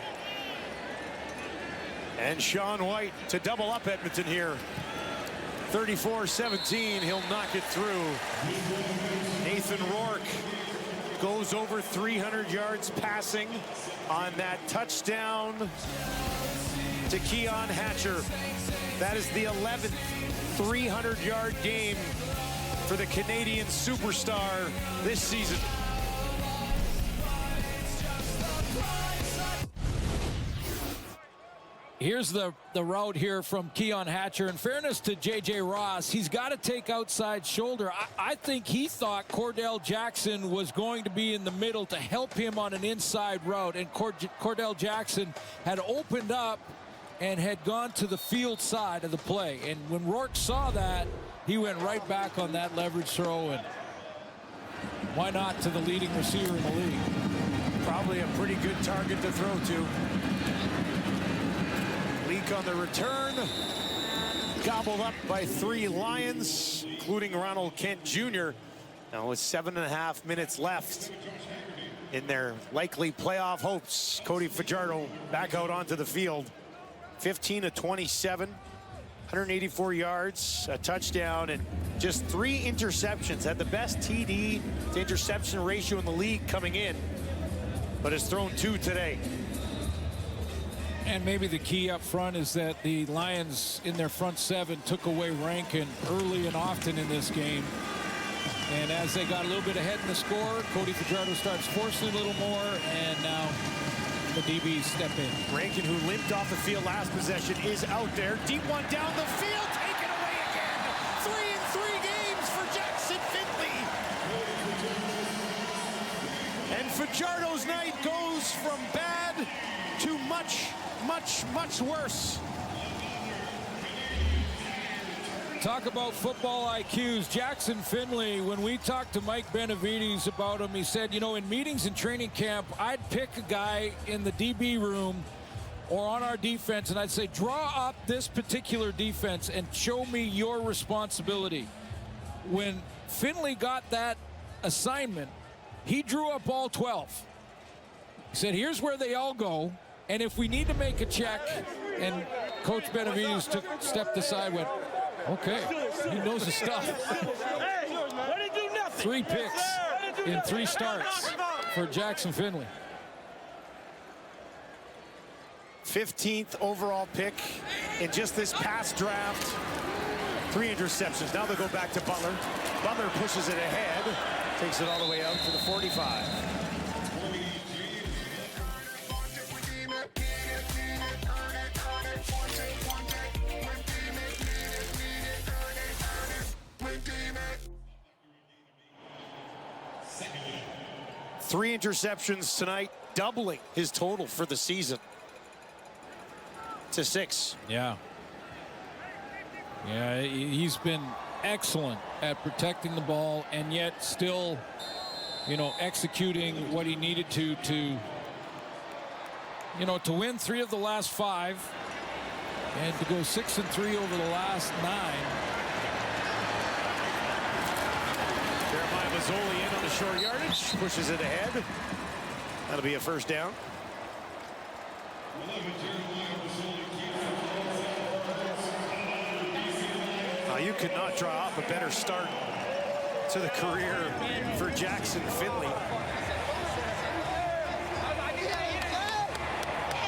And Sean White to double up Edmonton here. 34-17, he'll knock it through. Nathan Rourke goes over 300 yards passing on that touchdown to Keon Hatcher. That is the 11th 300-yard game for the Canadian superstar this season. Here's the route here from Keon Hatcher. In fairness to J.J. Ross, he's got to take outside shoulder. I think he thought Cordell Jackson was going to be in the middle to help him on an inside route, and Cordell Jackson had opened up and had gone to the field side of the play. And when Rourke saw that, he went right back on that leverage throw, and why not to the leading receiver in the league? Probably a pretty good target to throw to. Leak on the return. Gobbled up by 3 Lions, including Ronald Kent Jr. Now with 7.5 minutes left in their likely playoff hopes. Cody Fajardo back out onto the field. 15 of 27. 184 yards, a touchdown, and just 3 interceptions. Had the best TD to interception ratio in the league coming in, but has thrown 2 today. And maybe the key up front is that the Lions in their front 7 took away Rankin early and often in this game. And as they got a little bit ahead in the score, Cody Fajardo starts forcing a little more, and now the DBs step in. Rankin, who limped off the field last possession, is out there. Deep one down the field, taken away again. 3 in 3 games for Jackson Finley. And Fajardo's night goes from bad to much, much, much worse. Talk about football IQs. Jackson Finley, when we talked to Mike Benavides about him, he said, you know, in meetings and training camp, I'd pick a guy in the DB room or on our defense, and I'd say, draw up this particular defense and show me your responsibility. When Finley got that assignment, he drew up all 12. He said, here's where they all go, and if we need to make a check, and Coach Benavides stepped aside, went, okay, he knows his stuff. 3 picks in 3 starts for Jackson Finley. 15th overall pick in just this past draft. 3 interceptions. Now they'll go back to Butler. Butler pushes it ahead, takes it all the way out to the 45. Three interceptions tonight, doubling his total for the season to 6. Yeah. Yeah, he's been excellent at protecting the ball and yet still, you know, executing what he needed to win 3 of the last 5 and to go 6-3 over the last 9. Jeremiah Mazzoli in on the short yardage, pushes it ahead. That'll be a first down. You could not draw up a better start to the career for Jackson Finley. I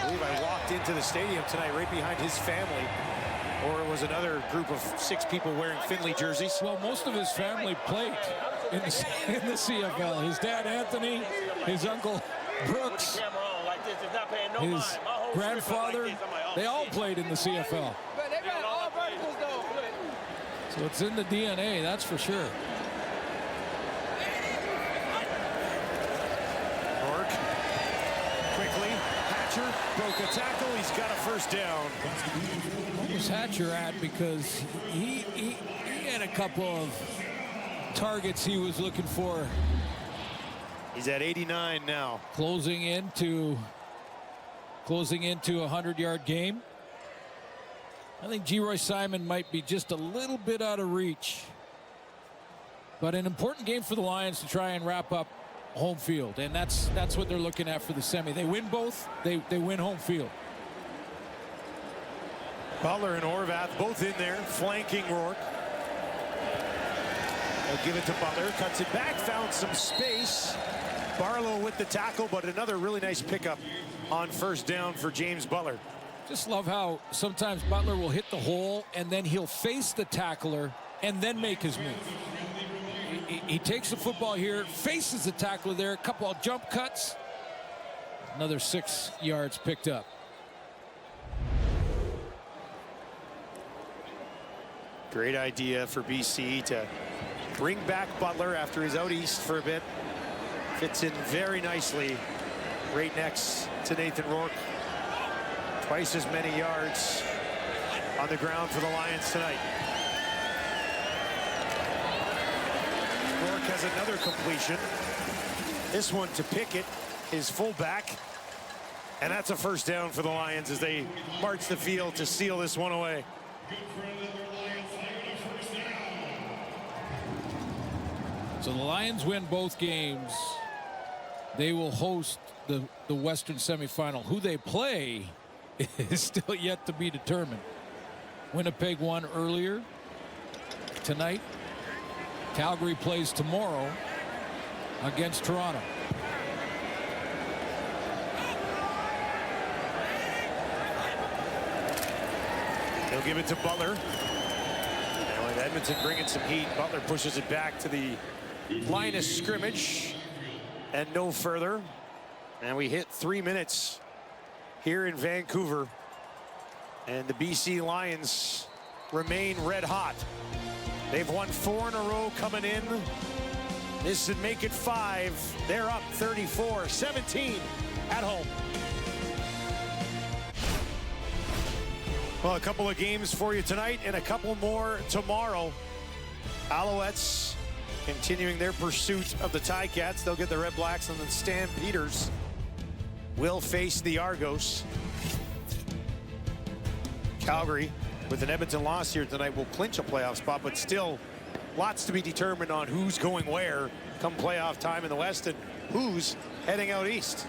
believe I walked into the stadium tonight right behind his family, or it was another group of 6 people wearing Finley jerseys. Well, most of his family played in the CFL. His dad, Anthony, his uncle, Brooks, his grandfather, they all played in the CFL. So it's in the DNA, that's for sure. Rourke, quickly, Hatcher broke a tackle, he's got a first down. What was Hatcher at? Because he had a couple of targets he was looking for. He's at 89 now. Closing into a 100-yard game. I think G-Roy Simon might be just a little bit out of reach. But an important game for the Lions to try and wrap up home field. And that's what they're looking at for the semi. They win both, they win home field. Butler and Horvath both in there, flanking Rourke. They'll give it to Butler, cuts it back, found some space. Barlow with the tackle, but another really nice pickup on first down for James Butler. Just love how sometimes Butler will hit the hole and then he'll face the tackler and then make his move. He takes the football here, faces the tackler there, a couple of jump cuts. Another 6 yards picked up. Great idea for BC to bring back Butler after he's out east for a bit. Fits in very nicely right next to Nathan Rourke. Twice as many yards on the ground for the Lions tonight. Rourke has another completion. This one to Pickett, his fullback. And that's a first down for the Lions as they march the field to seal this one away. So the Lions win both games. They will host the Western semifinal. Who they play is still yet to be determined. Winnipeg won earlier tonight. Calgary plays tomorrow against Toronto. They'll give it to Butler. And with Edmonton bringing some heat, Butler pushes it back to the line of scrimmage and no further. And we hit 3 minutes here in Vancouver, and the BC Lions remain red hot. They've won 4 in a row coming in. This would make it 5. They're up 34-17 at home. Well, a couple of games for you tonight and a couple more tomorrow. Alouettes continuing their pursuit of the Ticats. They'll get the Red Blacks, and then Stampeders will face the Argos. Calgary, with an Edmonton loss here tonight, will clinch a playoff spot, but still lots to be determined on who's going where come playoff time in the West and who's heading out east.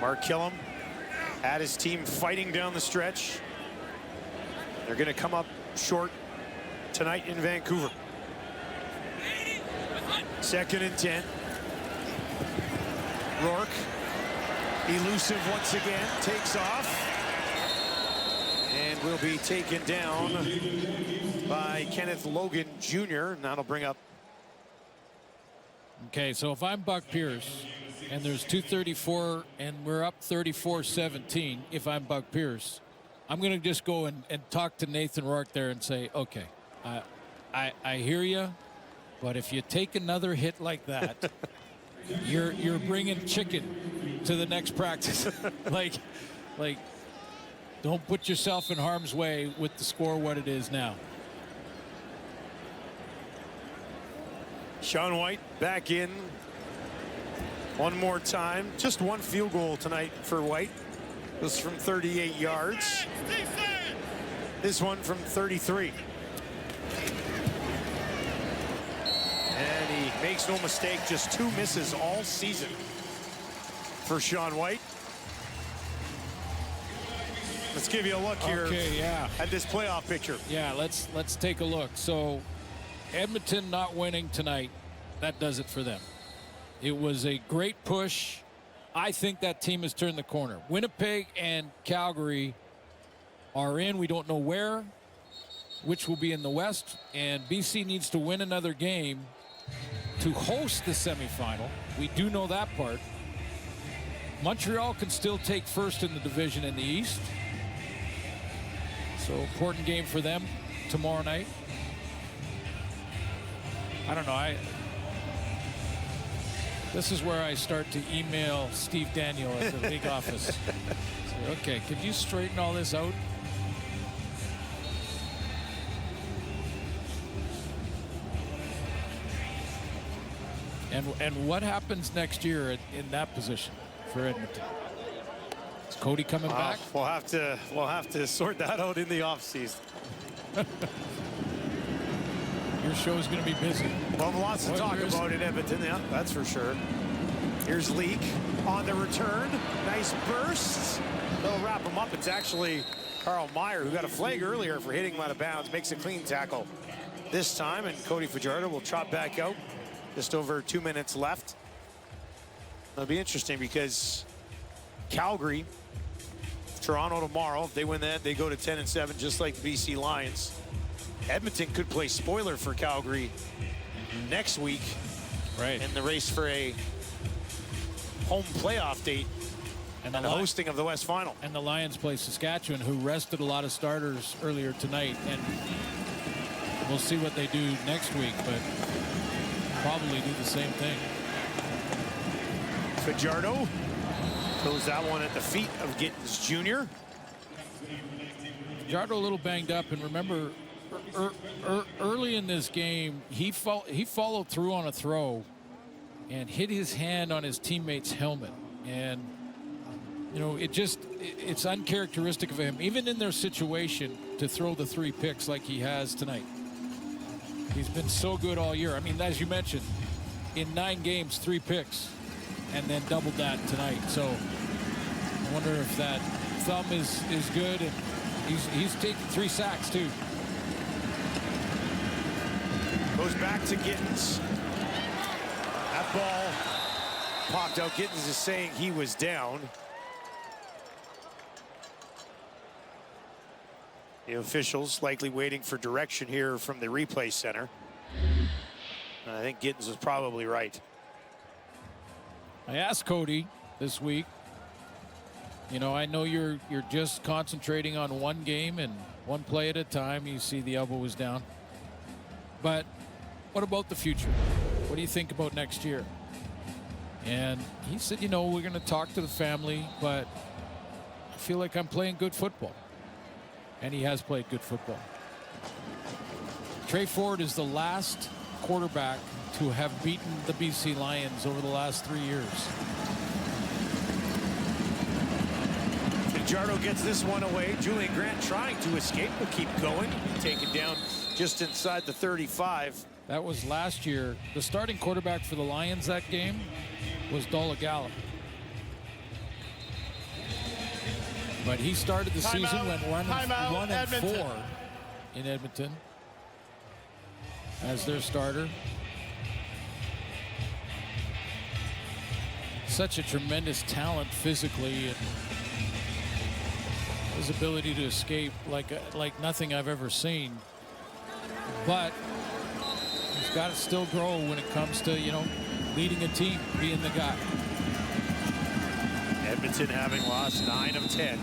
Mark Killam had his team fighting down the stretch. They're going to come up short tonight in Vancouver. 2nd and 10. Rourke, elusive once again, takes off and will be taken down by Kenneth Logan Jr. And that'll bring up. Okay, so if I'm Buck Pierce and there's 2:34 and we're up 34-17, if I'm Buck Pierce, I'm going to just go and talk to Nathan Rourke there and say, okay, I hear you, but if you take another hit like that, you're bringing chicken to the next practice. like, don't put yourself in harm's way with the score what it is now. Sean White back in one more time. Just one field goal tonight for White. It was from 38 yards. This one from 33. And he makes no mistake, just 2 misses all season for Sean White. Let's give you a look here at this playoff picture. Yeah, let's take a look. So Edmonton not winning tonight, that does it for them. It was a great push. I think that team has turned the corner. Winnipeg and Calgary are in. We don't know where, which will be in the West. And BC needs to win another game to host the semifinal. We do know that part. Montreal can still take first in the division in the East. So important game for them tomorrow night. I don't know. This is where I start to email Steve Daniel at the league office. Say, okay, could you straighten all this out? And what happens next year in that position for Edmonton? Is Cody coming back? We'll have to sort that out in the offseason. Your show is going to be busy. Well, lots to talk about in Edmonton, yeah, that's for sure. Here's Leak on the return. Nice burst. They'll wrap him up. It's actually Carl Meyer, who got a flag earlier for hitting him out of bounds, makes a clean tackle this time, and Cody Fajardo will trot back out. Just over 2 minutes left. It'll be interesting because Calgary, Toronto tomorrow, if they win that, they go to 10-7, just like the BC Lions. Edmonton could play spoiler for Calgary next week, right, in the race for a home playoff date and the hosting of the West Final. And the Lions play Saskatchewan, who rested a lot of starters earlier tonight, and we'll see what they do next week, but probably do the same thing. Fajardo throws that one at the feet of Gittins Jr. Fajardo a little banged up, and remember, early in this game, he followed through on a throw and hit his hand on his teammate's helmet. And, you know, it's uncharacteristic of him, even in their situation, to throw the 3 picks like he has tonight. He's been so good all year. I mean, as you mentioned, in 9 games, 3 picks, and then doubled that tonight. So I wonder if that thumb is good, and he's taking 3 sacks too. Goes back to Gittins. That ball popped out. Gittins is saying he was down. The officials likely waiting for direction here from the replay center. And I think Gittins was probably right. I asked Cody this week, you know, I know you're just concentrating on one game and one play at a time. You see the elbow was down. But what about the future? What do you think about next year? And he said, you know, we're going to talk to the family, but I feel like I'm playing good football. And he has played good football. Trey Ford is the last quarterback to have beaten the BC Lions over the last 3 years. Fajardo gets this one away. Julian Grant trying to escape, but keep going. Taken down just inside the 35. That was last year. The starting quarterback for the Lions that game was Dolagala. But he started the season when 1-4 in Edmonton as their starter. Such a tremendous talent physically, and his ability to escape like nothing I've ever seen. But he's got to still grow when it comes to, you know, leading a team, being the guy. Edmonton having lost 9 of 10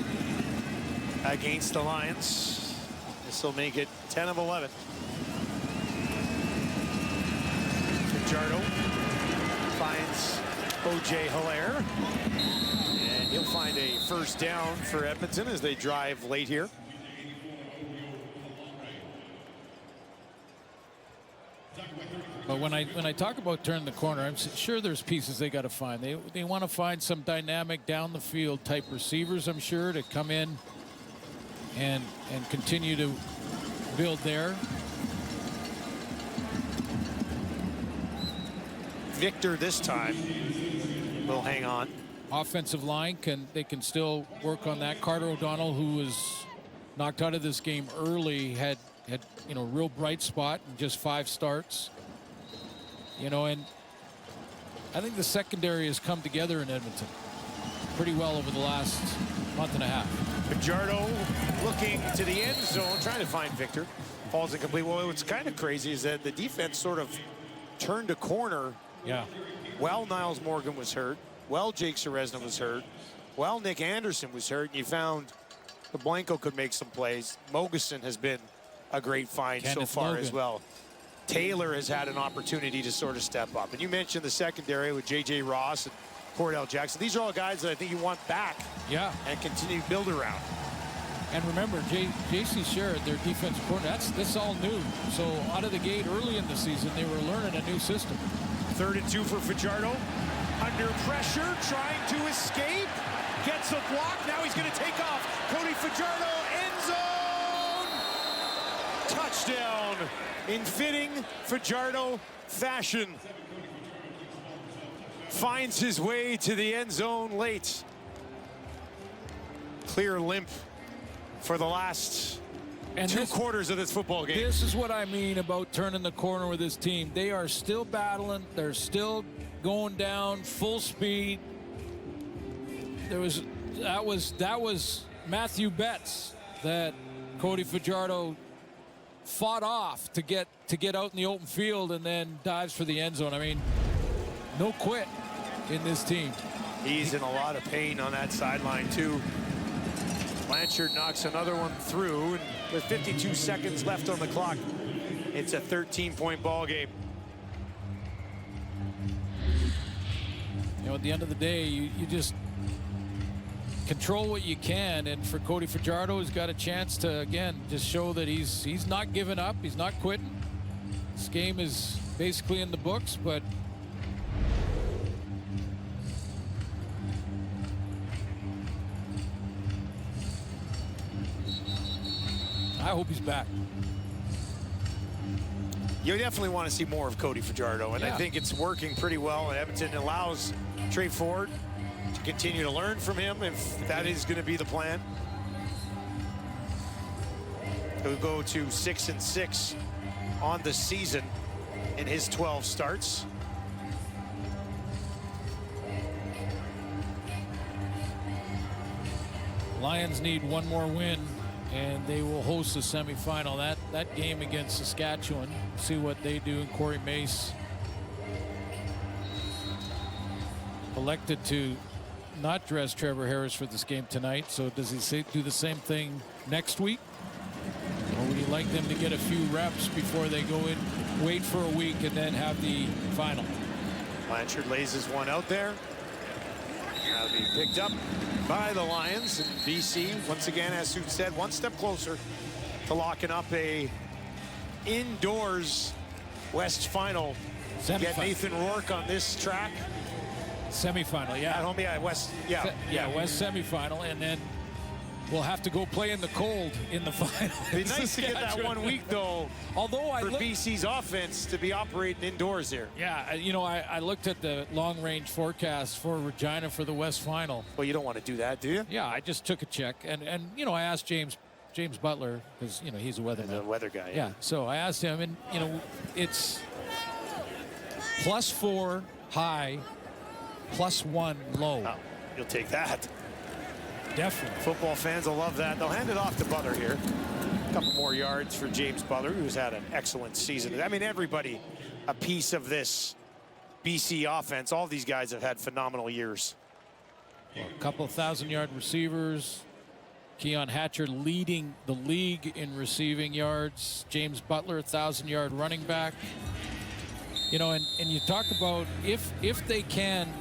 against the Lions. This will make it 10 of 11. Fajardo finds O.J. Hilaire. And he'll find a first down for Edmonton as they drive late here. But when I talk about turning the corner, I'm sure there's pieces they got to find. They want to find some dynamic down the field type receivers, I'm sure, to come in and continue to build there. Victor this time will hang on. Offensive line they can still work on that. Carter O'Donnell, who was knocked out of this game early, had you know, real bright spot in just 5 starts. You know, and I think the secondary has come together in Edmonton pretty well over the last month and a half. Fajardo looking to the end zone, trying to find Victor. Falls incomplete. Well, what's kind of crazy is that the defense sort of turned a corner. Yeah. While Niles Morgan was hurt, while Jake Seresna was hurt, while Nick Anderson was hurt, and you found the Blanco could make some plays. Mogeson has been a great find so far as well. Taylor has had an opportunity to sort of step up. And you mentioned the secondary with J.J. Ross and Cordell Jackson. These are all guys that I think you want back. Yeah. And continue to build around. And remember, J.C. Sherrod, their defensive coordinator, that's all new. So out of the gate early in the season, they were learning a new system. 3rd and 2 for Fajardo. Under pressure, trying to escape. Gets a block. Now he's going to take off. Cody Fajardo, end zone. Touchdown in fitting Fajardo fashion. Finds his way to the end zone late. Clear limp for the last two quarters of this football game. This is what I mean about turning the corner with this team. They are still battling. They're still going down full speed. That was Matthew Betts that Cody Fajardo fought off to get out in the open field and then dives for the end zone. I mean, no quit in this team. He's in a lot of pain on that sideline too. Blanchard knocks another one through, and with 52 seconds left on the clock, it's a 13-point ball game. You know, at the end of the day, you just control what you can, and for Cody Fajardo, he's got a chance to again just show that he's not giving up, he's not quitting. This game is basically in the books, but I hope he's back. You definitely want to see more of Cody Fajardo, and yeah. I think it's working pretty well. And Edmonton allows Trey Ford to continue to learn from him if that is going to be the plan. He'll go to 6-6 on the season in his 12 starts. Lions need one more win, and they will host the semifinal. That game against Saskatchewan. See what they do. And Corey Mace elected to not dress Trevor Harris for this game tonight. So does he do the same thing next week? Or would he like them to get a few reps before they go in, wait for a week, and then have the final? Blanchard lays his one out there. That'll be picked up by the Lions. And BC, once again, as Sue said, one step closer to locking up a indoors West final. Get Nathan Rourke on this track. Semifinal, yeah. At home, yeah, West, West semifinal, and then we'll have to go play in the cold in the final. It'd be nice to get that 1 week, though, although for BC's offense to be operating indoors here. Yeah, you know, I looked at the long-range forecast for Regina for the West final. Well, you don't want to do that, do you? Yeah, I just took a check, and you know, I asked James Butler, because, you know, he's a weather guy. Yeah, so I asked him, and, you know, it's +4 high, +1 low. Oh, you'll take that. Definitely. Football fans will love that. They'll hand it off to Butler here. A couple more yards for James Butler, who's had an excellent season. I mean, everybody a piece of this BC offense. All these guys have had phenomenal years. Well, a couple of 1,000-yard receivers. Keon Hatcher leading the league in receiving yards. James Butler, 1,000-yard running back. You know, and you talk about if they can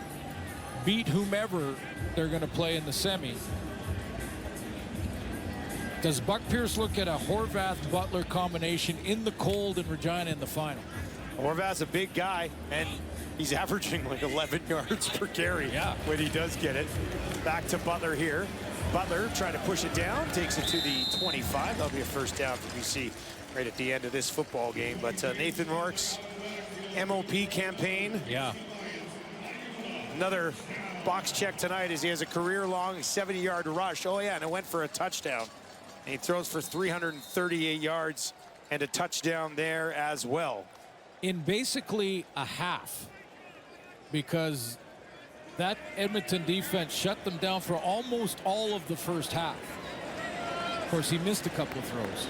beat whomever they're going to play in the semi. Does Buck Pierce look at a Horvath-Butler combination in the cold in Regina in the final? Horvath's a big guy, and he's averaging like 11 yards per carry when he does get it. Back to Butler here. Butler trying to push it down, takes it to the 25. That'll be a first down for BC right at the end of this football game. But Nathan Rourke's MOP campaign. Yeah. Another box check tonight as he has a career-long 70-yard rush. Oh, yeah, and it went for a touchdown. And he throws for 338 yards and a touchdown there as well. In basically a half, because that Edmonton defense shut them down for almost all of the first half. Of course, he missed a couple of throws.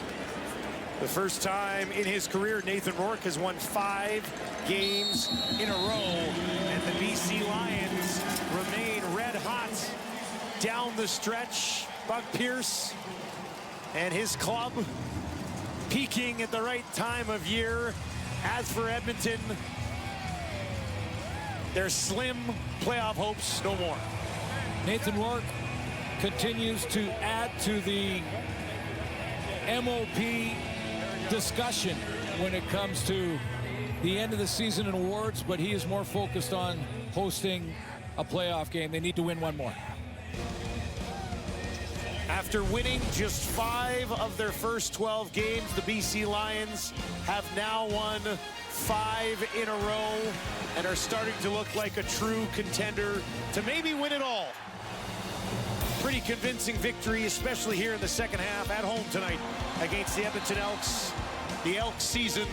The first time in his career, Nathan Rourke has won 5 games in a row, and the BC Lions remain red hot down the stretch. Buck Pierce and his club peaking at the right time of year. As for Edmonton, their slim playoff hopes no more. Nathan Rourke continues to add to the MOP discussion when it comes to the end of the season and awards, but he is more focused on hosting a playoff game. They need to win one more. After winning just 5 of their first 12 games, the BC Lions have now won 5 in a row and are starting to look like a true contender to maybe win it all. Pretty convincing victory, especially here in the second half at home tonight against the Edmonton Elks. The Elks season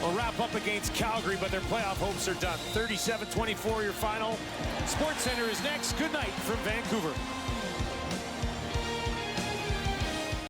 will wrap up against Calgary, but their playoff hopes are done. 37-24 your final. SportsCenter is next. Good night from Vancouver.